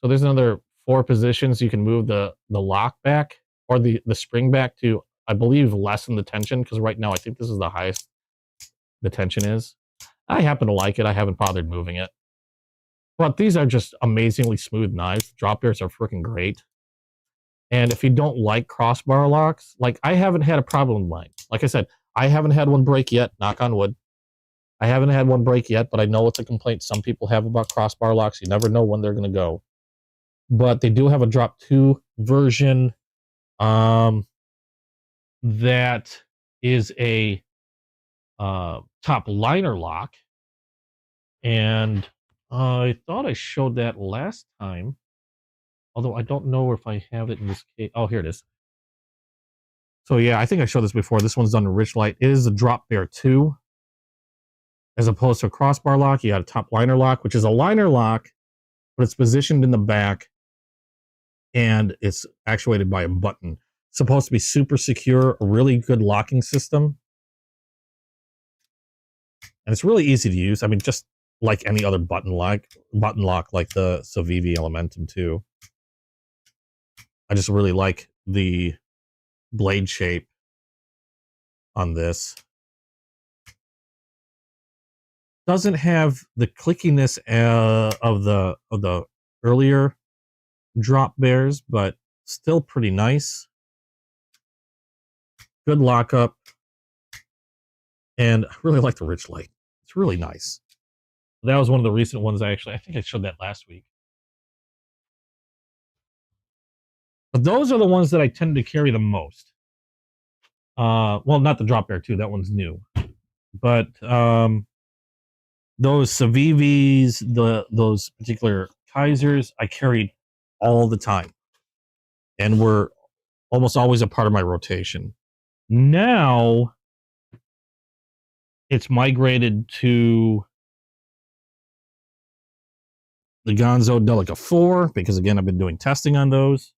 So there's another 4 positions. You can move the lock back or the spring back to, I believe, lessen the tension, because right now I think this is the highest the tension is. I happen to like it. I haven't bothered moving it. But these are just amazingly smooth knives. The drop bears are freaking great. And if you don't like crossbar locks, like I haven't had a problem with mine. Like I said, I haven't had one break yet, knock on wood. I haven't had one break yet, but I know it's a complaint some people have about crossbar locks. You never know when they're going to go. But they do have a drop 2 version that is a top liner lock. And I thought I showed that last time, although I don't know if I have it in this case. Oh, here it is. So yeah, I think I showed this before. This one's done in Rich Light. It is a drop bear 2. As opposed to a crossbar lock, you got a top liner lock, which is a liner lock, but it's positioned in the back and it's actuated by a button. It's supposed to be super secure, a really good locking system. And it's really easy to use. I mean, just like any other button lock like the Civivi Elementum 2. I just really like the blade shape on this. Doesn't have the clickiness of the earlier drop bears, but still pretty nice. Good lockup. And I really like the Rich Light. It's really nice. That was one of the recent ones I think I showed that last week. But those are the ones that I tend to carry the most. Well, not the drop bear 2, that one's new. But those Civivis, those particular Kaisers, I carried all the time. And were almost always a part of my rotation. Now, it's migrated to the Gonzo Delica 4, because again, I've been doing testing on those.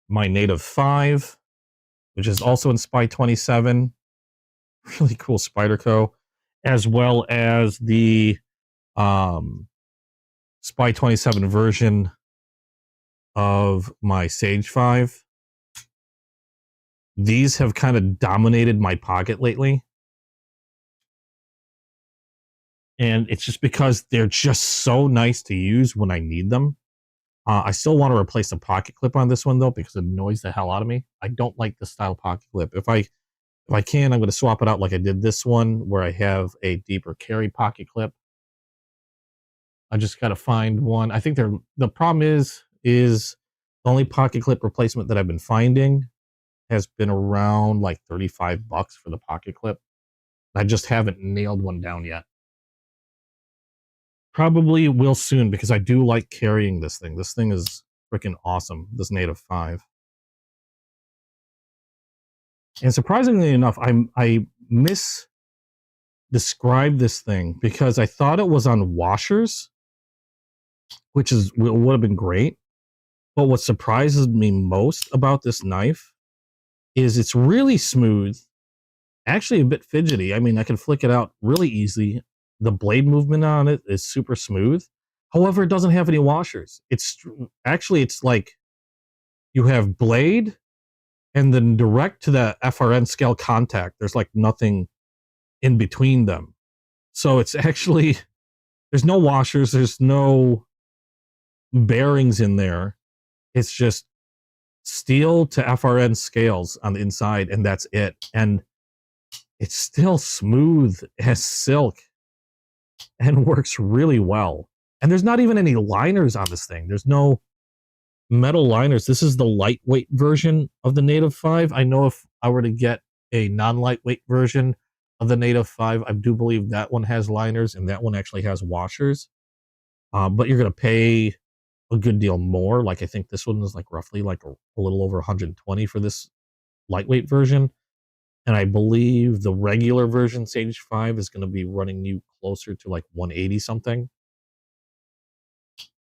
My Native 5, which is also in Spy 27. Really cool Spyderco. As well as the Spy 27 version of my Sage 5. These have kind of dominated my pocket lately. And it's just because they're just so nice to use when I need them. I still want to replace the pocket clip on this one, though, because it annoys the hell out of me. I don't like the style pocket clip. If I can, I'm going to swap it out like I did this one, where I have a deeper carry pocket clip. I just got to find one. I think the problem is the only pocket clip replacement that I've been finding has been around like $35 for the pocket clip. I just haven't nailed one down yet. Probably will soon, because I do like carrying this thing. This thing is freaking awesome, this Native 5. And surprisingly enough, I misdescribed this thing because I thought it was on washers, which would have been great. But what surprises me most about this knife is it's really smooth, actually a bit fidgety. I mean, I can flick it out really easily. The blade movement on it is super smooth. However, it doesn't have any washers. It's like you have blade and then direct to the FRN scale contact. There's like nothing in between them. So it's actually, there's no washers. There's no bearings in there. It's just steel to FRN scales on the inside, and that's it. And it's still smooth as silk and works really well. And there's not even any liners on this thing. There's no metal liners. This is the lightweight version of the Native 5. I know if I were to get a non-lightweight version of the Native 5, I do believe that one has liners and that one actually has washers. But you're going to pay a good deal more. Like I think this one is like roughly like a little over 120 for this lightweight version. And I believe the regular version Sage 5 is going to be running you closer to like 180 something.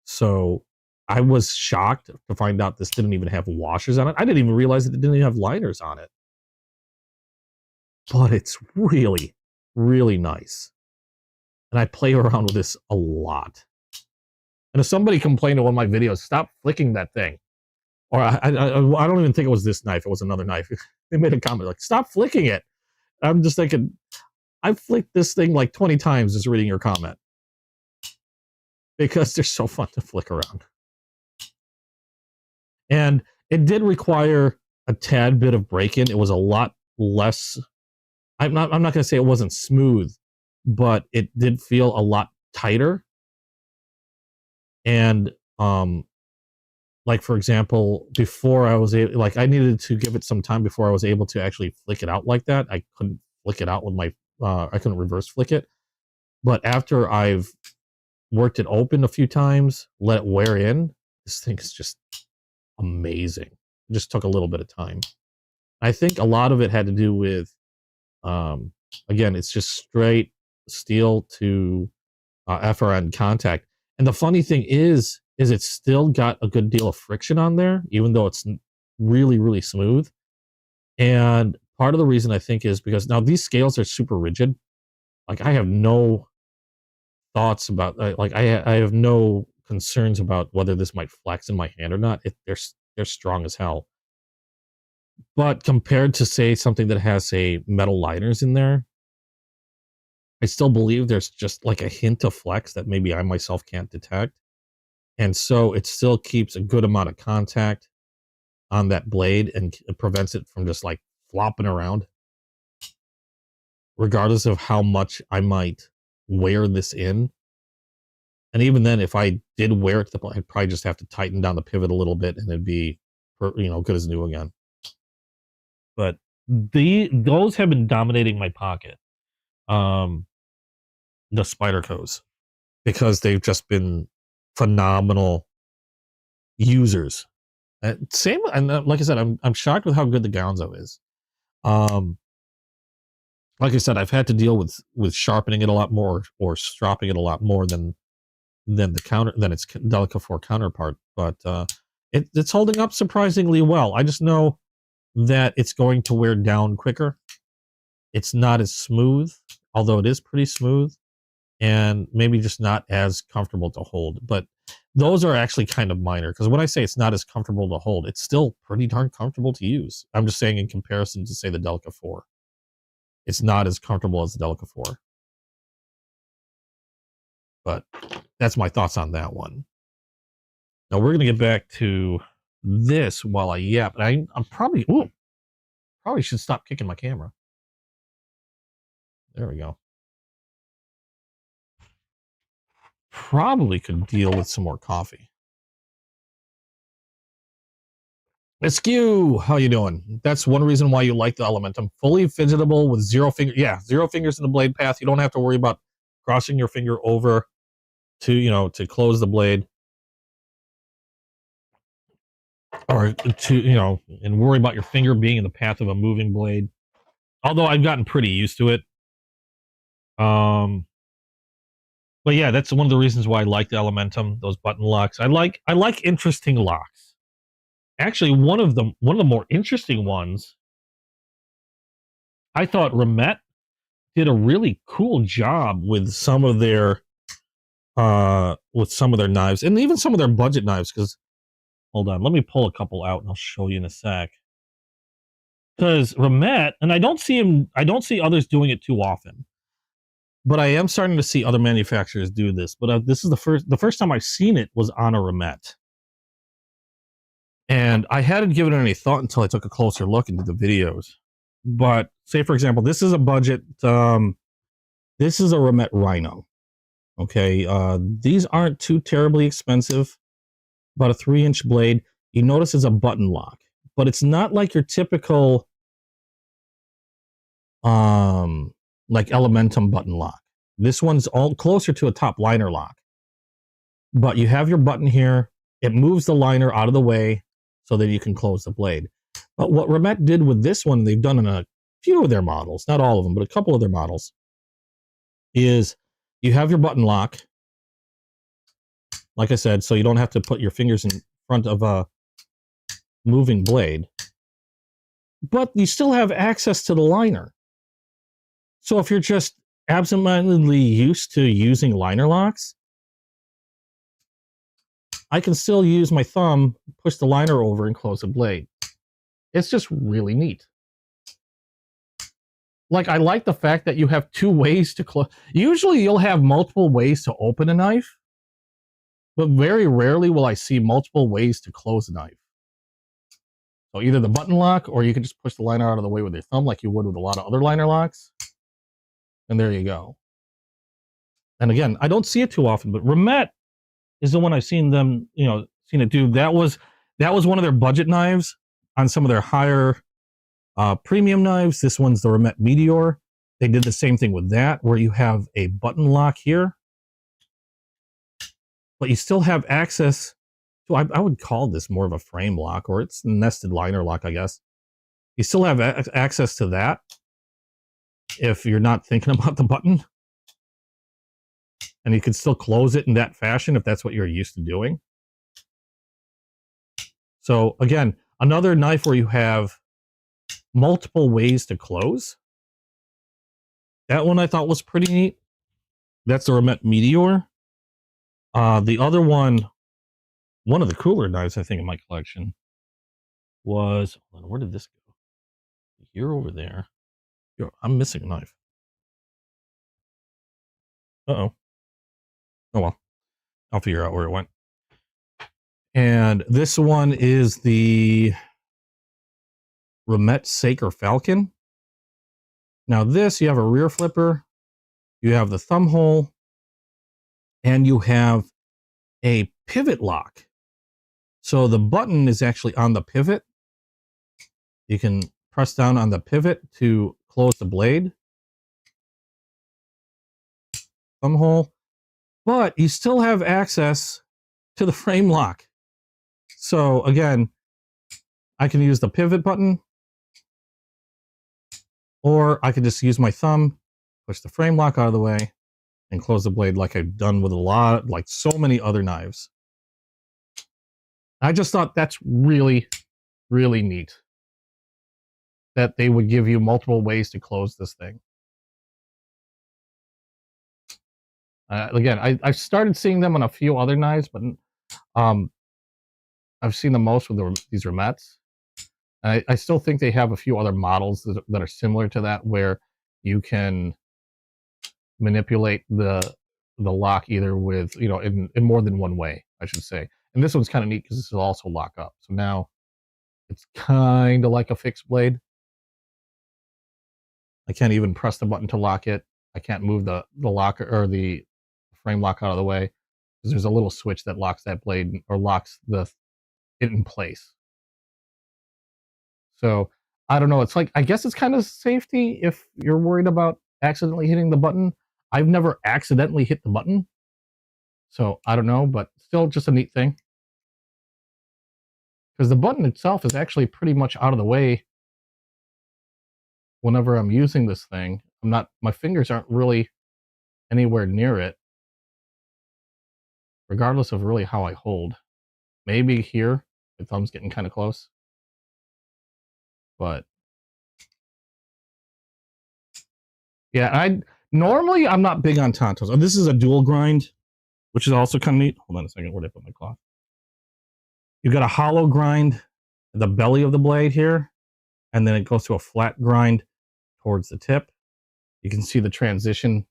So I was shocked to find out this didn't even have washers on it. I didn't even realize that it didn't even have liners on it. But it's really, really nice. And I play around with this a lot. And if somebody complained in one of my videos, stop flicking that thing. Or I don't even think it was this knife. It was another knife. They made a comment like, stop flicking it. I'm just thinking, I flicked this thing like 20 times just reading your comment. Because they're so fun to flick around. And it did require a tad bit of break-in. It was a lot less. I'm not going to say it wasn't smooth, but it did feel a lot tighter. And like for example, before I was able, like I needed to give it some time before I was able to actually flick it out like that. I couldn't flick it out with my I couldn't reverse flick it. But after I've worked it open a few times, let it wear in, this thing is just amazing. It just took a little bit of time. I think a lot of it had to do with again, it's just straight steel to FRN contact. And the funny thing is it's still got a good deal of friction on there, even though it's really, really smooth. And part of the reason I think is because now these scales are super rigid. Like I have no thoughts about, like I have no concerns about whether this might flex in my hand or not. They're strong as hell. But compared to say something that has say metal liners in there, I still believe there's just like a hint of flex that maybe I myself can't detect. And so it still keeps a good amount of contact on that blade and it prevents it from just like flopping around. Regardless of how much I might wear this in. And even then, if I did wear it to the point, I'd probably just have to tighten down the pivot a little bit and it'd be, good as new again. But those have been dominating my pocket. The Spydercos, because they've just been phenomenal users. Same, and like I said, I'm shocked with how good the Gonzo is. Like I said, I've had to deal with sharpening it a lot more or stropping it a lot more than its Delica 4 counterpart, but it's holding up surprisingly well. I just know that it's going to wear down quicker. It's not as smooth, although it is pretty smooth, and maybe just not as comfortable to hold. But those are actually kind of minor, because when I say it's not as comfortable to hold, it's still pretty darn comfortable to use. I'm just saying in comparison to, say, the Delica 4. It's not as comfortable as the Delica 4. But that's my thoughts on that one. Now we're going to get back to this while I yap. I'm probably should stop kicking my camera. There we go. Probably could deal with some more coffee. Askew, how you doing? That's one reason why you like the Elementum. Fully fidgetable with 0 fingers. Yeah, 0 fingers in the blade path. You don't have to worry about crossing your finger over to close the blade. Or to, and worry about your finger being in the path of a moving blade. Although I've gotten pretty used to it. But yeah, that's one of the reasons why I like the Elementum, those button locks. I like interesting locks. Actually, one of the more interesting ones, I thought Remet did a really cool job with some of their knives, and even some of their budget knives. Because hold on, let me pull a couple out and I'll show you in a sec. Because Remet, and I don't see others doing it too often, but I am starting to see other manufacturers do this. But this is the first time I've seen it was on a Remet. And I hadn't given it any thought until I took a closer look into the videos. But say, for example, this is a budget. This is a Remet Rhino. Okay, these aren't too terribly expensive. About a 3-inch blade. You notice it's a button lock, but it's not like your typical like Elementum button lock. This one's all closer to a top liner lock. But you have your button here. It moves the liner out of the way so that you can close the blade. But what Remet did with this one, they've done in a few of their models, not all of them, but a couple of their models, is you have your button lock, like I said, so you don't have to put your fingers in front of a moving blade. But you still have access to the liner. So if you're just absentmindedly used to using liner locks, I can still use my thumb, push the liner over, and close the blade. It's just really neat. Like, I like the fact that you have 2 ways to close. Usually you'll have multiple ways to open a knife, but very rarely will I see multiple ways to close a knife. So either the button lock, or you can just push the liner out of the way with your thumb like you would with a lot of other liner locks. And there you go. And again, I don't see it too often, but Remet is the one I've seen them, seen it do. That was one of their budget knives on some of their higher premium knives. This one's the Remet Meteor. They did the same thing with that, where you have a button lock here, but you still have access to, I would call this more of a frame lock, or it's nested liner lock, I guess. You still have access to that if you're not thinking about the button. And you can still close it in that fashion if that's what you're used to doing. So again, another knife where you have multiple ways to close. That one I thought was pretty neat. That's the Remet Meteor. The other one of the cooler knives I think in my collection was, where did this go? Here, over there. I'm missing a knife. Uh-oh. Oh well, I'll figure out where it went. And this one is the Remet Saker Falcon. Now this, you have a rear flipper, you have the thumb hole, and you have a pivot lock. So the button is actually on the pivot. You can press down on the pivot to close the blade. Thumb hole. But you still have access to the frame lock. So again, I can use the pivot button, or I can just use my thumb, push the frame lock out of the way, and close the blade like I've done with like so many other knives. I just thought that's really, really neat that they would give you multiple ways to close this thing. Again, I've started seeing them on a few other knives, but I've seen the most with these Remets. I still think they have a few other models that are similar to that, where you can manipulate the lock either with, in more than one way, I should say. And this one's kind of neat because this will also lock up. So now it's kind of like a fixed blade. I can't even press the button to lock it. I can't move the lock or the frame lock out of the way, because there's a little switch that locks that blade, or locks it in place. So I don't know. It's like, I guess it's kind of safety if you're worried about accidentally hitting the button. I've never accidentally hit the button, so I don't know, but still just a neat thing. Because the button itself is actually pretty much out of the way whenever I'm using this thing. My fingers aren't really anywhere near it, regardless of really how I hold. Maybe here, my thumb's getting kind of close. But yeah, normally I'm not big on Tontos. Oh, this is a dual grind, which is also kind of neat. Hold on a second, where did I put my cloth? You've got a hollow grind at the belly of the blade here, and then it goes to a flat grind towards the tip. You can see the transition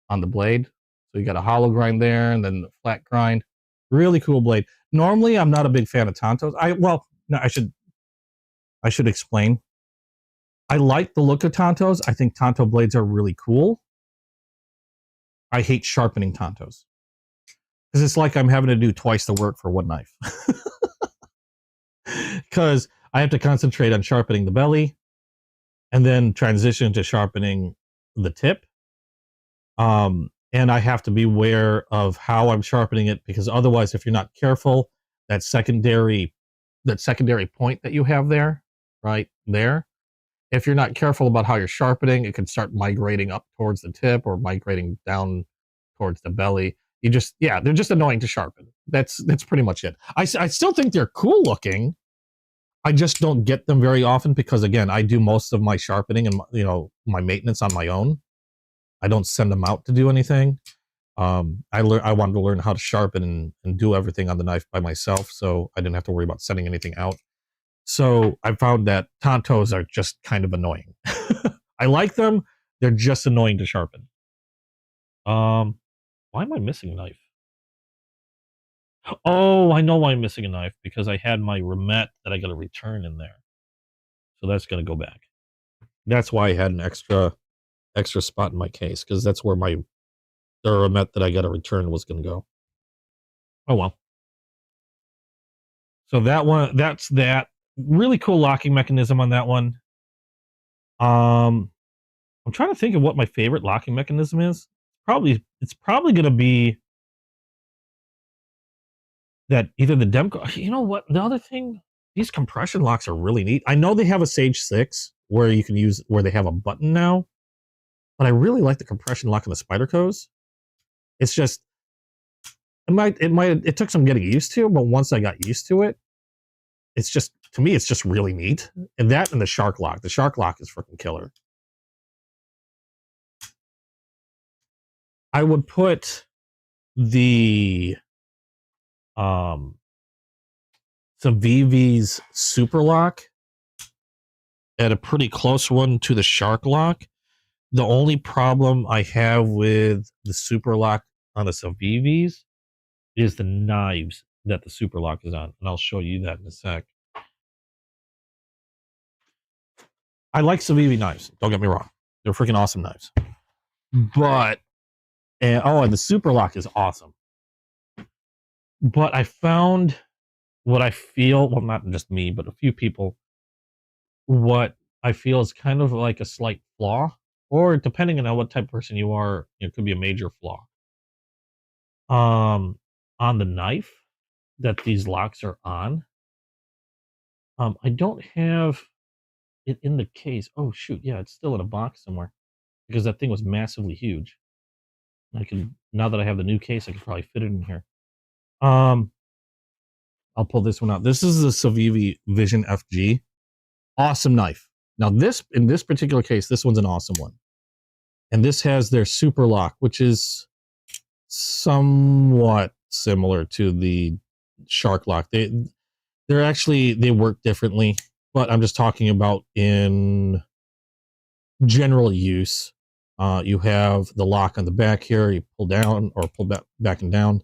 on the blade. So you got a hollow grind there, and then the flat grind. Really cool blade. Normally, I'm not a big fan of Tontos. I should explain. I like the look of Tontos. I think Tonto blades are really cool. I hate sharpening Tontos because it's like I'm having to do twice the work for one knife. Because I have to concentrate on sharpening the belly and then transition to sharpening the tip. And I have to be aware of how I'm sharpening it, because otherwise, if you're not careful, that secondary point that you have there, right there, if you're not careful about how you're sharpening, it can start migrating up towards the tip or migrating down towards the belly. They're just annoying to sharpen. That's pretty much it. I still think they're cool looking. I just don't get them very often because, again, I do most of my sharpening and my maintenance on my own. I don't send them out to do anything. I wanted to learn how to sharpen and do everything on the knife by myself, so I didn't have to worry about sending anything out. So I found that Tontos are just kind of annoying. I like them. They're just annoying to sharpen. Why am I missing a knife? Oh, I know why I'm missing a knife, because I had my remet that I got to return in there. So that's going to go back. That's why I had an extra spot in my case, because that's where the remet that I got to return was going to go. Oh well. So that's that. Really cool locking mechanism on that one. I'm trying to think of what my favorite locking mechanism is. It's probably going to be that either the Demco. You know what? The other thing, these compression locks are really neat. I know they have a Sage 6 where you can use where they have a button now, but I really like the compression lock in the Spyderco's. It's just it took some getting used to, but once I got used to it, it's just, to me, it's just really neat. And that and the Shark Lock. The Shark Lock is freaking killer. I would put the Civivi's Super Lock at a pretty close one to the Shark Lock. The only problem I have with the Super Lock on the Civivi's is the knives that the Super Lock is on, and I'll show you that in a sec. I like Civivi knives, don't get me wrong. They're freaking awesome knives. But, and the Super Lock is awesome. But I found what I feel, well, not just me, but a few people, what I feel is kind of like a slight flaw, or depending on what type of person you are, it could be a major flaw. On the knife that these locks are on, I don't have it in the case. Oh shoot, yeah, it's still in a box somewhere because that thing was massively huge. Now that I have the new case, I could probably fit it in here. I'll pull this one out. This is the Civivi Vision FG. Awesome knife. Now in this particular case, this one's an awesome one. And this has their Super Lock, which is somewhat similar to the Shark Lock. They work differently, but I'm just talking about in general use. You have the lock on the back here. You pull down or pull back and down,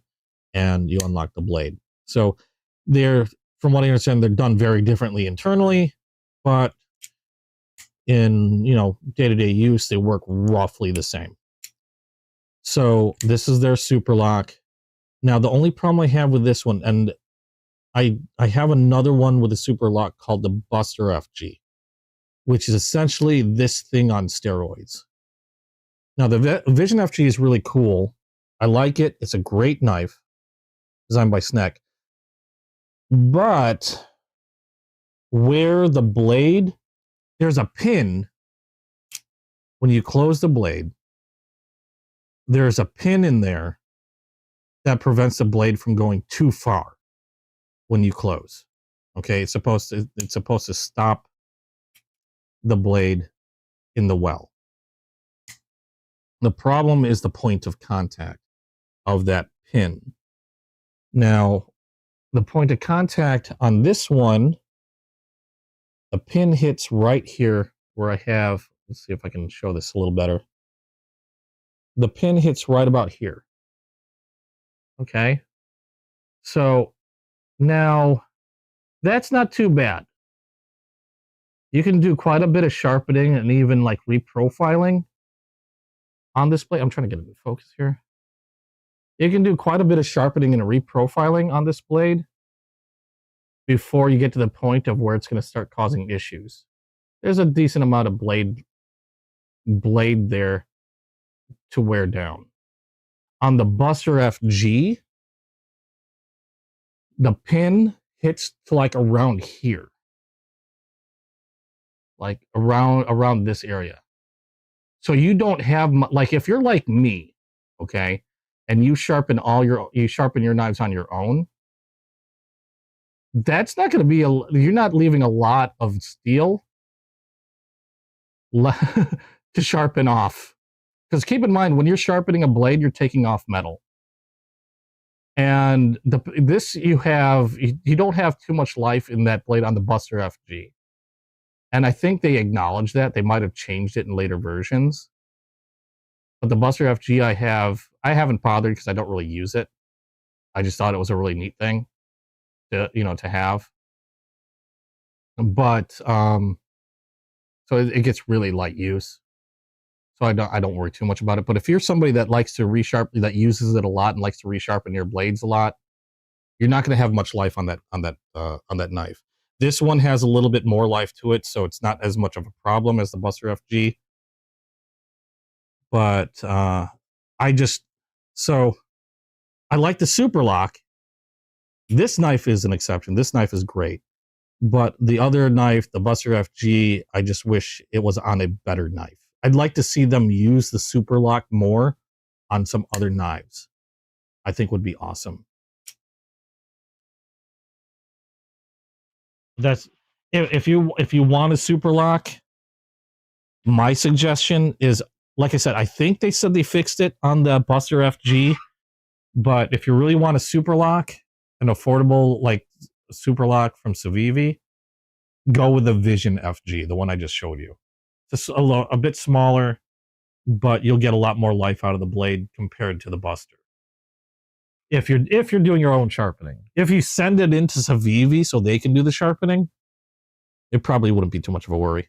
and you unlock the blade. So from what I understand, they're done very differently internally, but in day-to-day use, they work roughly the same. So this is their Super Lock. Now the only problem I have with this one, and I have another one with a Super Lock called the Buster FG, which is essentially this thing on steroids. Now the Vision FG is really cool. I like it. It's a great knife, designed by Sneck. But where the blade, there's a pin. When you close the blade, there's a pin in there that prevents the blade from going too far when you close. Okay, it's supposed to stop the blade in the well. The problem is the point of contact of that pin. Now, the point of contact on this one, the pin hits right here where I have, let's see if I can show this a little better. The pin hits right about here. Okay. So now that's not too bad. You can do quite a bit of sharpening and even like reprofiling on this blade. I'm trying to get a good focus here. You can do quite a bit of sharpening and reprofiling on this blade before you get to the point of where it's going to start causing issues. There's a decent amount of blade there to wear down. On the Buster FG, the pin hits to like around here, like around this area. So you don't have like, if you're like me, okay, and you sharpen your knives on your own, that's not going to be you're not leaving a lot of steel to sharpen off. Because keep in mind, when you're sharpening a blade, you're taking off metal. And you don't have too much life in that blade on the Buster FG. And I think they acknowledge that. They might have changed it in later versions. But the Buster FG I haven't bothered because I don't really use it. I just thought it was a really neat thing to have. But so it gets really light use. So I don't worry too much about it. But if you're somebody that likes to resharpen, that uses it a lot and likes to resharpen your blades a lot, you're not going to have much life on that knife. This one has a little bit more life to it, so it's not as much of a problem as the Buster FG. But I like the Super Lock. This knife is an exception. This knife is great. But the other knife, the Buster FG, I just wish it was on a better knife. I'd like to see them use the Super Lock more on some other knives. I think would be awesome. That's if you want a Super Lock, my suggestion is, like I said, I think they said they fixed it on the Buster FG, but if you really want a Super Lock, an affordable like Super Lock from Civivi, go with the Vision FG, the one I just showed you. Just a bit smaller, but you'll get a lot more life out of the blade compared to the Buster. If you're doing your own sharpening. If you send it into Civivi so they can do the sharpening, it probably wouldn't be too much of a worry.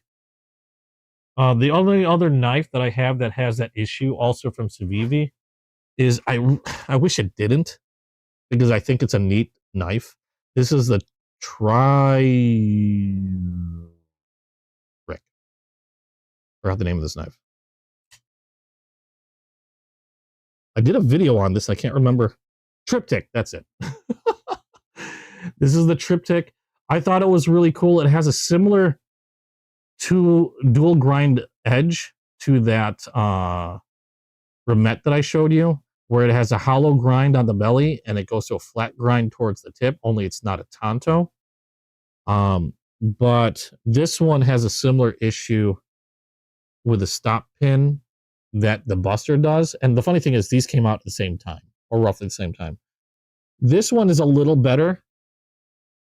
The only other knife that I have that has that issue, also from Civivi, is I wish it didn't, because I think it's a neat knife. This is the Forgot the name of this knife. I did a video on this. I can't remember. Triptych. That's it. This is the Triptych. I thought it was really cool. It has a similar dual grind edge to that Remet that I showed you, where it has a hollow grind on the belly and it goes to a flat grind towards the tip, only it's not a tanto. But this one has a similar issue with a stop pin that the Buster does. And the funny thing is, these came out at the same time, or roughly the same time. This one is a little better,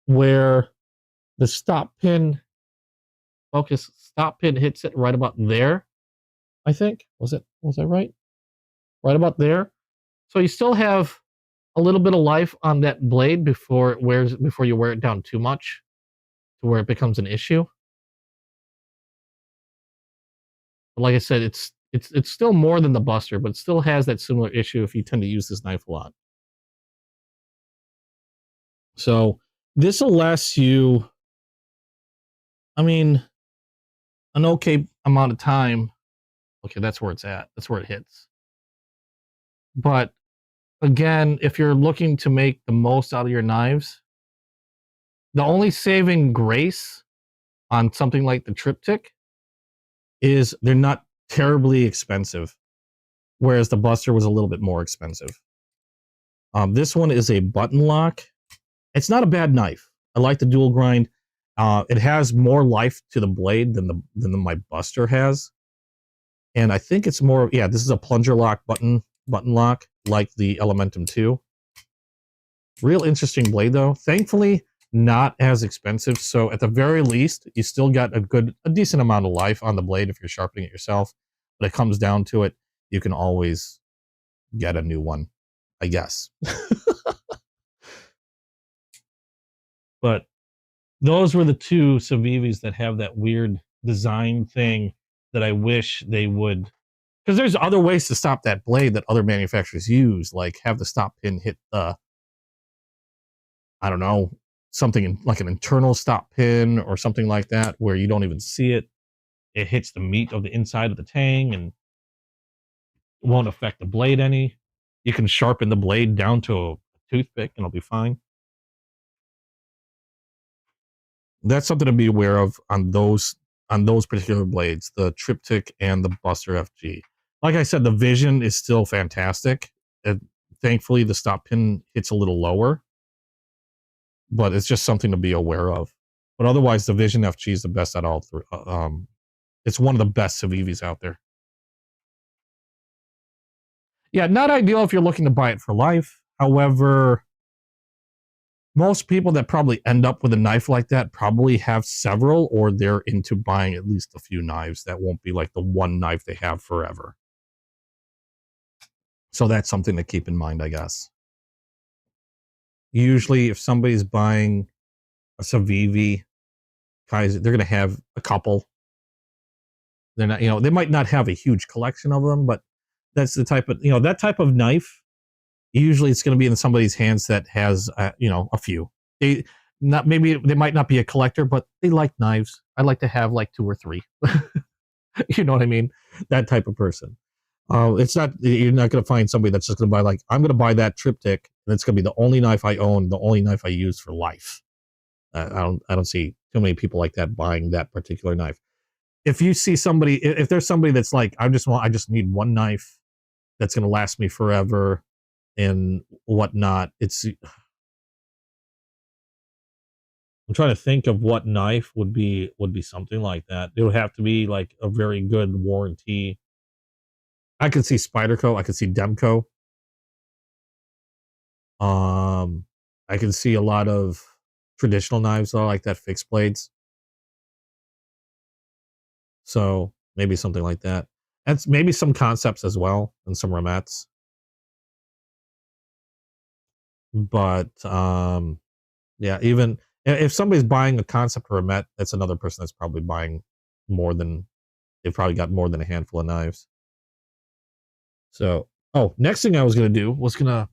where the stop pin hits it right about there. I think was I right? Right about there. So you still have a little bit of life on that blade before you wear it down too much to where it becomes an issue. But like I said, it's still more than the Buster, but it still has that similar issue if you tend to use this knife a lot. So this will last you, I mean, an okay amount of time. Okay, that's where it's at. That's where it hits. But again, if you're looking to make the most out of your knives, the only saving grace on something like the Triptych is they're not terribly expensive, whereas the Buster was a little bit more expensive. This one is a button lock. It's not a bad knife. I like the dual grind. It has more life to the blade than my Buster has, and I think it's more. Yeah, this is a plunger lock button lock like the Elementum 2. Real interesting blade though. Thankfully, not as expensive. So at the very least, you still got a decent amount of life on the blade if you're sharpening it yourself. But it comes down to it, you can always get a new one, I guess. But those were the two Civivis that have that weird design thing that I wish they would, because there's other ways to stop that blade that other manufacturers use, like have the stop pin hit the, I don't know, something like an internal stop pin or something like that, where you don't even see it. It hits the meat of the inside of the tang and won't affect the blade any. You can sharpen the blade down to a toothpick and it'll be fine. That's something to be aware of on those particular blades, the Triptych and the Buster FG. Like I said, the vision is still fantastic. Thankfully, the stop pin hits a little lower, but it's just something to be aware of. But otherwise, the Vision FG is the best at all three. It's one of the best Civivis out there. Yeah, not ideal if you're looking to buy it for life. However, most people that probably end up with a knife like that probably have several, or they're into buying at least a few knives. That won't be like the one knife they have forever. So that's something to keep in mind, I guess. Usually, if somebody's buying a Civivi, they're going to have a couple. They're not, they might not have a huge collection of them, but that's the type of, that type of knife. Usually, it's going to be in somebody's hands that has, a few. Maybe they might not be a collector, but they like knives. I like to have like 2 or 3. You know what I mean? That type of person. It's not, you're not going to find somebody that's just going to buy, like, I'm going to buy that Triptych, and it's going to be the only knife I own, the only knife I use for life. I don't see too many people like that buying that particular knife. If you see somebody, if there's somebody that's like, I just need one knife that's going to last me forever and whatnot, I'm trying to think of what knife would be something like that. It would have to be like a very good warranty. I could see Spyderco. I could see Demco. I can see a lot of traditional knives though, like that, fixed blades. So maybe something like that. And maybe some concepts as well, and some Ramettes. But yeah, even if somebody's buying a concept Ramette, that's another person that's probably buying more than, they've probably got more than a handful of knives. So, next thing I was going to do was going to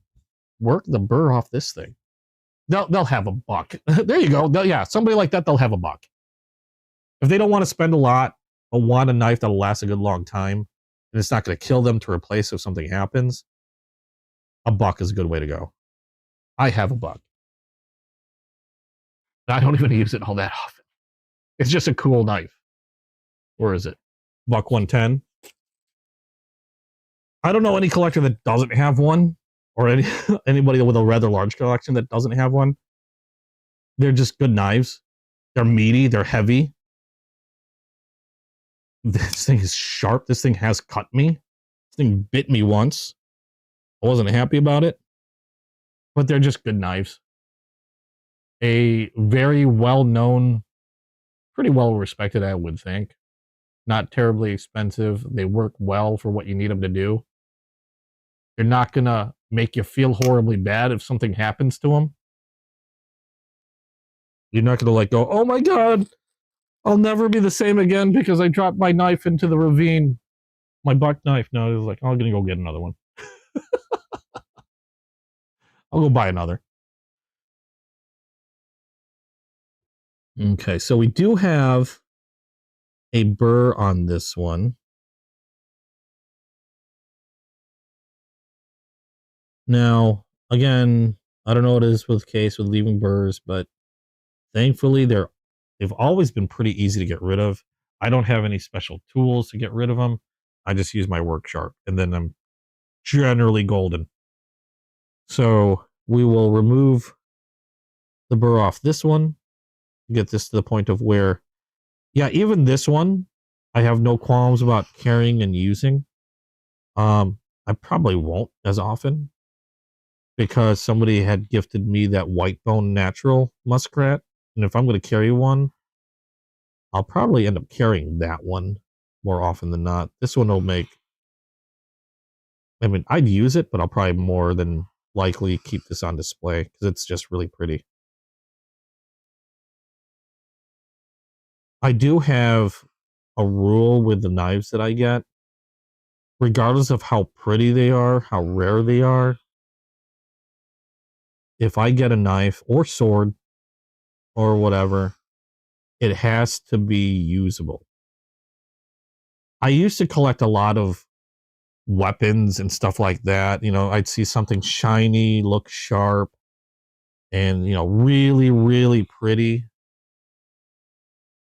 work the burr off this thing. They'll have a buck. There you go. Yeah, somebody like that, they'll have a buck. If they don't want to spend a lot, but want a knife that'll last a good long time, and it's not going to kill them to replace if something happens, a buck is a good way to go. I have a buck. I don't even use it all that often. It's just a cool knife. Where is it? Buck 110. I don't know any collector that doesn't have one, or anybody with a rather large collection that doesn't have one. They're just good knives. They're meaty. They're heavy. This thing is sharp. This thing has cut me. This thing bit me once. I wasn't happy about it, but they're just good knives. A very well-known, pretty well-respected, I would think. Not terribly expensive. They work well for what you need them to do. They're not going to make you feel horribly bad if something happens to them. You're not going to go, oh my God, I'll never be the same again because I dropped my knife into the ravine. My buck knife. No, it's like, I'm going to go get another one. I'll go buy another. Okay, so we do have a burr on this one. Now, again, I don't know what it is with case with leaving burrs, but thankfully they've always been pretty easy to get rid of. I don't have any special tools to get rid of them. I just use my work sharp, and then I'm generally golden. So we will remove the burr off this one, get this to the point of where, yeah, even this one, I have no qualms about carrying and using. I probably won't as often because somebody had gifted me that white bone natural muskrat, and if I'm going to carry one, I'll probably end up carrying that one more often than not. This one will make, I mean, I'd use it, but I'll probably more than likely keep this on display because it's just really pretty. I do have a rule with the knives that I get. Regardless of how pretty they are, how rare they are, if I get a knife or sword or whatever, it has to be usable. I used to collect a lot of weapons and stuff like that. You know, I'd see something shiny, look sharp, and, you know, really, really pretty.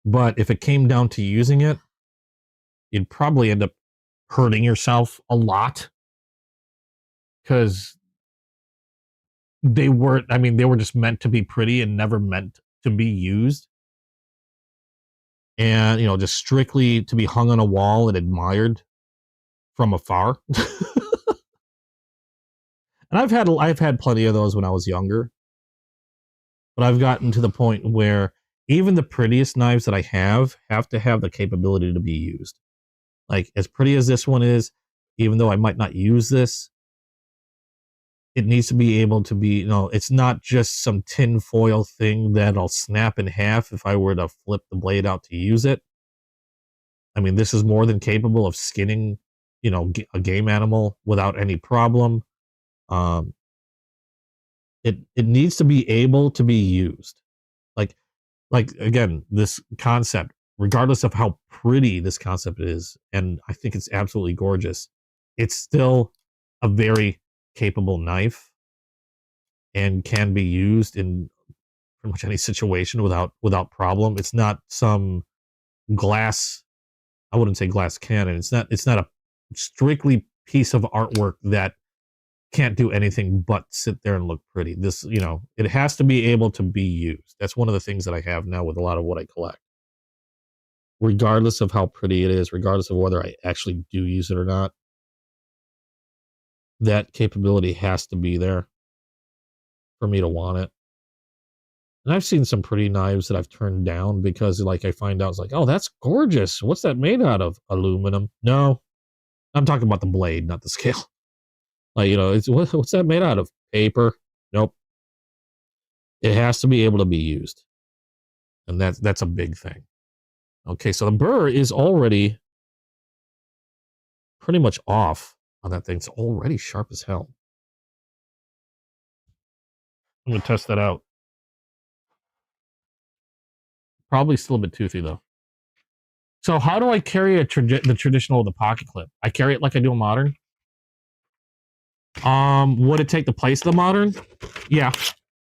But if it came down to using it, you'd probably end up hurting yourself a lot because they weren't, I mean, they were just meant to be pretty and never meant to be used. And, you know, just strictly to be hung on a wall and admired from afar. And I've had plenty of those when I was younger. But I've gotten to the point where even the prettiest knives that I have to have the capability to be used. Like, as pretty as this one is, even though I might not use this, it needs to be able to be, you know, it's not just some tin foil thing that'll snap in half if I were to flip the blade out to use it. I mean, this is more than capable of skinning, you know, a game animal without any problem. Um, it needs to be able to be used. Like again, this concept, regardless of how pretty this concept is, and I think it's absolutely gorgeous, it's still a very capable knife and can be used in pretty much any situation without problem. It's not some glass, I wouldn't say glass cannon. It's not a strictly piece of artwork that can't do anything but sit there and look pretty. This, you know, it has to be able to be used. That's one of the things that I have now with a lot of what I collect. Regardless of how pretty it is, regardless of whether I actually do use it or not, that capability has to be there for me to want it. And I've seen some pretty knives that I've turned down because, like, I find out it's like, oh, that's gorgeous. What's that made out of? Aluminum? No, I'm talking about the blade, not the scale. Like, you know, it's what's that made out of? Paper? Nope. It has to be able to be used, and that's a big thing. Okay, so the burr is already pretty much off on that thing. It's already sharp as hell. I'm gonna test that out. Probably still a bit toothy though. So how do I carry the traditional with the pocket clip? I carry it like I do a modern. Would it take the place of the modern? Yeah.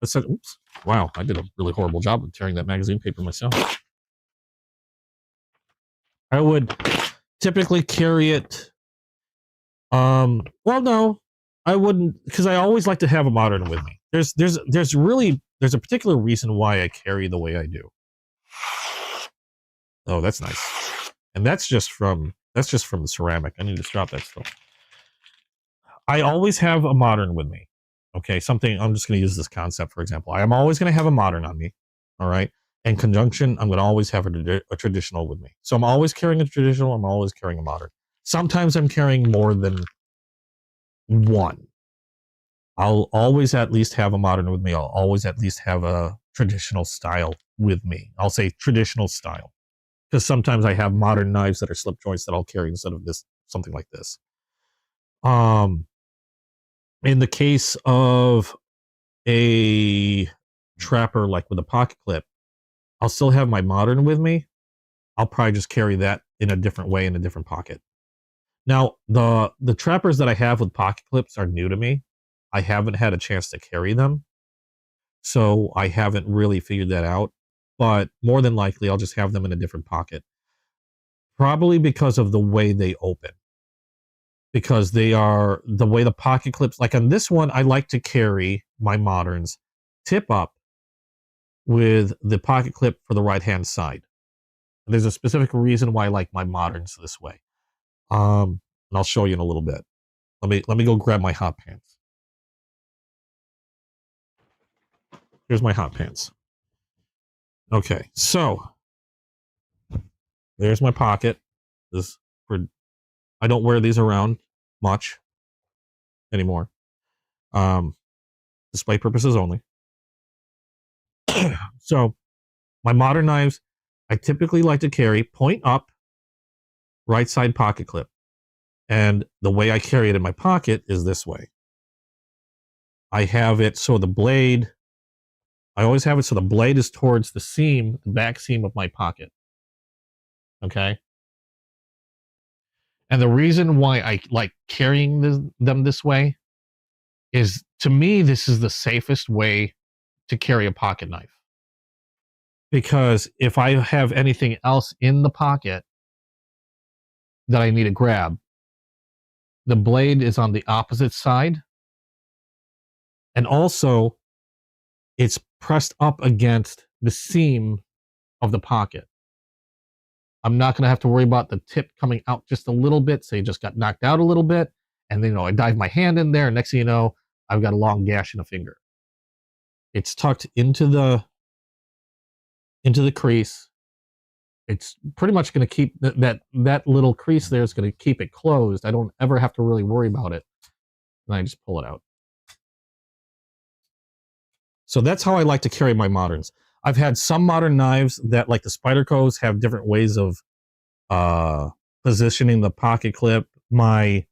Oops. Wow, I did a really horrible job of tearing that magazine paper myself. I would typically carry it. Well, no, I wouldn't, because I always like to have a modern with me. There's a particular reason why I carry the way I do. Oh, that's nice. And that's just from the ceramic. I need to stop that still. I always have a modern with me. Okay, something, I'm just going to use this concept for example. I am always going to have a modern on me. All right. In conjunction, I'm going to always have a traditional with me. So I'm always carrying a traditional. I'm always carrying a modern. Sometimes I'm carrying more than one. I'll always at least have a modern with me. I'll always at least have a traditional style with me. I'll say traditional style because sometimes I have modern knives that are slip joints that I'll carry instead of this, something like this. In the case of a trapper, like with a pocket clip, I'll still have my modern with me. I'll probably just carry that in a different way in a different pocket. Now, the trappers that I have with pocket clips are new to me. I haven't had a chance to carry them, so I haven't really figured that out. But more than likely, I'll just have them in a different pocket. Probably because of the way they open. Because they are, the way the pocket clips, like on this one, I like to carry my moderns tip up with the pocket clip for the right-hand side. There's a specific reason why I like my moderns this way. And I'll show you in a little bit. Let me go grab my hot pants. Here's my hot pants. Okay, so there's my pocket. This for, I don't wear these around much anymore. Display purposes only. So my modern knives, I typically like to carry point up, right side pocket clip. And the way I carry it in my pocket is this way. I have it so the blade, I always have it so the blade is towards the seam, the back seam of my pocket. Okay. And the reason why I like carrying them this way is, to me, this is the safest way to carry a pocket knife. Because if I have anything else in the pocket that I need to grab, the blade is on the opposite side. And also, it's pressed up against the seam of the pocket. I'm not going to have to worry about the tip coming out just a little bit. Say it just got knocked out a little bit. And then, I dive my hand in there. And next thing you know, I've got a long gash in a finger. It's tucked into the crease. It's pretty much going to keep that little crease there is going to keep it closed. I don't ever have to really worry about it. And I just pull it out. So that's how I like to carry my moderns. I've had some modern knives that, like the Spydercos, have different ways of positioning the pocket clip. My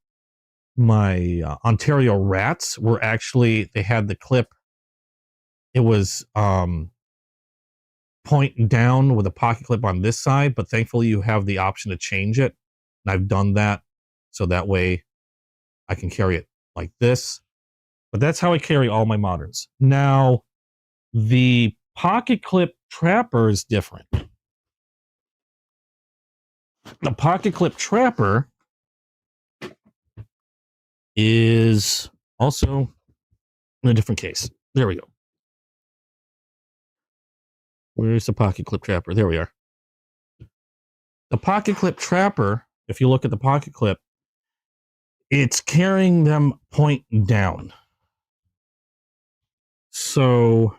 Ontario Rats were actually, they had the clip, it was point down with a pocket clip on this side, but thankfully you have the option to change it. And I've done that, so that way I can carry it like this. But that's how I carry all my moderns. Now, the pocket clip trapper is different. The pocket clip trapper is also in a different case. There we go. Where's the pocket clip trapper? There we are. The pocket clip trapper, if you look at the pocket clip, it's carrying them point down. So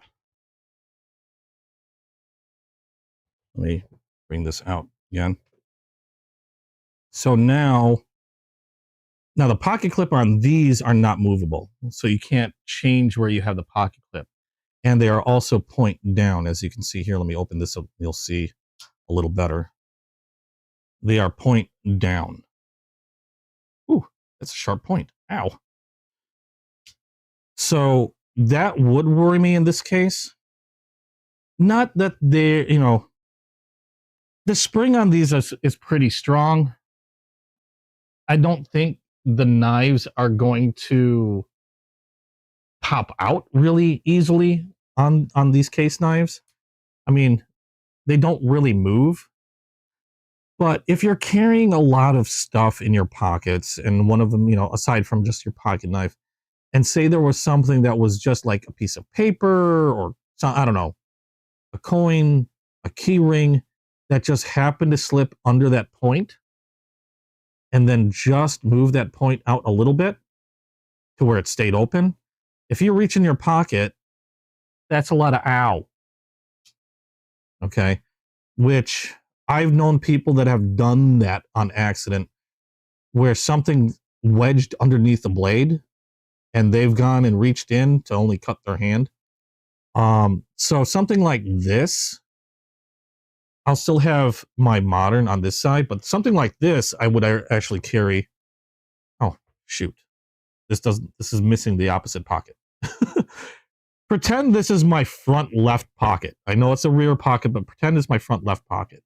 let me bring this out again. So now the pocket clip on these are not movable. So you can't change where you have the pocket clip. And they are also point down, as you can see here. Let me open this up. You'll see a little better. They are point down. Ooh, that's a sharp point. Ow. So that would worry me in this case. Not that they're, the spring on these is pretty strong. I don't think the knives are going to pop out really easily on these case knives. I mean, they don't really move. But if you're carrying a lot of stuff in your pockets, and one of them, aside from just your pocket knife, and say there was something that was just like a piece of paper or some, I don't know, a coin, a key ring that just happened to slip under that point, and then just move that point out a little bit to where it stayed open. If you reach in your pocket, that's a lot of ow. Okay. Which I've known people that have done that on accident, where something wedged underneath the blade and they've gone and reached in to only cut their hand. So something like this, I'll still have my modern on this side, but something like this, I would actually carry. Oh, shoot. This is missing the opposite pocket. Pretend this is my front left pocket. I know it's a rear pocket, but pretend it's my front left pocket.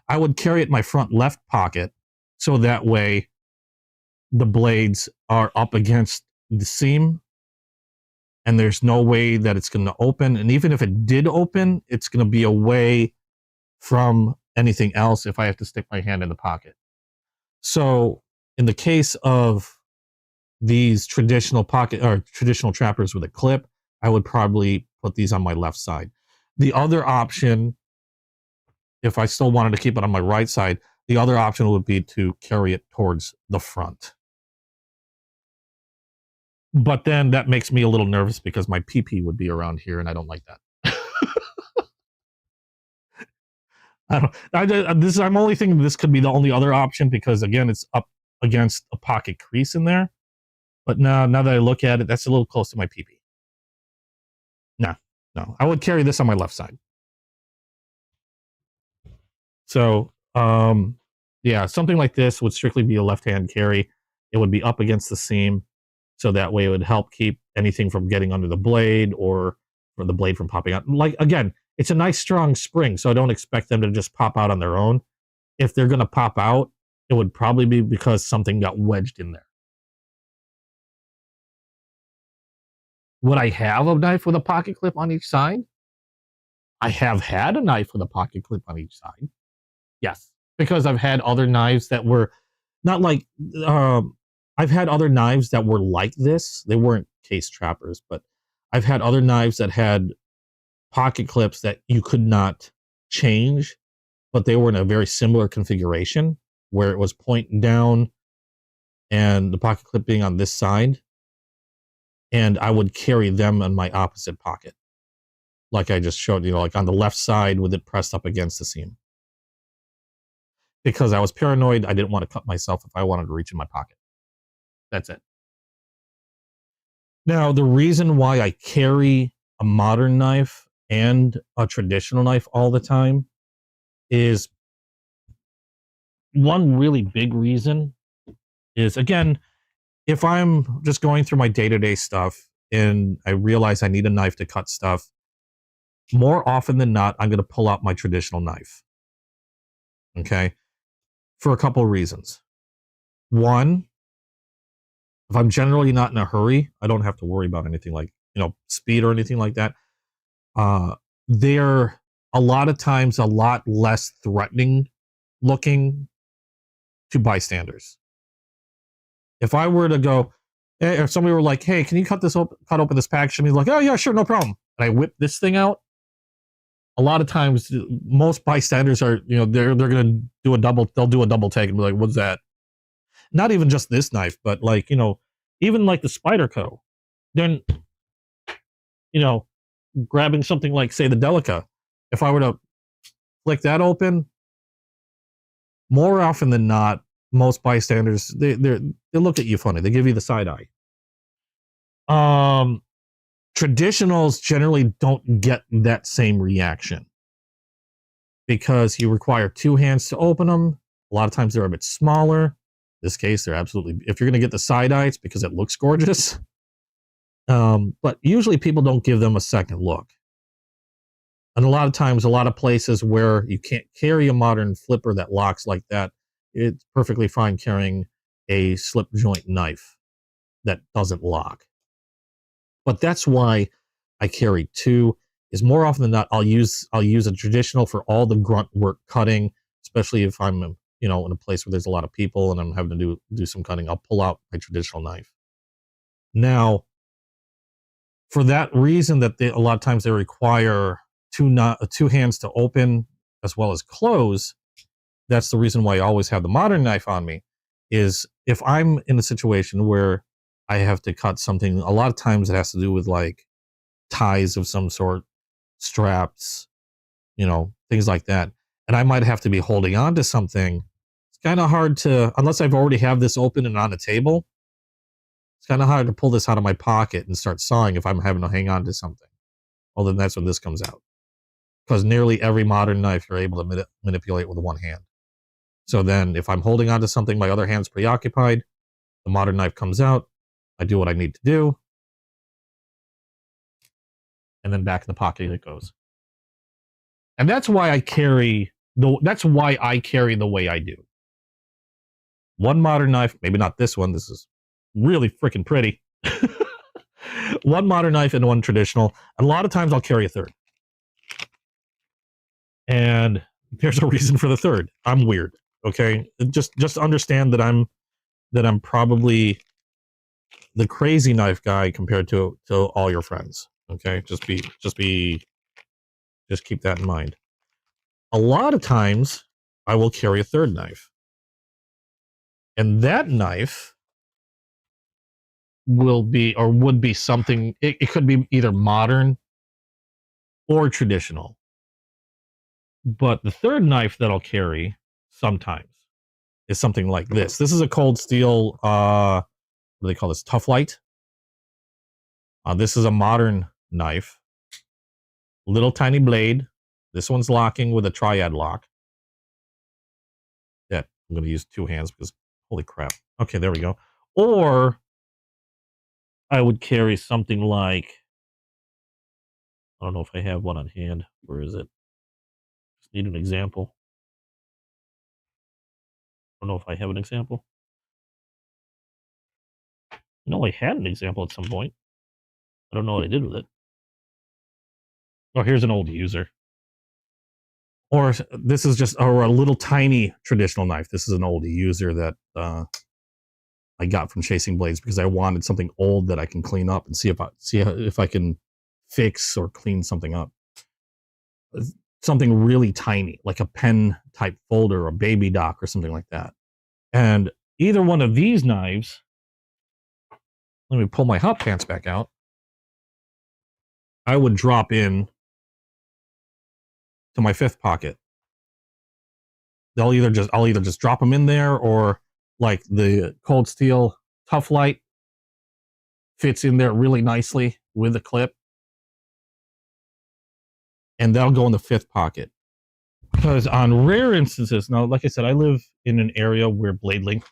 I would carry it in my front left pocket, so that way the blades are up against the seam and there's no way that it's going to open. And even if it did open, it's going to be away from anything else if I have to stick my hand in the pocket. So in the case of these traditional pocket or traditional trappers with a clip, I would probably put these on my left side. The other option, if I still wanted to keep it on my right side, the other option would be to carry it towards the front. But then that makes me a little nervous because my PP would be around here and I don't like that. I'm only thinking this could be the only other option because, again, it's up against a pocket crease in there. But now that I look at it, that's a little close to my PP. No, I would carry this on my left side. So, yeah, something like this would strictly be a left-hand carry. It would be up against the seam, so that way it would help keep anything from getting under the blade or the blade from popping out. Like, again, it's a nice strong spring, so I don't expect them to just pop out on their own. If they're going to pop out, it would probably be because something got wedged in there. Would I have a knife with a pocket clip on each side? I have had a knife with a pocket clip on each side. Yes, because I've had other knives that were not like. I've had other knives that were like this. They weren't case trappers, but I've had other knives that had pocket clips that you could not change, but they were in a very similar configuration where it was pointing down and the pocket clip being on this side. And I would carry them in my opposite pocket. Like I just showed, like on the left side with it pressed up against the seam. Because I was paranoid, I didn't want to cut myself if I wanted to reach in my pocket. That's it. Now, the reason why I carry a modern knife and a traditional knife all the time is one really big reason is, again, if I'm just going through my day-to-day stuff and I realize I need a knife to cut stuff, more often than not, I'm going to pull out my traditional knife. Okay? For a couple of reasons. One, if I'm generally not in a hurry, I don't have to worry about anything like, speed or anything like that. They're a lot of times a lot less threatening looking to bystanders. If I were to go, if somebody were like, "Hey, can you cut open this package?" And he's like, "Oh yeah, sure, no problem." And I whip this thing out. A lot of times, most bystanders are, they're going to do they'll do a double take and be like, "What's that?" Not even just this knife, but like, even like the Spyderco. Then, grabbing something like, say, the Delica. If I were to flick that open, more often than not, most bystanders they look at you funny. They give you the side eye. Traditionals generally don't get that same reaction because you require two hands to open them. A lot of times they're a bit smaller. In this case, they're absolutely. If you're going to get the side eye, it's because it looks gorgeous. But usually people don't give them a second look. And a lot of times, a lot of places where you can't carry a modern flipper that locks like that, it's perfectly fine carrying a slip joint knife that doesn't lock. But that's why I carry two. Is more often than not, I'll use a traditional for all the grunt work cutting, especially if I'm in a place where there's a lot of people and I'm having to do some cutting. I'll pull out my traditional knife. Now, for that reason, that a lot of times they require two hands to open as well as close. That's the reason why I always have the modern knife on me. Is if I'm in a situation where I have to cut something, a lot of times it has to do with like ties of some sort, straps, things like that. And I might have to be holding on to something. It's kind of hard to, unless I've already have this open and on the table, it's kind of hard to pull this out of my pocket and start sawing if I'm having to hang on to something. Well, then that's when this comes out. Because nearly every modern knife you're able to manipulate with one hand. So then if I'm holding on to something, my other hand's preoccupied, the modern knife comes out, I do what I need to do, and then back in the pocket it goes. And that's why I carry the way I do. One modern knife, maybe not this one, this is really freaking pretty. One modern knife and one traditional. And a lot of times I'll carry a third. And there's a reason for the third. I'm weird. Okay. Just understand that I'm probably the crazy knife guy compared to all your friends. Okay. Just keep that in mind. A lot of times I will carry a third knife. And that knife would be something, it could be either modern or traditional. But the third knife that I'll carry sometimes is something like this. This is a cold steel, what do they call this? Tough Light. This is a modern knife. Little tiny blade. This one's locking with a triad lock. I'm going to use two hands because holy crap. Okay, there we go. Or I would carry something like, I don't know if I have one on hand. Where is it? Just need an example. I don't know if I have an example. No, I had an example at some point. I don't know what I did with it. Oh, here's an old user. Or this is just, or a little tiny traditional knife. This is an old user that I got from Chasing Blades because I wanted something old that I can clean up and see if I can fix or clean something up. Something really tiny, like a pen type folder or a baby dock or something like that. And either one of these knives, let me pull my hot pants back out. I would drop in to my fifth pocket. I'll either just drop them in there, or like the Cold Steel Tough Light fits in there really nicely with the clip, and that'll go in the fifth pocket. Because on rare instances, now, like I said, I live in an area where blade length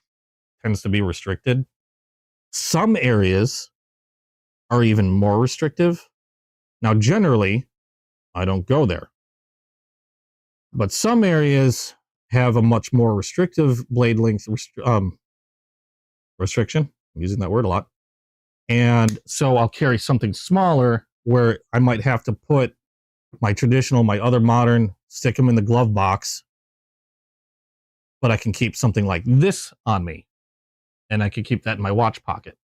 tends to be restricted. Some areas are even more restrictive. Now, generally, I don't go there. But some areas have a much more restrictive blade length restriction. I'm using that word a lot. And so I'll carry something smaller where I might have to put my traditional, my other modern, stick them in the glove box. But I can keep something like this on me. And I can keep that in my watch pocket.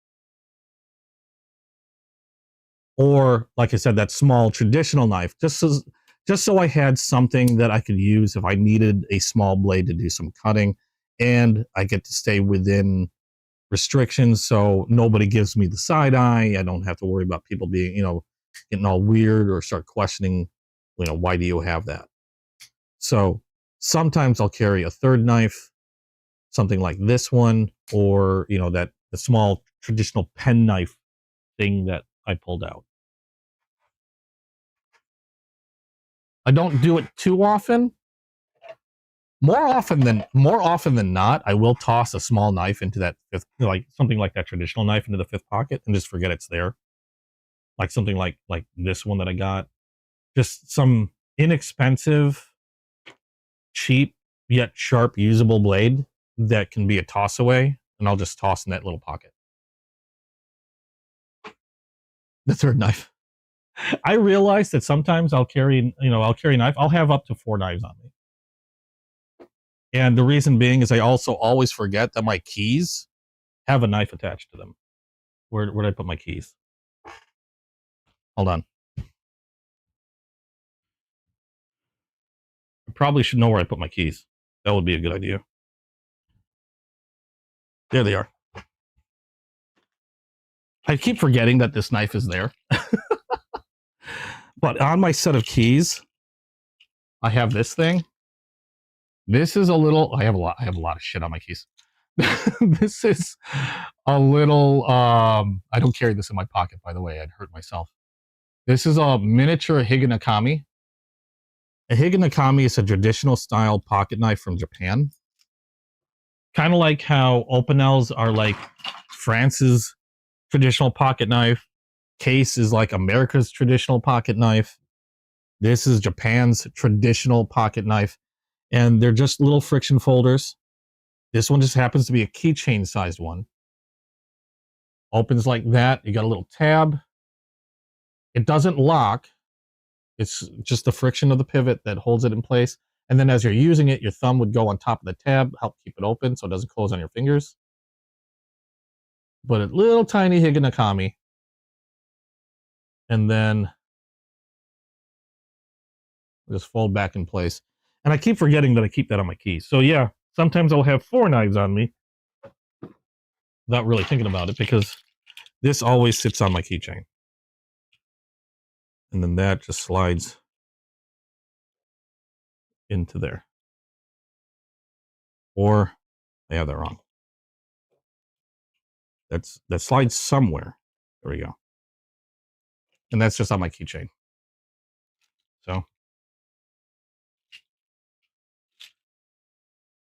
Or, like I said, that small traditional knife, just so I had something that I could use if I needed a small blade to do some cutting, and I get to stay within restrictions, so nobody gives me the side eye. I don't have to worry about people being, getting all weird or start questioning, why do you have that? So sometimes I'll carry a third knife, something like this one, or the small traditional pen knife thing that I pulled out. I don't do it too often. More often than not, I will toss a small knife into that fifth, like something like that traditional knife into the fifth pocket, and just forget it's there. Like something like this one that I got, just some inexpensive, cheap yet sharp, usable blade that can be a toss away, and I'll just toss in that little pocket. The third knife. I realize that sometimes I'll carry a knife. I'll have up to 4 knives on me. And the reason being is I also always forget that my keys have a knife attached to them. Where did I put my keys? Hold on. I probably should know where I put my keys. That would be a good idea. There they are. I keep forgetting that this knife is there. But on my set of keys, I have this thing. This is a little, I have a lot of shit on my keys. This is a little, I don't carry this in my pocket, by the way. I'd hurt myself. This is a miniature Higanakami. A Higanakami is a traditional style pocket knife from Japan. Kind of like how Opinels are like France's traditional pocket knife. Case is like America's traditional pocket knife. This is Japan's traditional pocket knife. And they're just little friction folders. This one just happens to be a keychain sized one. Opens like that. You got a little tab. It doesn't lock. It's just the friction of the pivot that holds it in place. And then as you're using it, your thumb would go on top of the tab, help keep it open so it doesn't close on your fingers. But a little tiny Higanakami. And then just fold back in place. And I keep forgetting that I keep that on my keys. So yeah, sometimes I'll have 4 knives on me without really thinking about it, because this always sits on my keychain. And then that just slides into there. Or I have that wrong. That slides somewhere. There we go. And that's just on my keychain. So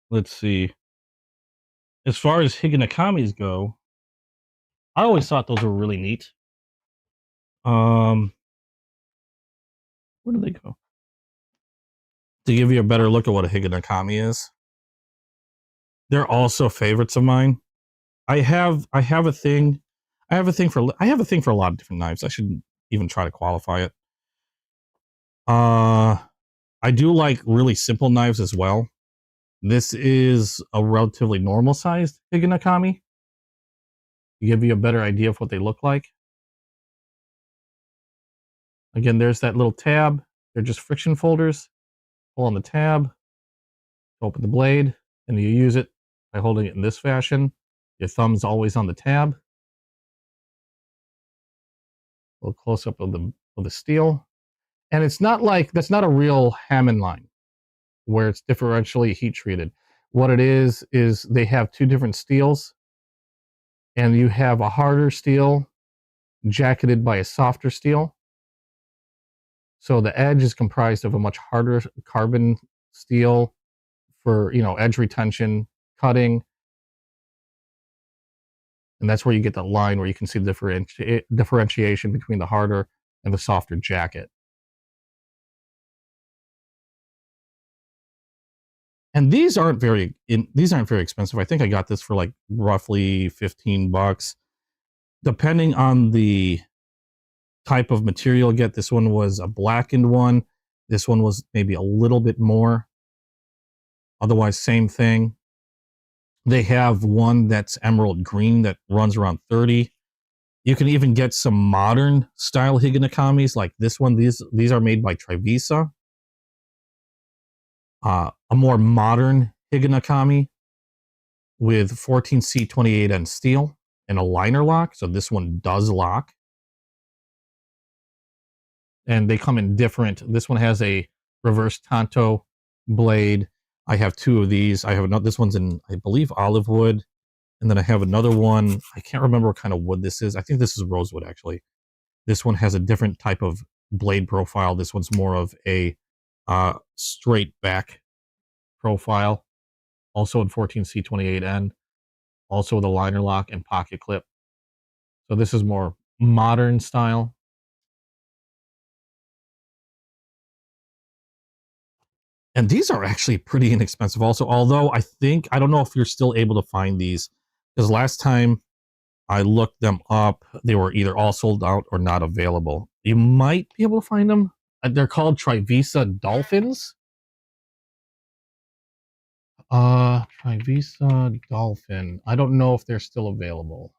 let's see. as far as Higanakamis go, I always thought those were really neat. Where do they go? To give you a better look at what a Higanakami is, they're also favorites of mine. I have a thing for a lot of different knives. I shouldn't even try to qualify it. I do like really simple knives as well. This is a relatively normal sized Higanakami to give you a better idea of what they look like. Again, there's that little tab. They're just friction folders. Pull on the tab, open the blade, and you use it by holding it in this fashion. Your thumb's always on the tab. A little close up of the steel. And it's not like, that's not a real Hammond line where it's differentially heat treated. What it is they have two different steels, and you have a harder steel jacketed by a softer steel. So the edge is comprised of a much harder carbon steel for, edge retention, cutting. And that's where you get the line where you can see the differentiation between the harder and the softer jacket. And these aren't very expensive. I think I got this for like roughly $15. Depending on the type of material you get, this one was a blackened one. This one was maybe a little bit more. Otherwise, same thing. They have one that's emerald green that runs around $30. You can even get some modern style Higanakamis like this one. These are made by Trivisa. A more modern Higanakami with 14C28N steel and a liner lock. So this one does lock. And they come in different. This one has a reverse tanto blade. I have two of these. I have another. This one's in, I believe, olive wood. And then I have another one. I can't remember what kind of wood this is. I think this is rosewood, actually. This one has a different type of blade profile. This one's more of a straight back profile. Also in 14C28N. Also with a liner lock and pocket clip. So this is more modern style. And these are actually pretty inexpensive also, although I don't know if you're still able to find these, because last time I looked them up, they were either all sold out or not available. You might be able to find them. They're called Trivisa Dolphins. Trivisa Dolphin. I don't know if they're still available.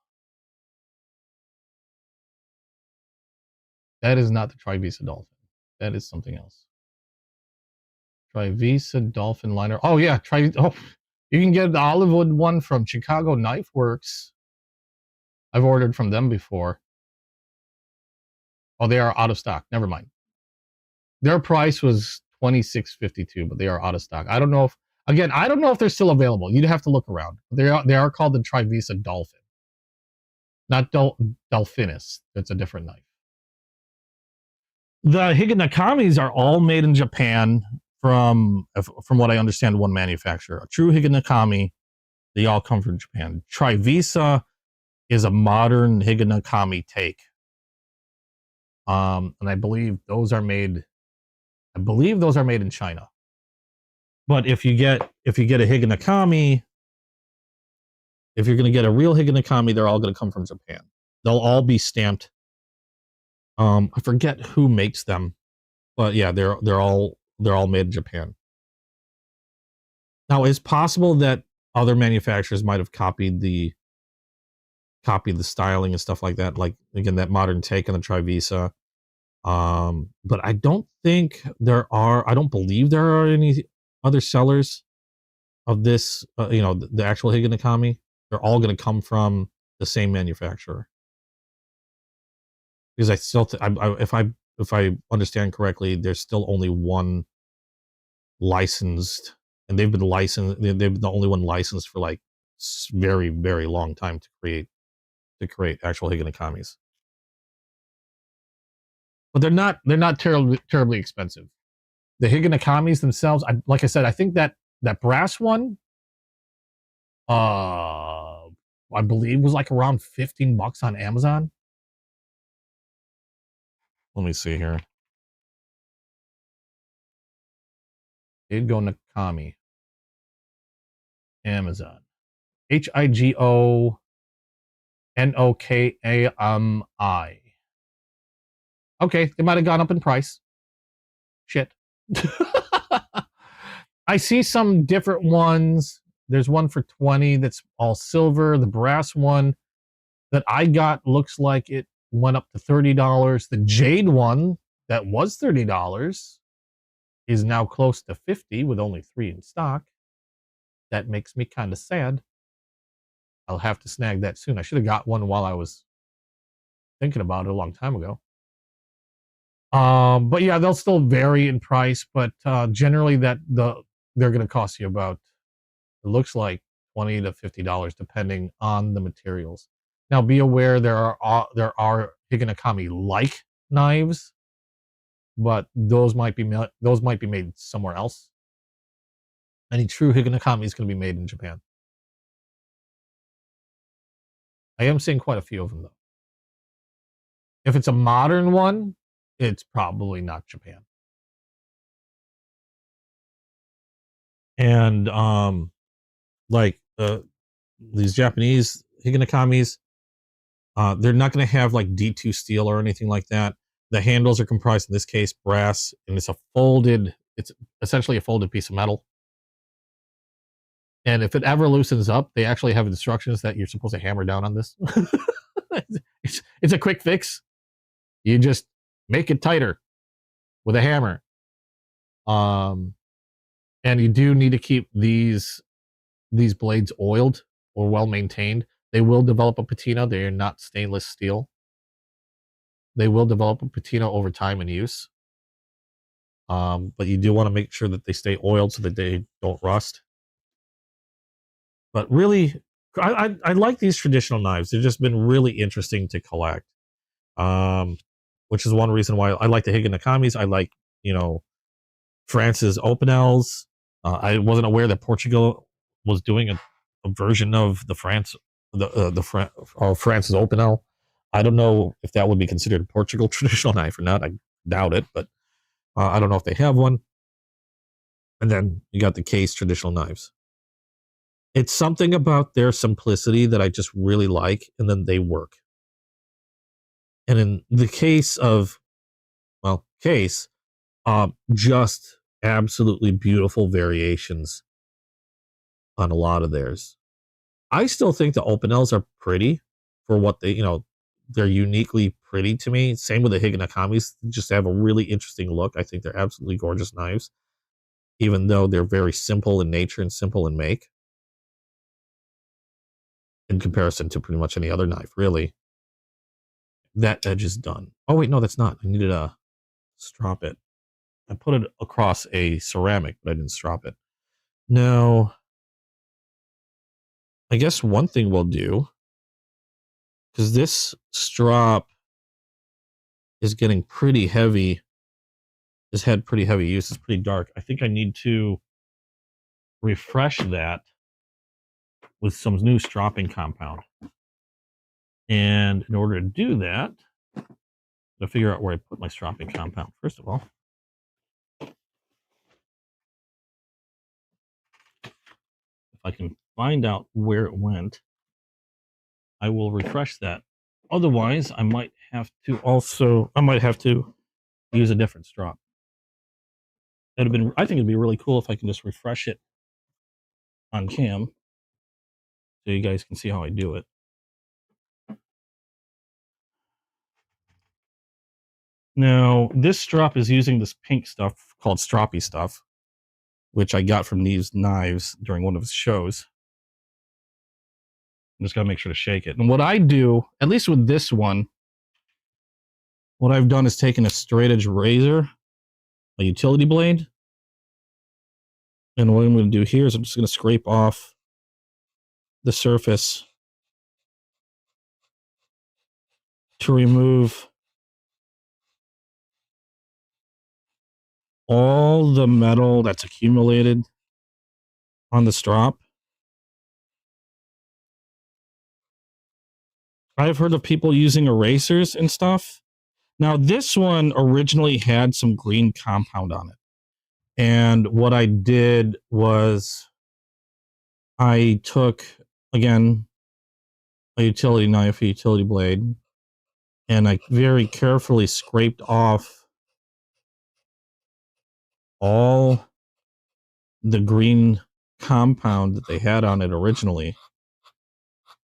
That is not the Trivisa Dolphin. That is something else. Trivisa Dolphin liner. Oh yeah, you can get the olive wood one from Chicago Knife Works. I've ordered from them before. Oh, they are out of stock. Never mind. Their price was $26.52, but they are out of stock. I don't know if they're still available. You'd have to look around. They are called the Trivisa Dolphin, not Delphinus. That's a different knife. The Higanakamis are all made in Japan from what I understand, one manufacturer. A true Higanakami, they all come from Japan. Trivisa is a modern Higanakami take. And I believe those are made in China. But if you get a Higanakami, if you're going to get a real Higanakami, they're all going to come from Japan. They'll all be stamped. I forget who makes them, but yeah, they're all made in Japan. Now, it's possible that other manufacturers might have copied the styling and stuff like that. Like, again, that modern take on the Trivisa. But I don't believe there are any other sellers of this, the actual Higanakami. They're all going to come from the same manufacturer. Because I still, if I understand correctly, there's still only one licensed, and they've been the only one licensed for like very, very long time to create actual Higanakamis. But they're not terribly expensive. The Higanakamis themselves, like I said, I think that brass one, I believe was like around $15 on Amazon. Let me see here. Higo Nakami. Amazon. HIGONOKAMI. Okay, they might have gone up in price. Shit. I see some different ones. There's one for 20 that's all silver. The brass one that I got looks like it went up to $30. The jade one that was $30 is now close to 50 with only 3 in stock. That makes me kind of sad. I'll have to snag that soon. I should have got one while I was thinking about it a long time ago. But yeah, they'll still vary in price, but generally they're going to cost you about, it looks like $20 to $50 depending on the materials. Now be aware there are Higanakami like knives, but those might be made somewhere else. Any true Higanakami is going to be made in Japan. I am seeing quite a few of them though. If it's a modern one, it's probably not Japan. And like these Japanese Higanakamis, they're not going to have like D2 steel or anything like that. The handles are comprised in this case brass, and it's essentially a folded piece of metal. And if it ever loosens up, they actually have instructions that you're supposed to hammer down on this. It's a quick fix. You just make it tighter with a hammer. And you do need to keep these blades oiled or well maintained. They will develop a patina. They are not stainless steel. They will develop a patina over time and use. But you do want to make sure that they stay oiled so that they don't rust. But really, I like these traditional knives. They've just been really interesting to collect. Which is one reason why I like the Higanakamis. I like, France's Opinels. I wasn't aware that Portugal was doing a version of France's Opinel. I don't know if that would be considered a Portugal traditional knife or not. I doubt it, but I don't know if they have one. And then you got the Case traditional knives. It's something about their simplicity that I just really like, and then they work. And in the case of, Case, just absolutely beautiful variations on a lot of theirs. I still think the Opinels are pretty for what they're uniquely pretty to me. Same with the Higanakamis, just have a really interesting look. I think they're absolutely gorgeous knives, even though they're very simple in nature and simple in make in comparison to pretty much any other knife, really. That edge is done. Oh, wait, no, that's not. I needed to strop it. I put it across a ceramic, but I didn't strop it. Now, I guess one thing we'll do, because this strop is getting pretty heavy, has had pretty heavy use, it's pretty dark. I think I need to refresh that with some new stropping compound. And in order to do that, to figure out where I put my stropping compound, first of all. If I can find out where it went, I will refresh that. Otherwise, I might have to use a different strop. I think it'd be really cool if I can just refresh it on cam so you guys can see how I do it. Now, this strop is using this pink stuff called Stroppy stuff, which I got from these knives during one of his shows. I'm just got to make sure to shake it. And what I do, at least with this one, what I've done is taken a straight edge razor, a utility blade, and what I'm going to do here is I'm just going to scrape off the surface to remove all the metal that's accumulated on the strop. I've heard of people using erasers and stuff. Now, this one originally had some green compound on it. And what I did was I took, again, a utility knife, a utility blade, and I very carefully scraped off all the green compound that they had on it originally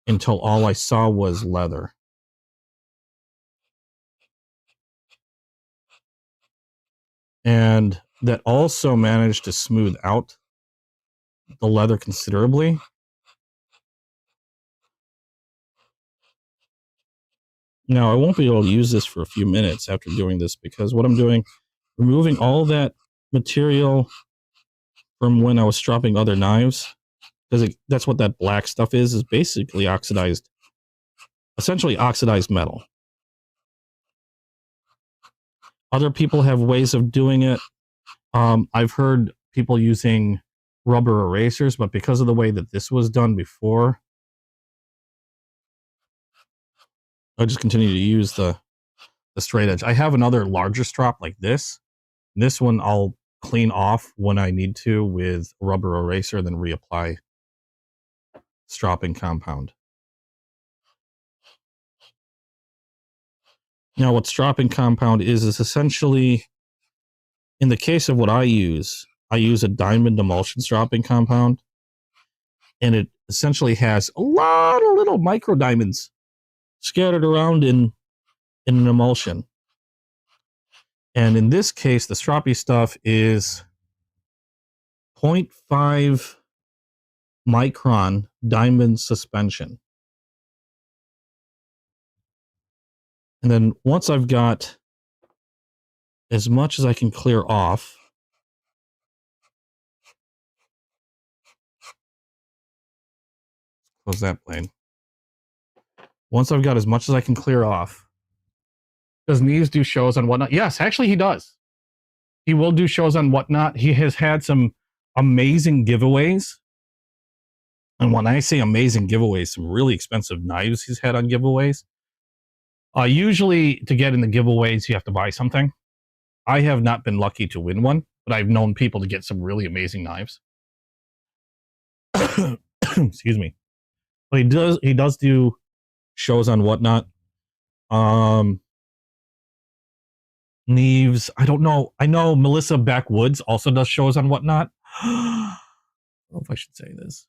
until all I saw was leather. And that also managed to smooth out the leather considerably. Now, I won't be able to use this for a few minutes after doing this because what I'm doing, removing all that material from when I was stropping other knives, because that's what that black stuff is basically oxidized, essentially oxidized metal. Other people have ways of doing it. I've heard people using rubber erasers, but because of the way that this was done before, I just continue to use the straight edge. I have another larger strop like this. This one I'll clean off when I need to with a rubber eraser, then reapply stropping compound. Now, what stropping compound is essentially, in the case of what I use a diamond emulsion stropping compound, and it essentially has a lot of little micro diamonds scattered around in an emulsion. And in this case, the stroppy stuff is 0.5 micron diamond suspension. And then once I've got as much as I can clear off, close that blade. Once I've got as much as I can clear off, does Neves do shows on Whatnot? Yes, actually he does. He will do shows on Whatnot. He has had some amazing giveaways. And when I say amazing giveaways, some really expensive knives he's had on giveaways. Usually to get in the giveaways, you have to buy something. I have not been lucky to win one, but I've known people to get some really amazing knives. Excuse me. But he does do shows on Whatnot. Neves, I don't know. I know Melissa Backwoods also does shows on Whatnot. I don't know if I should say this.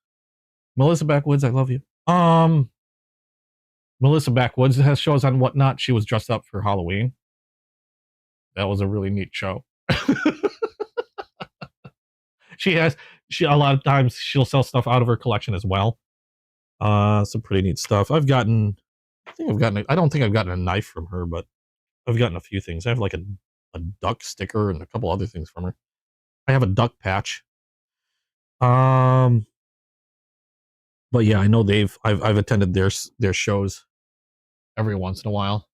Melissa Backwoods, I love you. Melissa Backwoods has shows on Whatnot. She was dressed up for Halloween. That was a really neat show. she a lot of times she'll sell stuff out of her collection as well. Some pretty neat stuff. I don't think I've gotten a knife from her, but I've gotten a few things. I have like a duck sticker and a couple other things from her. I have a duck patch. But yeah, I know I've attended their shows every once in a while.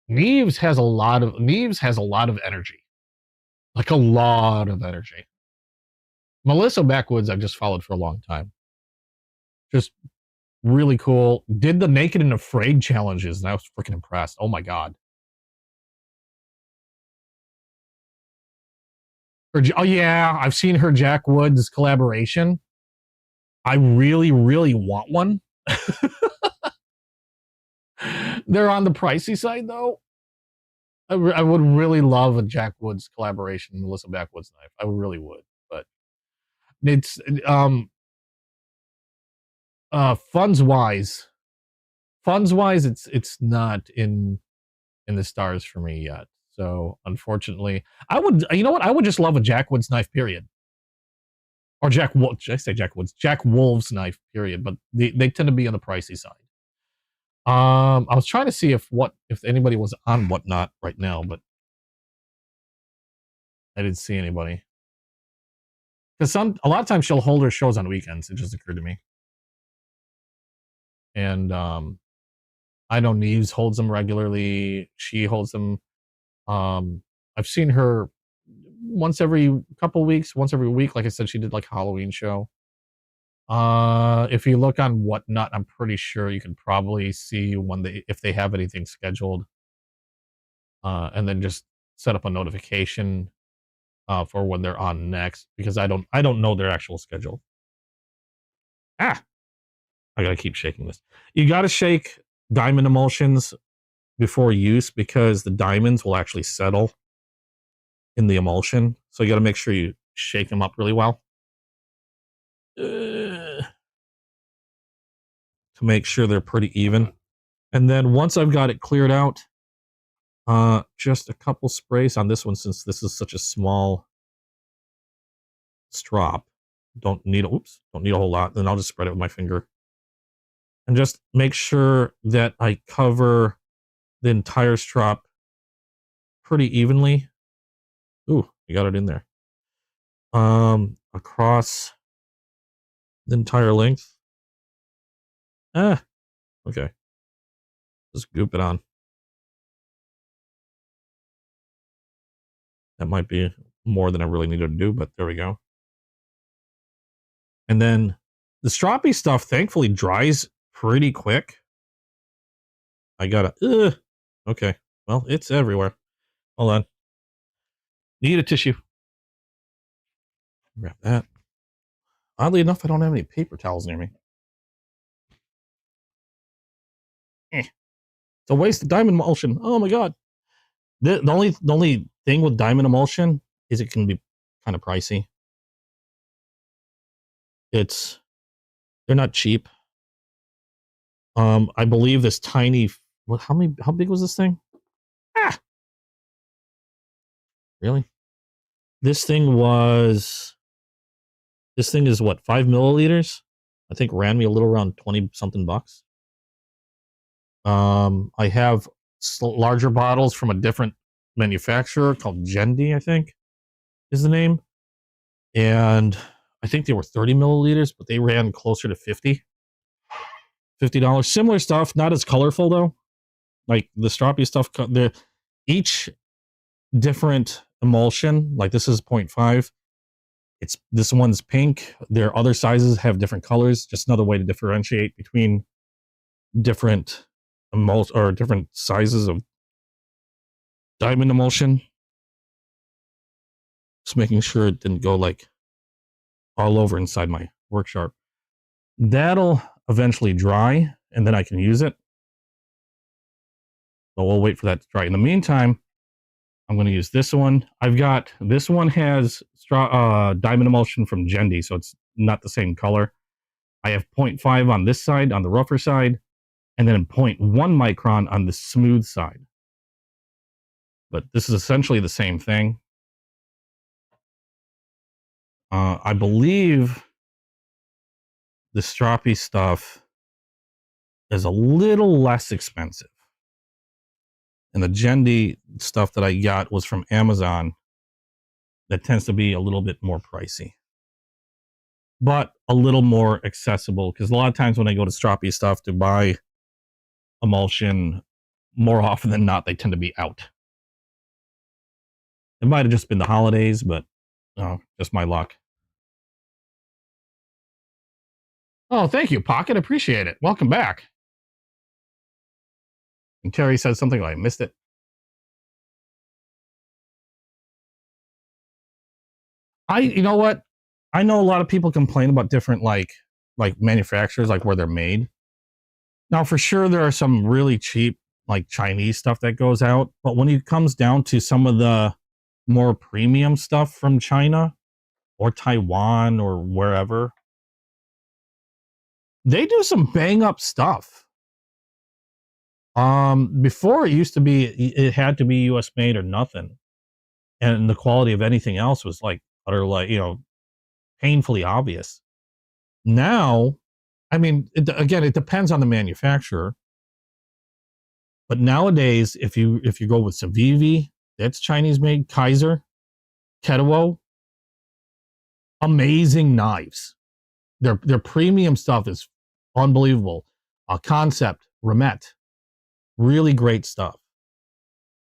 Neves has a lot of energy. Like a lot of energy. Melissa Backwoods I've just followed for a long time. Just really cool. Did the Naked and Afraid challenges, and I was freaking impressed. Oh my god. Oh yeah, I've seen her Jack Woods collaboration. I really, really want one. They're on the pricey side though. I would really love a Jack Woods collaboration, Melissa Backwoods knife. I really would, but it's funds wise, it's not in the stars for me yet. So unfortunately, I would just love a Jack Woods knife, period. Or Jack Wolf's knife, period. But they tend to be on the pricey side. I was trying to see if anybody was on Whatnot right now, but I didn't see anybody. Because a lot of times she'll hold her shows on weekends. It just occurred to me. And I know Neves holds them regularly. She holds them. I've seen her once every couple weeks, once every week. Like I said, she did like a Halloween show. If you look on Whatnot, I'm pretty sure you can probably see when if they have anything scheduled, and then just set up a notification for when they're on next, because I don't know their actual schedule. Ah, I gotta keep shaking this. You gotta shake diamond emulsions before use because the diamonds will actually settle in the emulsion. So you gotta make sure you shake them up really well to make sure they're pretty even. And then once I've got it cleared out, just a couple sprays on this one since this is such a small strop. Don't need a whole lot. Then I'll just spread it with my finger. And just make sure that I cover the entire strop pretty evenly. Ooh, you got it in there. Across the entire length. Okay. Just goop it on. That might be more than I really needed to do, but there we go. And then the stroppy stuff thankfully dries pretty quick. I gotta, okay. Well, it's everywhere. Hold on. Need a tissue. Grab that. Oddly enough, I don't have any paper towels near me. It's a waste of diamond emulsion. Oh my god. The only thing with diamond emulsion is it can be kind of pricey. They're not cheap. I believe this tiny, how big was this thing? Really? This thing is what, 5 milliliters? I think ran me a little around 20 something bucks. I have larger bottles from a different manufacturer called Gendy, I think is the name. And I think they were 30 milliliters, but they ran closer to $50. Similar stuff, not as colorful though. Like the stroppy stuff, each different emulsion, like this is 0.5. This one's pink. Their other sizes have different colors. Just another way to differentiate between different or different sizes of diamond emulsion. Just making sure it didn't go like all over inside my work sharp. That'll eventually dry, and then I can use it. So we'll wait for that to dry. In the meantime, I'm going to use this one. This one has diamond emulsion from Gendy, so it's not the same color. I have 0.5 on this side, on the rougher side, and then 0.1 micron on the smooth side. But this is essentially the same thing. I believe the stroppy stuff is a little less expensive. And the Gendy stuff that I got was from Amazon. That tends to be a little bit more pricey, but a little more accessible, because a lot of times when I go to stroppy stuff to buy emulsion, more often than not, they tend to be out. It might have just been the holidays, but just my luck. Oh, thank you, Pocket. Appreciate it. Welcome back. And Terry said something like, I missed it. You know what? I know a lot of people complain about different like manufacturers, like where they're made. Now, for sure, there are some really cheap, like Chinese stuff that goes out. But when it comes down to some of the more premium stuff from China or Taiwan or wherever, they do some bang up stuff. Before it had to be US made or nothing. And the quality of anything else was like utterly, painfully obvious. Now, I mean, again, it depends on the manufacturer. But nowadays, if you go with Civivi, that's Chinese made, Kaiser, Ketuo, amazing knives. Their premium stuff is unbelievable. Concept, Remet, really great stuff.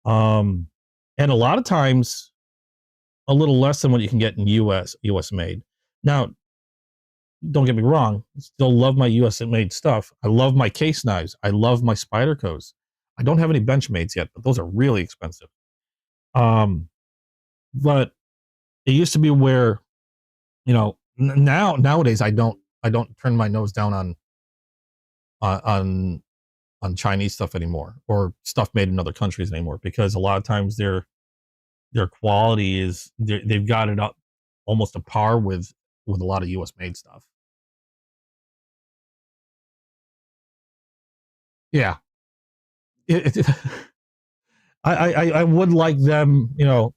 And a lot of times, a little less than what you can get in US made. Now, don't get me wrong, I still love my US made stuff. I love my case knives. I love my Spydercos. I don't have any Benchmates yet, but those are really expensive. But it used to be where, you know, nowadays I don't turn my nose down on Chinese stuff anymore, or stuff made in other countries anymore, because a lot of times their quality is, they've got it up almost a par with a lot of US made stuff. Yeah. I would like them, you know,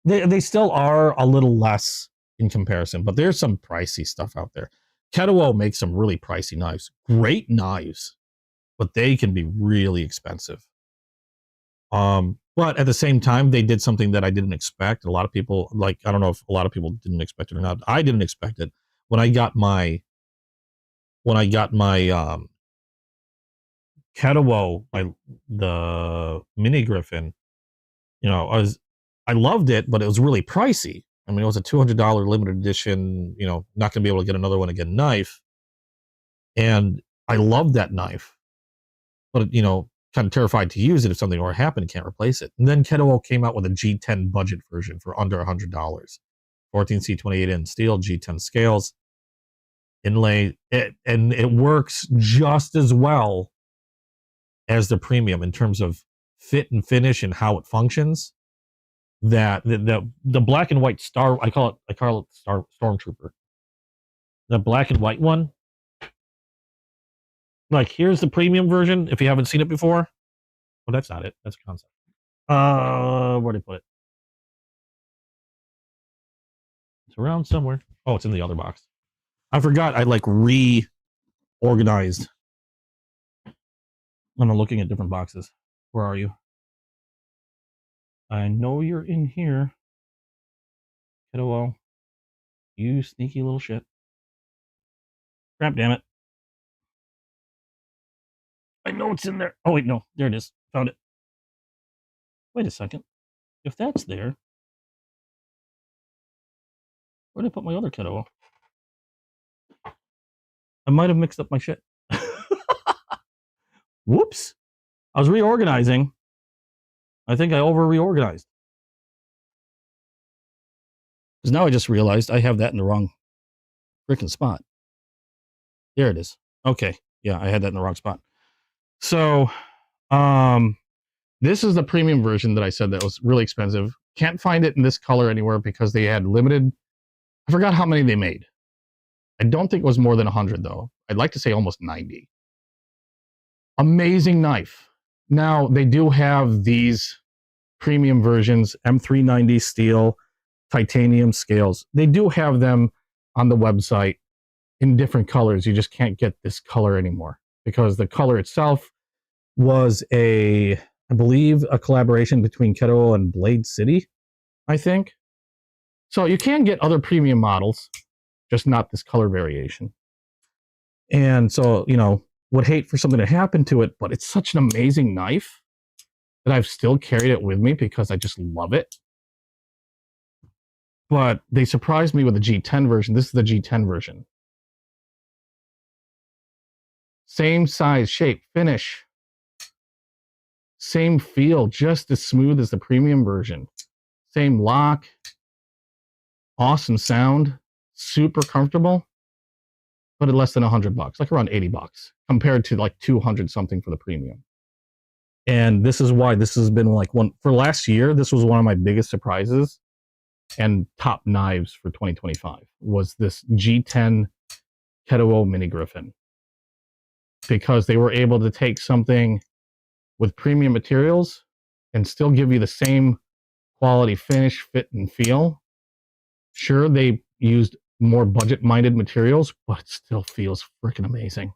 they still are a little less in comparison, but there's some pricey stuff out there. Kettle makes some really pricey knives, great knives, but they can be really expensive. But at the same time, they did something that I didn't expect. A lot of people, like, I don't know if a lot of people didn't expect it or not. I didn't expect it. When I got my Kettle, the Mini Griffin, you know, I loved it, but it was really pricey. I mean, it was a $200 limited edition, you know, not gonna be able to get another one again knife. And I loved that knife, but, you know, kind of terrified to use it if something were to happen, can't replace it. And then Kettle came out with a G10 budget version for under $100. 14C 28N steel, G10 scales, inlay, and it works just as well as the premium in terms of fit and finish and how it functions. That the black and white star, I call it Stormtrooper. The black and white one, like, here's the premium version if you haven't seen it before. Oh, that's not it. That's a concept. Where'd I put it? It's around somewhere. Oh, it's in the other box. I forgot I like reorganized. I'm looking at different boxes. Where are you? I know you're in here. Kiddo, you sneaky little shit. Crap, damn it. I know it's in there. Oh, wait, no. There it is. Found it. Wait a second. If that's there, where did I put my other Kiddo? I might have mixed up my shit. Whoops. I was reorganizing. I think I over-reorganized. Because now I just realized I have that in the wrong freaking spot. There it is. Okay. Yeah, I had that in the wrong spot. So, this is the premium version that I said that was really expensive. Can't find it in this color anywhere because they had limited. I forgot how many they made. I don't think it was more than 100 though. I'd like to say almost 90. Amazing knife. Now, they do have these premium versions, M390 steel, titanium scales. They do have them on the website in different colors. You just can't get this color anymore because the color itself was I believe, a collaboration between Kettle and Blade City, I think. So you can get other premium models, just not this color variation. And so, you know, would hate for something to happen to it, but it's such an amazing knife that I've still carried it with me because I just love it. But they surprised me with the G10 version. This is the G10 version. Same size, shape, finish. Same feel, just as smooth as the premium version. Same lock. Awesome sound. Super comfortable. But at less than $100, like around $80, compared to like 200 something for the premium. And this is why this has been like one for last year. This was one of my biggest surprises and top knives for 2025 was this G10 Kettle Mini Griffin, because they were able to take something with premium materials and still give you the same quality finish, fit, and feel. Sure, they used more budget-minded materials, but it still feels freaking amazing.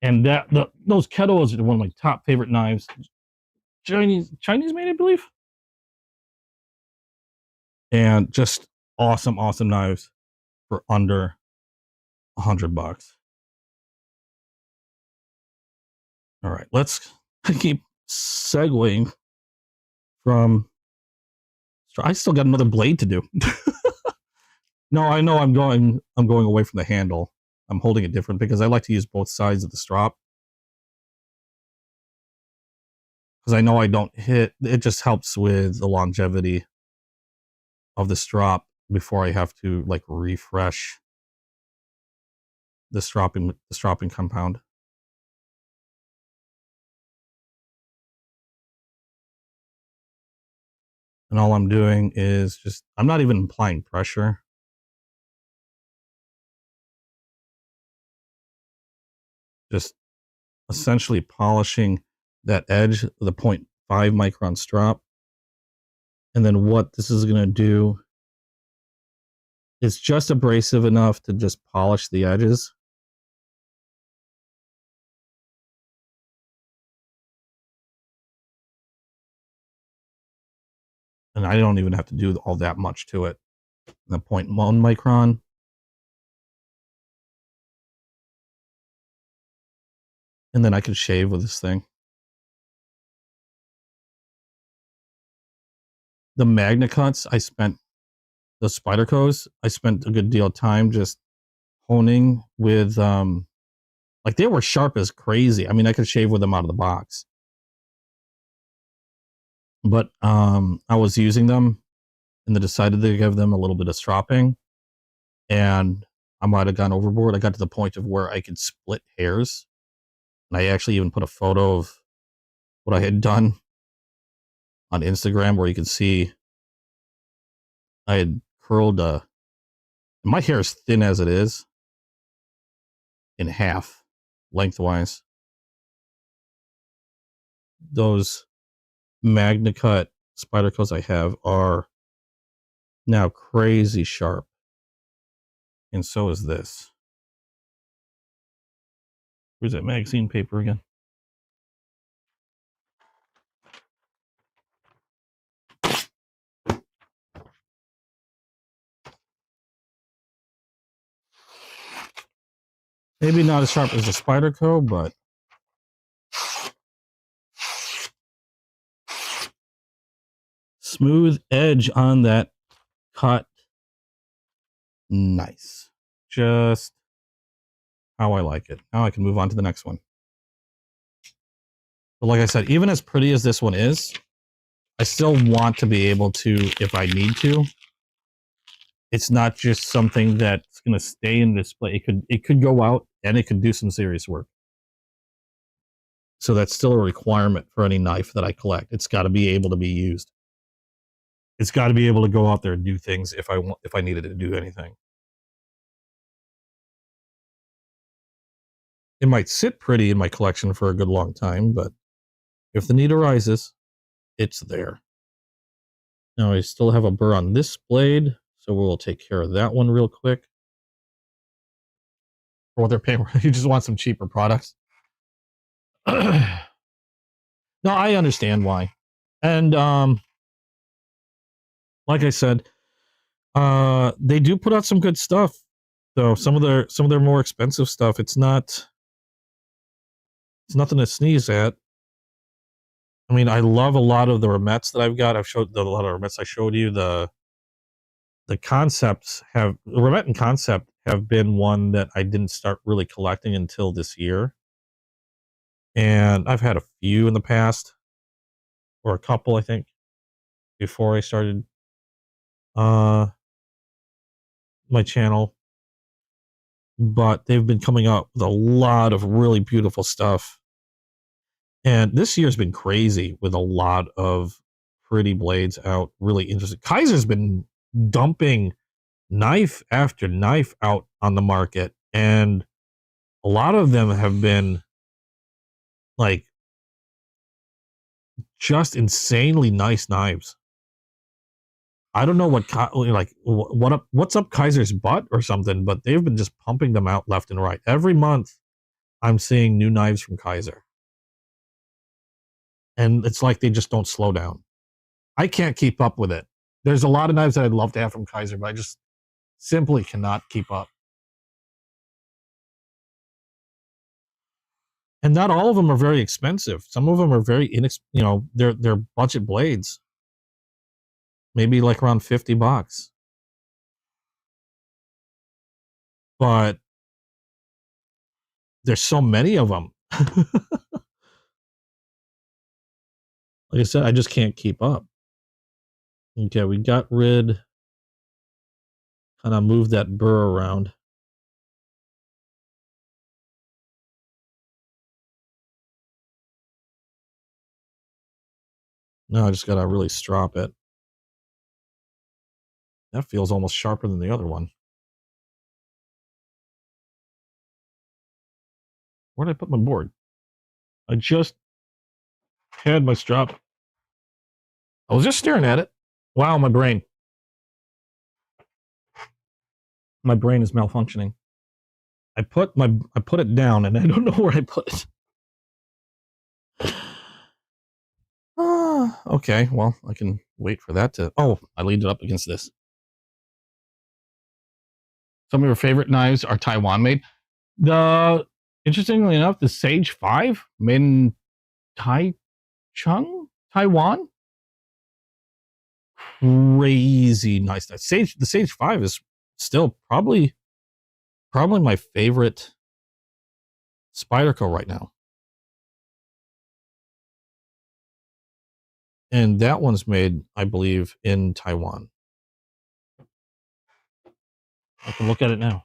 And those Kettles are one of my top favorite knives. Chinese made, I believe. And just awesome knives for under $100. All right, let's keep segueing from I still got another blade to do. No, I know I'm going away from the handle. I'm holding it different because I like to use both sides of the strop. Because I know I don't hit, it just helps with the longevity of the strop before I have to like refresh the stropping compound. And all I'm doing is just, I'm not even applying pressure. Just essentially polishing that edge with a 0.5 micron strop. And then what this is going to do is just abrasive enough to just polish the edges. And I don't even have to do all that much to it. The 0.1 micron. And then I can shave with this thing. The Magna Cuts, the Spydercos, I spent a good deal of time just honing with, like they were sharp as crazy. I mean, I could shave with them out of the box. But I was using them and then decided to give them a little bit of stropping. And I might have gone overboard. I got to the point of where I could split hairs. And I actually even put a photo of what I had done on Instagram where you can see I had curled my hair is thin as it is in half lengthwise. Those Magna Cut Spydercos I have are now crazy sharp. And so is this. Where's that magazine paper again? Maybe not as sharp as the Spyderco, but smooth edge on that cut. Nice. Just how I like it. Now I can move on to the next one. But like I said, even as pretty as this one is, I still want to be able to, if I need to. It's not just something that's going to stay in display. It could go out and it could do some serious work. So that's still a requirement for any knife that I collect. It's got to be able to be used. It's got to be able to go out there and do things if I needed to do anything. It might sit pretty in my collection for a good long time, but if the need arises, it's there. Now I still have a burr on this blade, so we'll take care of that one real quick. For what they're paying, you just want some cheaper products. No, I understand why. And like I said, they do put out some good stuff. So some of their more expensive stuff, it's nothing to sneeze at. I mean, I love a lot of the remettes that I've got. I've showed a lot of remettes I showed you. The concepts the remette and concept have been one that I didn't start really collecting until this year. And I've had a few in the past, or a couple, I think, before I started my channel. But they've been coming up with a lot of really beautiful stuff. And this year's been crazy with a lot of pretty blades out. Really interesting. Kaiser's been dumping knife after knife out on the market. And a lot of them have been like just insanely nice knives. I don't know what's up Kaiser's butt or something, but they've been just pumping them out left and right. Every month I'm seeing new knives from Kaiser. And it's like they just don't slow down. I can't keep up with it. There's a lot of knives that I'd love to have from Kaiser, but I just simply cannot keep up. And not all of them are very expensive. Some of them are very they're budget blades. maybe like around $50. But there's so many of them. Like I said, I just can't keep up. Okay, we got rid, kind of moved that burr around. Now I just gotta really strop it. That feels almost sharper than the other one. Where did I put my board? I just had my strop. I was just staring at it. Wow, my brain. My brain is malfunctioning. I put it down and I don't know where I put it. Okay, well, I can wait for that to... Oh, I leaned it up against this. Some of your favorite knives are Taiwan made. Interestingly enough, the Sage 5 made in Taichung, Taiwan. Crazy nice knife. The Sage 5 is still probably my favorite Spyderco right now. And that one's made, I believe, in Taiwan. I can look at it now.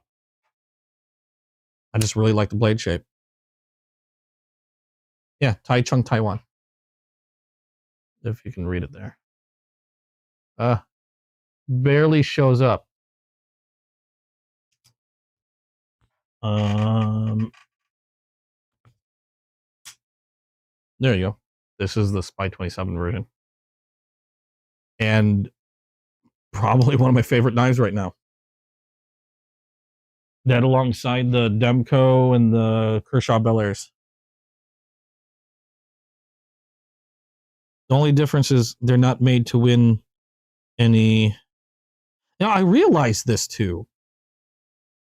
I just really like the blade shape. Yeah, Taichung, Taiwan. If you can read it there. Barely shows up. There you go. This is the Spy 27 version. And probably one of my favorite knives right now. That alongside the Demco and the Kershaw Bel Airs. The only difference is they're not made to win any... Now, I realize this too.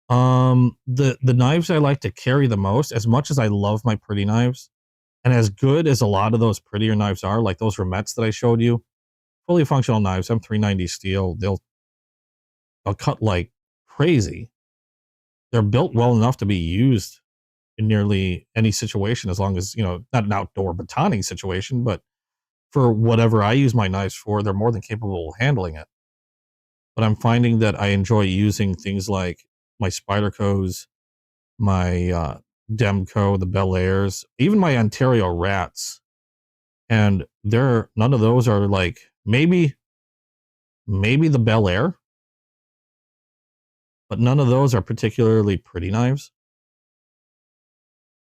The knives I like to carry the most, as much as I love my pretty knives, and as good as a lot of those prettier knives are, like those Remettes that I showed you, fully functional knives, M390 steel, they'll cut like crazy. They're built well enough to be used in nearly any situation, as long as, not an outdoor batoning situation, but for whatever I use my knives for, they're more than capable of handling it. But I'm finding that I enjoy using things like my Spydercos, my Demco, the Bel Airs, even my Ontario Rats. And none of those are like, maybe the Bel Air, but none of those are particularly pretty knives.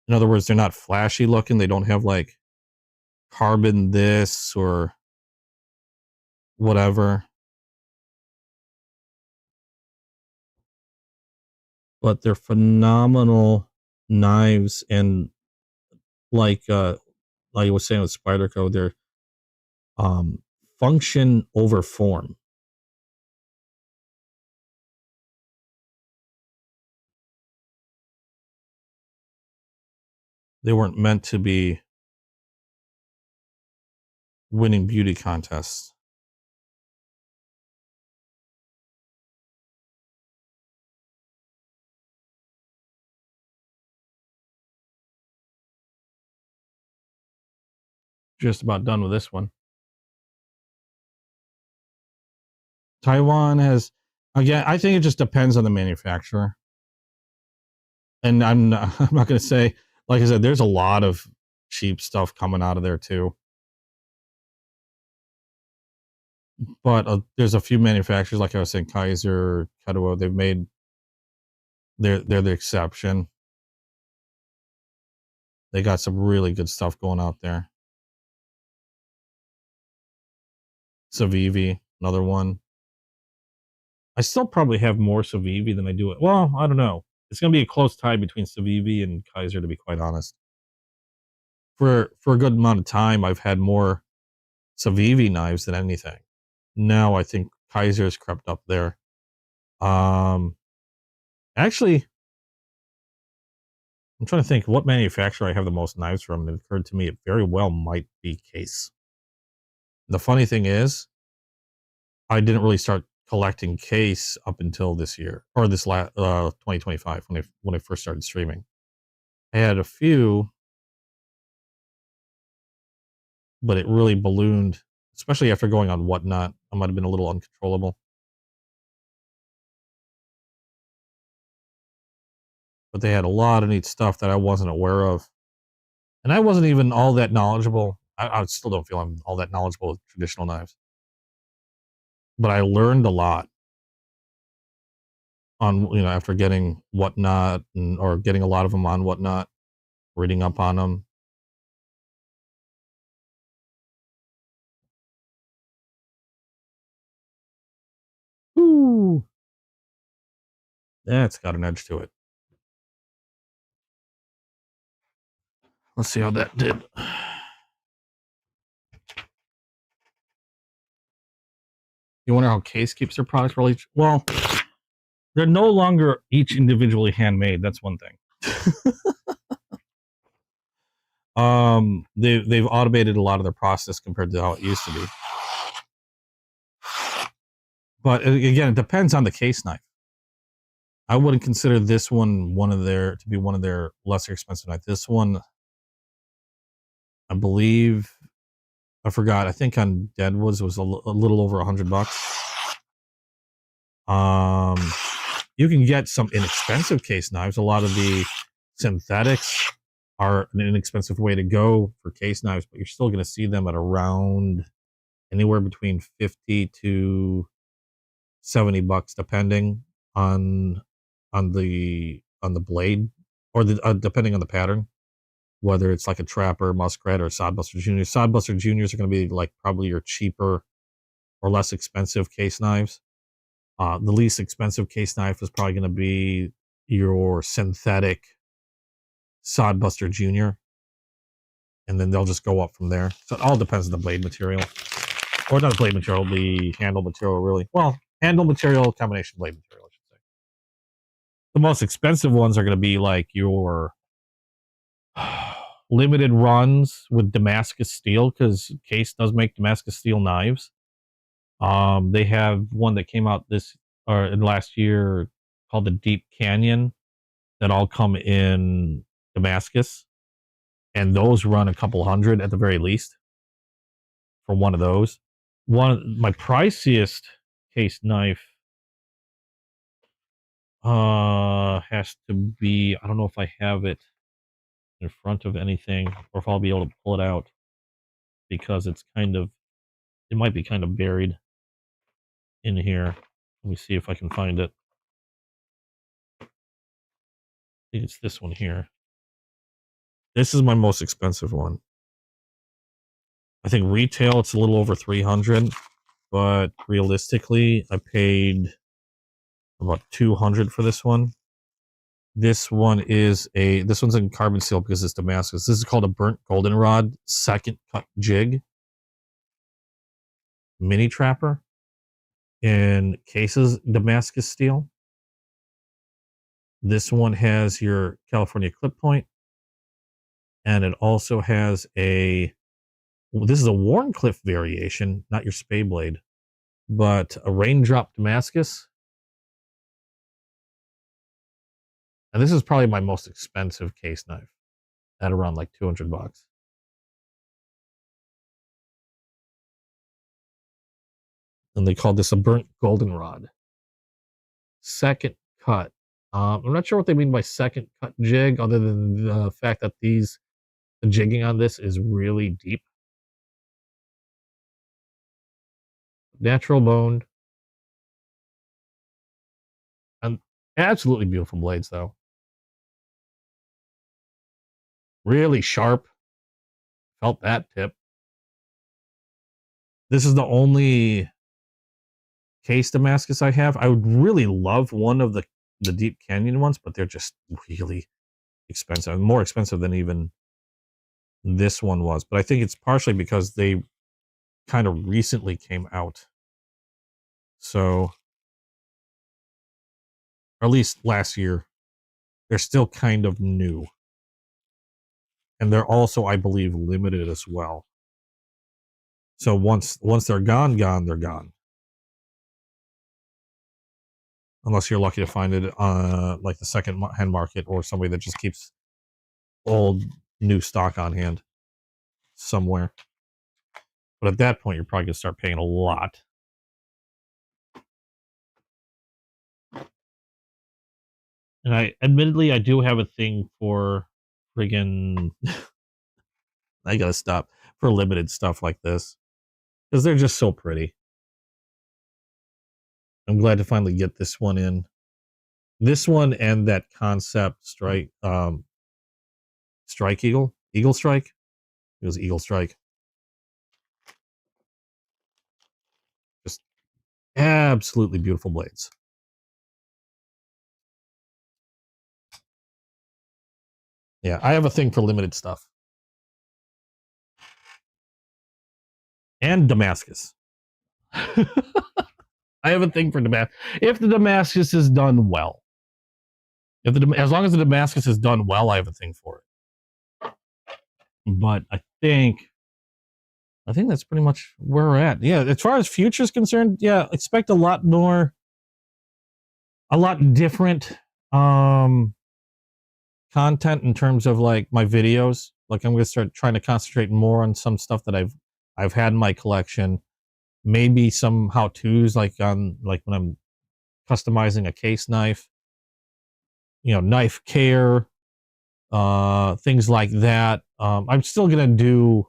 In other words, they're not flashy looking. They don't have like carbon this or whatever. But they're phenomenal knives, and like I was saying with Spyderco, they're function over form. They weren't meant to be winning beauty contests. Just about done with this one. Taiwan has, again, I think it just depends on the manufacturer. And I'm not going to say, like I said, there's a lot of cheap stuff coming out of there too. But there's a few manufacturers, like I was saying, Kaiser, Kedoa, they're the exception. They got some really good stuff going out there. Civivi, another one. I still probably have more Civivi than I do. Well, I don't know. It's going to be a close tie between Civivi and Kaiser, to be quite honest. For a good amount of time, I've had more Civivi knives than anything. Now I think Kaiser's crept up there. Actually, I'm trying to think what manufacturer I have the most knives from. It occurred to me it very well might be Case. The funny thing is, I didn't really start collecting case up until this year, or this 2025, when I first started streaming. I had a few, but it really ballooned, especially after going on Whatnot. I might have been a little uncontrollable. But they had a lot of neat stuff that I wasn't aware of. And I wasn't even all that knowledgeable. I still don't feel I'm all that knowledgeable with traditional knives. But I learned a lot on, after getting Whatnot, or getting a lot of them on Whatnot, reading up on them. Ooh. That's got an edge to it. Let's see how that did. You wonder how Case keeps their products released? Well, they're no longer each individually handmade. That's one thing. They've automated a lot of their process compared to how it used to be. But again, it depends on the case knife. I wouldn't consider this one to be one of their lesser expensive knives. This one, I believe, I forgot. I think on Deadwoods was a little over $100. You can get some inexpensive case knives. A lot of the synthetics are an inexpensive way to go for case knives, but you're still going to see them at around anywhere between $50 to $70, depending on the blade, or depending on the pattern, whether it's like a Trapper, Muskrat, or Sodbuster Junior. Sodbuster Juniors are going to be like probably your cheaper or less expensive case knives. The least expensive case knife is probably going to be your synthetic Sodbuster Junior, and then they'll just go up from there. So it all depends on the blade material, or not the blade material, the handle material, really. Well, handle material, combination blade material, I should say. The most expensive ones are going to be like your limited runs with Damascus steel, because Case does make Damascus steel knives. They have one that came out last year called the Deep Canyon, that all come in Damascus, and those run a couple hundred at the very least for one of those. My priciest case knife has to be, I don't know if I have it in front of anything, or if I'll be able to pull it out, because it might be kind of buried in here. Let me see if I can find it. I think it's this one here. This is my most expensive one. I think retail it's a little over 300, but realistically I paid about 200 for this one. This one's in carbon steel because it's Damascus. This is called a burnt goldenrod second cut jig mini trapper in Case's Damascus steel. This one has your California clip point, and it also has this is a Warncliffe variation, not your Spay blade, but a raindrop Damascus. And this is probably my most expensive case knife, at around like $200. And they called this a burnt goldenrod second cut. I'm not sure what they mean by second cut jig, other than the fact that the jigging on this is really deep. Natural boned. And absolutely beautiful blades, though. Really sharp. Felt that tip. This is the only case Damascus I have. I would really love one of the Deep Canyon ones, but they're just really expensive. More expensive than even this one was. But I think it's partially because they kind of recently came out. So, or at least last year, they're still kind of new. And they're also, I believe, limited as well. So once they're gone, they're gone. unless you're lucky to find it like the second hand market or somebody that just keeps old new stock on hand somewhere. But at that point, you're probably gonna start paying a lot. And I do have a thing for friggin' I gotta stop for limited stuff like this because they're just so pretty. I'm glad to finally get this one in. This one and that concept strike, strike eagle strike. It was eagle strike. Just absolutely beautiful blades. Yeah, I have a thing for limited stuff. And Damascus. I have a thing for Damascus. If the Damascus is done well, as long as the Damascus is done well, I have a thing for it. But I think that's pretty much where we're at. Yeah, as far as future is concerned, yeah, expect a lot different content in terms of like my videos. Like I'm going to start trying to concentrate more on some stuff that I've had in my collection. Maybe some how-tos like when I'm customizing a case knife, knife care, things like that. I'm still going to do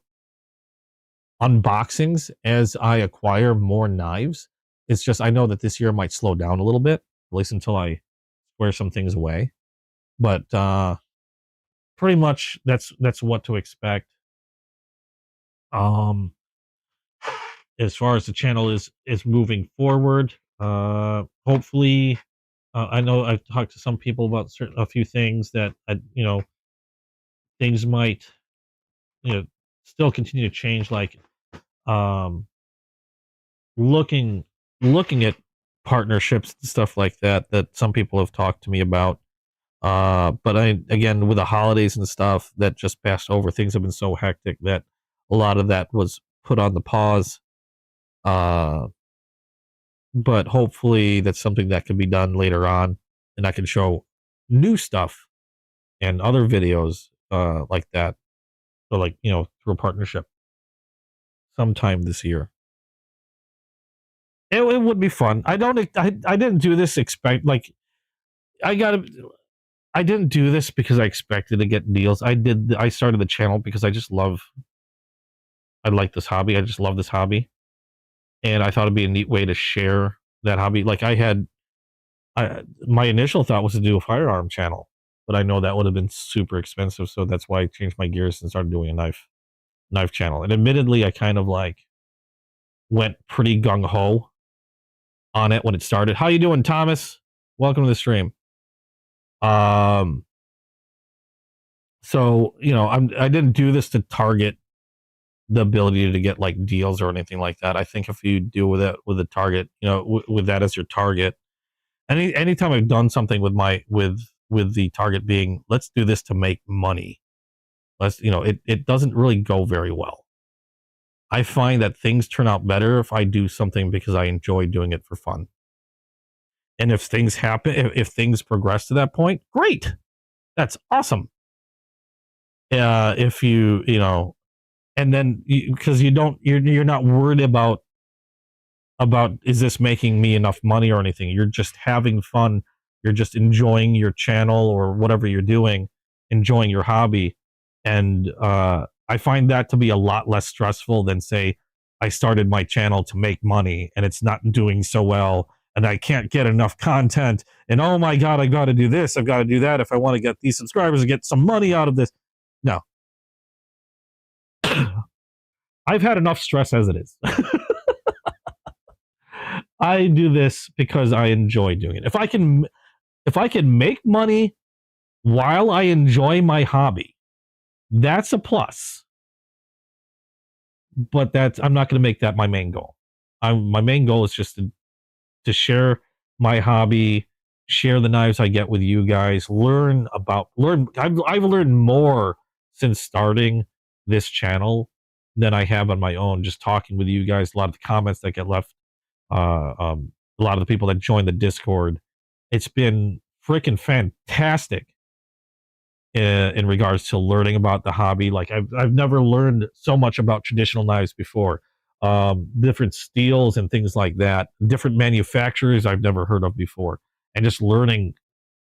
unboxings as I acquire more knives. It's just I know that this year might slow down a little bit, at least until I square some things away. But pretty much that's what to expect. As far as the channel is moving forward, hopefully, I know I've talked to some people about a few things that things might still continue to change, like looking at partnerships and stuff like that some people have talked to me about. But again, with the holidays and stuff that just passed over, things have been so hectic that a lot of that was put on the pause. But hopefully that's something that can be done later on, and I can show new stuff and other videos like that. So like, through a partnership sometime this year. It would be fun. I didn't do this I didn't do this because I expected to get deals. I started the channel because I like this hobby. I just love this hobby. And I thought it'd be a neat way to share that hobby. Like my initial thought was to do a firearm channel, but I know that would have been super expensive. So that's why I changed my gears and started doing a knife channel. And admittedly, I kind of went pretty gung ho on it when it started. How you doing, Thomas? Welcome to the stream. So, I didn't do this to target the ability to get like deals or anything like that. I think if you do with a target, with that as your target, anytime I've done something with the target being, let's do this to make money, it doesn't really go very well. I find that things turn out better if I do something because I enjoy doing it for fun. And if things happen, if things progress to that point, great. That's awesome. If and then because you're not worried about is this making me enough money or anything. You're just having fun. You're just enjoying your channel or whatever you're doing, enjoying your hobby. And I find that to be a lot less stressful than, say, I started my channel to make money and it's not doing so well and I can't get enough content. And oh my God, I got to do this. I've got to do that if I want to get these subscribers and get some money out of this. No. I've had enough stress as it is. I do this because I enjoy doing it. If I can make money while I enjoy my hobby, that's a plus. But I'm not going to make that my main goal. My main goal is just to share my hobby, share the knives I get with you guys, learn. I've learned more since starting this channel than I have on my own. Just talking with you guys, a lot of the comments that get left, a lot of the people that join the Discord, It's been freaking fantastic in regards to learning about the hobby. Like I've never learned so much about traditional knives before. Different steels and things like that, different manufacturers I've never heard of before, and just learning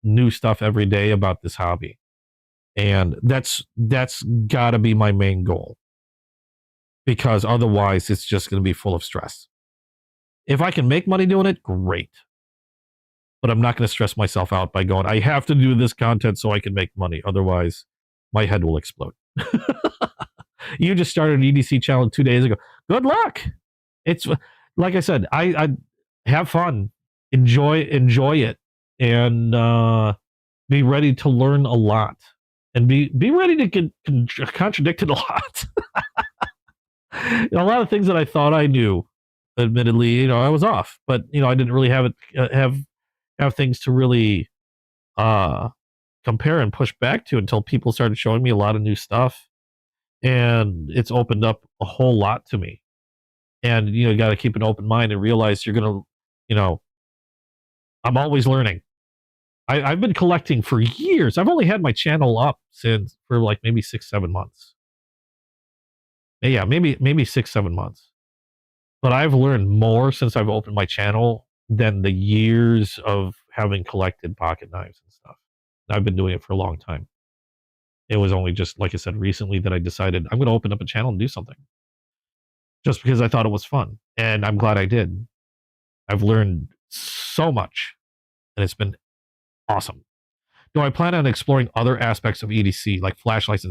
new stuff every day about this hobby. And that's got to be my main goal, because otherwise it's just going to be full of stress. If I can make money doing it, great. But I'm not going to stress myself out by going, I have to do this content so I can make money. Otherwise, my head will explode. You just started an EDC channel 2 days ago. Good luck. It's like I said, I have fun, enjoy it, and be ready to learn a lot, and be ready to get contradicted a lot. A lot of things that I thought I knew, admittedly, I was off. But I didn't really have things to really compare and push back to until people started showing me a lot of new stuff, and it's opened up a whole lot to me. And you got to keep an open mind and realize you're gonna, I'm always learning. I've been collecting for years. I've only had my channel up for like maybe 6-7 months. Yeah, maybe 6-7 months. But I've learned more since I've opened my channel than the years of having collected pocket knives and stuff. I've been doing it for a long time. It was only just, like I said, recently that I decided I'm going to open up a channel and do something. Just because I thought it was fun. And I'm glad I did. I've learned so much, and it's been awesome. Do I plan on exploring other aspects of EDC, like flashlights?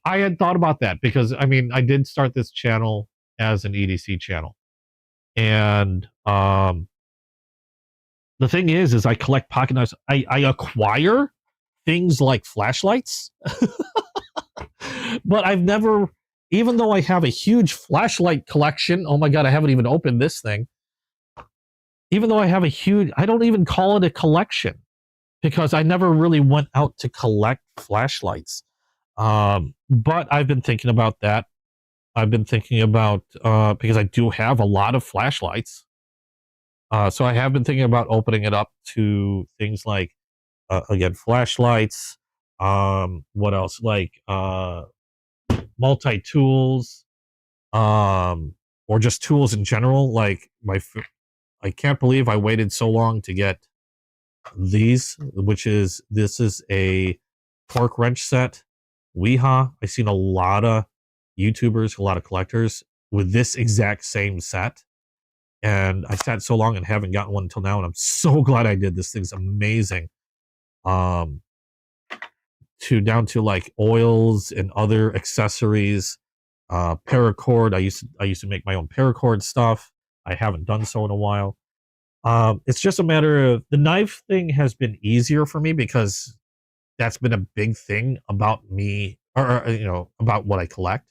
I had thought about that because, I did start this channel as an EDC channel. And the thing is I collect pocket knives. I acquire things like flashlights. But I've never, even though I have a huge flashlight collection, oh my God, I haven't even opened this thing. Even though I have I don't even call it a collection, because I never really went out to collect flashlights. But I've been thinking about that. I've been thinking about, because I do have a lot of flashlights. So I have been thinking about opening it up to things like, again, flashlights. What else? Like multi-tools, or just tools in general. Like I can't believe I waited so long to get these, this is a torque wrench set. Weehaw. I've seen a lot of YouTubers, a lot of collectors with this exact same set. And I sat so long and haven't gotten one until now, and I'm so glad I did. This thing's amazing. Down to like oils and other accessories, paracord. I used to make my own paracord stuff. I haven't done so in a while. It's just a matter of, the knife thing has been easier for me because that's been a big thing about me, or about what I collect.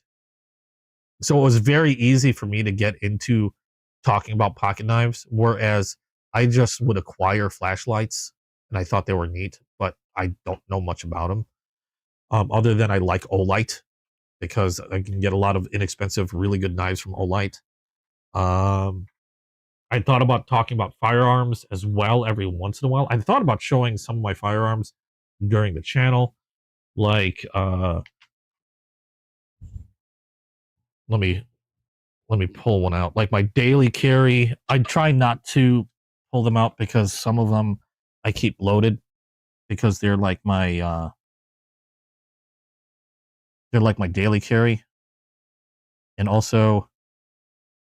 So it was very easy for me to get into talking about pocket knives, whereas I just would acquire flashlights and I thought they were neat, but I don't know much about them. Other than I like Olight, because I can get a lot of inexpensive, really good knives from Olight. I thought about talking about firearms as well every once in a while. I thought about showing some of my firearms during the channel. Like, let me pull one out. Like my daily carry. I try not to pull them out because some of them I keep loaded, because they're like my daily carry. And also,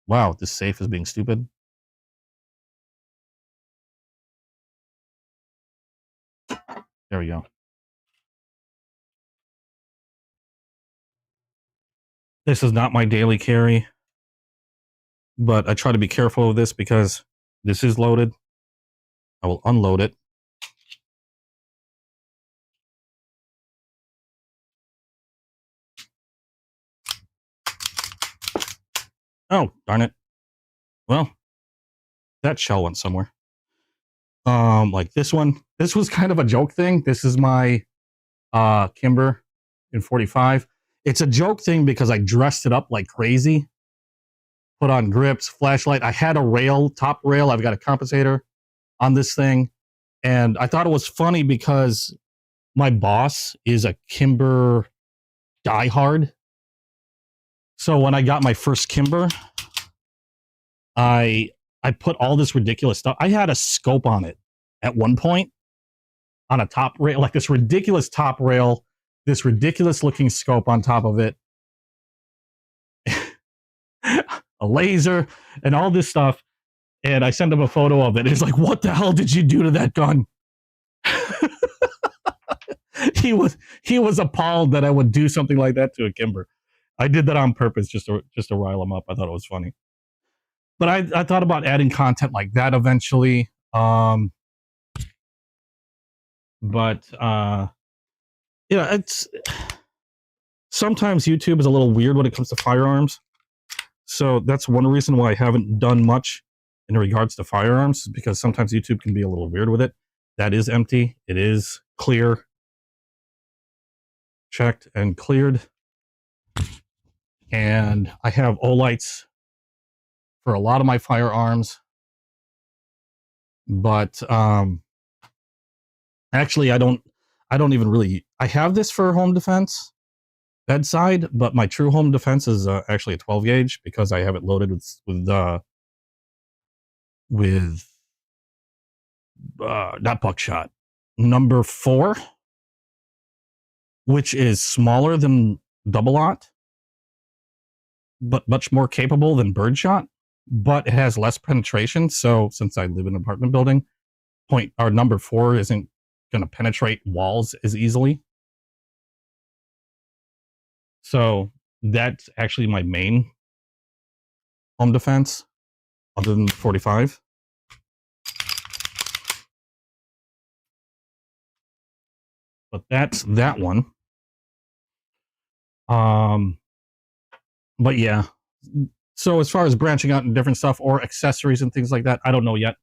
wow, this safe is being stupid. There we go. This is not my daily carry, but I try to be careful of this because this is loaded. I will unload it. Oh, darn it. Well, that shell went somewhere. Like this one. This was kind of a joke thing. This is my Kimber in 45. It's a joke thing because I dressed it up like crazy. Put on grips, flashlight. I had a rail, top rail. I've got a compensator on this thing. And I thought it was funny because my boss is a Kimber diehard. So when I got my first Kimber, I put all this ridiculous stuff. I had a scope on it at one point on a top rail, like this ridiculous top rail, this ridiculous looking scope on top of it, a laser, and all this stuff. And I sent him a photo of it. He's like, "What the hell did you do to that gun?" he was appalled that I would do something like that to a Kimber. I did that on purpose just to rile him up. I thought it was funny. But I thought about adding content like that eventually. It's sometimes YouTube is a little weird when it comes to firearms. So that's one reason why I haven't done much in regards to firearms, because sometimes YouTube can be a little weird with it. That is empty. It is clear. Checked and cleared. And I have Olights for a lot of my firearms. But actually I don't even really, I have this for home defense bedside, but my true home defense is actually a 12 gauge because I have it loaded with not buckshot, number 4, which is smaller than double-aught, but much more capable than birdshot, but it has less penetration. So since I live in an apartment building, number 4 isn't going to penetrate walls as easily. So that's actually my main home defense, other than 45. But that's that one. But yeah. So as far as branching out in different stuff or accessories and things like that, I don't know yet.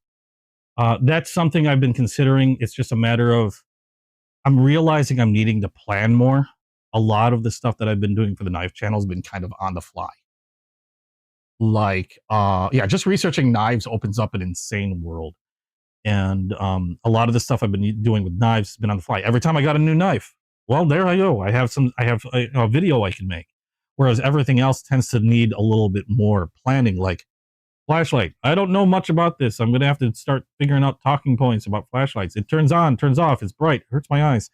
That's something I've been considering. It's just a matter of, I'm realizing I'm needing to plan more. A lot of the stuff that I've been doing for the knife channel has been kind of on the fly. Like, just researching knives opens up an insane world. And a lot of the stuff I've been doing with knives has been on the fly. Every time I got a new knife, well, there I go. I have a video I can make. Whereas everything else tends to need a little bit more planning, like flashlight. I don't know much about this. I'm going to have to start figuring out talking points about flashlights. It turns on, turns off. It's bright. It hurts my eyes.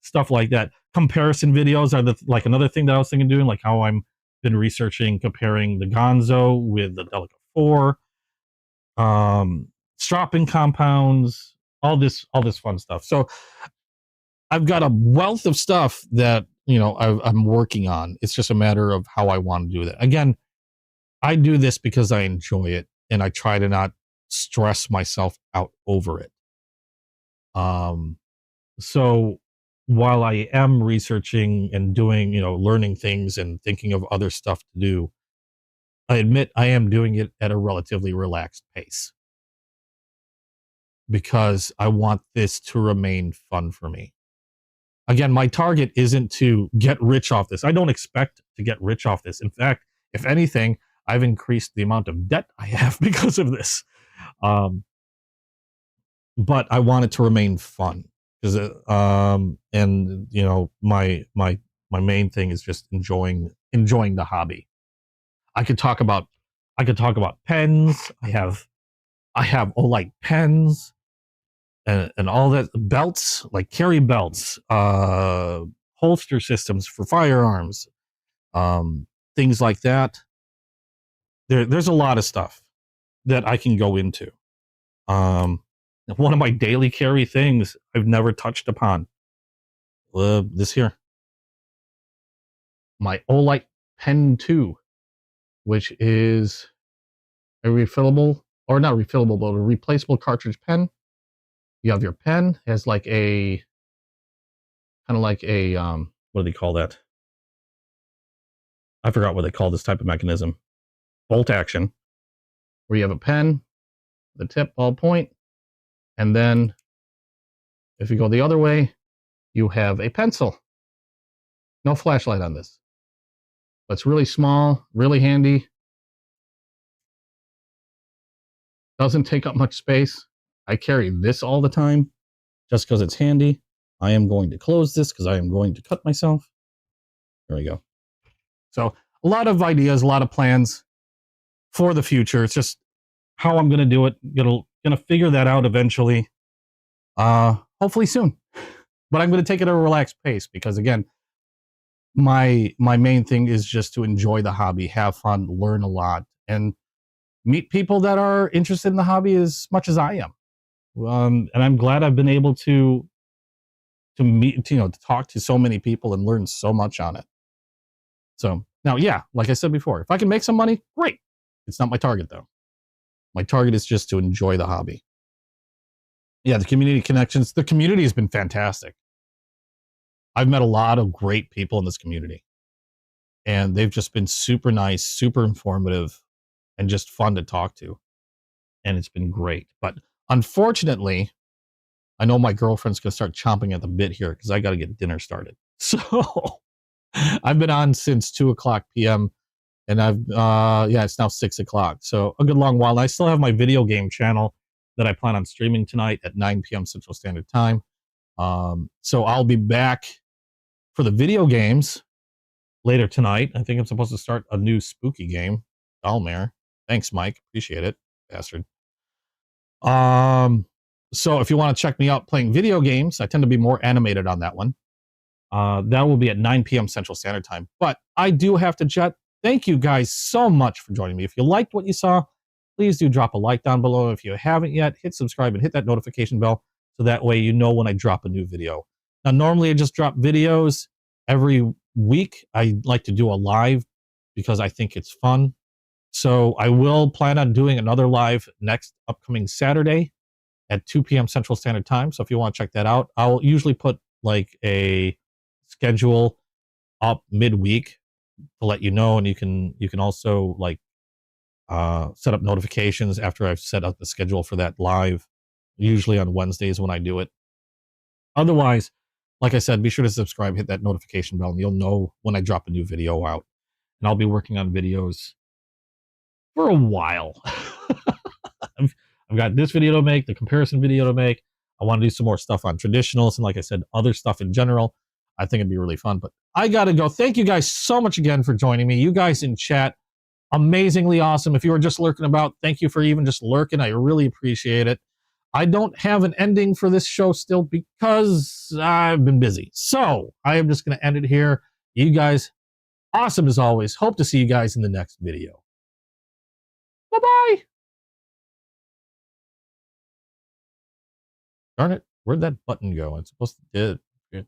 Stuff like that. Comparison videos are like another thing that I was thinking of doing, like how I'm been researching comparing the Gonzo with the Delica 4. Stropping compounds, all this fun stuff. So I've got a wealth of stuff that, I'm working on. It's just a matter of how I want to do that. Again, I do this because I enjoy it, and I try to not stress myself out over it. So while I am researching and doing, learning things and thinking of other stuff to do, I admit I am doing it at a relatively relaxed pace because I want this to remain fun for me. Again, my target isn't to get rich off this. I don't expect to get rich off this. In fact, if anything, I've increased the amount of debt I have because of this. But I want it to remain fun because, my main thing is just enjoying the hobby. I could talk about pens. I have Olight pens and all that, belts, like carry belts, holster systems for firearms, things like that. There's a lot of stuff that I can go into. One of my daily carry things I've never touched upon. This here, my Olight Pen 2, which is a refillable, or not refillable, but a replaceable cartridge pen. You have your pen, has like a, kind of like a, what do they call that? I forgot what they call this type of mechanism. Bolt action, where you have a pen, the tip, ballpoint, and then if you go the other way, you have a pencil. No flashlight on this, but it's really small, really handy. Doesn't take up much space. I carry this all the time just because it's handy. I am going to close this because I am going to cut myself. There we go. So a lot of ideas, a lot of plans for the future. It's just how I'm going to do it. Gonna figure that out eventually. Hopefully soon. But I'm going to take it at a relaxed pace because, again, my main thing is just to enjoy the hobby, have fun, learn a lot, and meet people that are interested in the hobby as much as I am. And I'm glad I've been able to meet, to talk to so many people and learn so much on it. So now, yeah, like I said before, if I can make some money, great. It's not my target though. My target is just to enjoy the hobby. Yeah, the community connections. The community has been fantastic. I've met a lot of great people in this community, and they've just been super nice, super informative, and just fun to talk to. And it's been great. But unfortunately, I know my girlfriend's going to start chomping at the bit here because I got to get dinner started. So I've been on since 2:00 p.m. and it's now 6:00. So a good long while. And I still have my video game channel that I plan on streaming tonight at 9 p.m. Central Standard Time. So I'll be back for the video games later tonight. I think I'm supposed to start a new spooky game, Dalmare. Thanks, Mike. Appreciate it, bastard. So if you want to check me out playing video games, I tend to be more animated on that one. That will be at 9 p.m. Central Standard Time. But I do have to jet. Thank you guys so much for joining me. If you liked what you saw, please do drop a like down below. If you haven't yet, hit subscribe and hit that notification bell so that way you know when I drop a new video. Now, normally I just drop videos every week. I like to do a live because I think it's fun. So I will plan on doing another live next upcoming Saturday at 2 p.m. Central Standard Time. So if you want to check that out, I'll usually put like a schedule up midweek to let you know, and you can also like set up notifications after I've set up the schedule for that live, usually on Wednesdays when I do it. Otherwise, like I said, be sure to subscribe, hit that notification bell, and you'll know when I drop a new video out. And I'll be working on videos for a while. I've got this video to make, the comparison video to make. I want to do some more stuff on traditionals and, like I said, other stuff in general. I think it'd be really fun. But I got to go. Thank you guys so much again for joining me. You guys in chat, amazingly awesome. If you were just lurking about, thank you for even just lurking. I really appreciate it. I don't have an ending for this show still because I've been busy. So I am just going to end it here. You guys, awesome as always. Hope to see you guys in the next video. Bye-bye. Darn it. Where'd that button go? It's supposed to... How?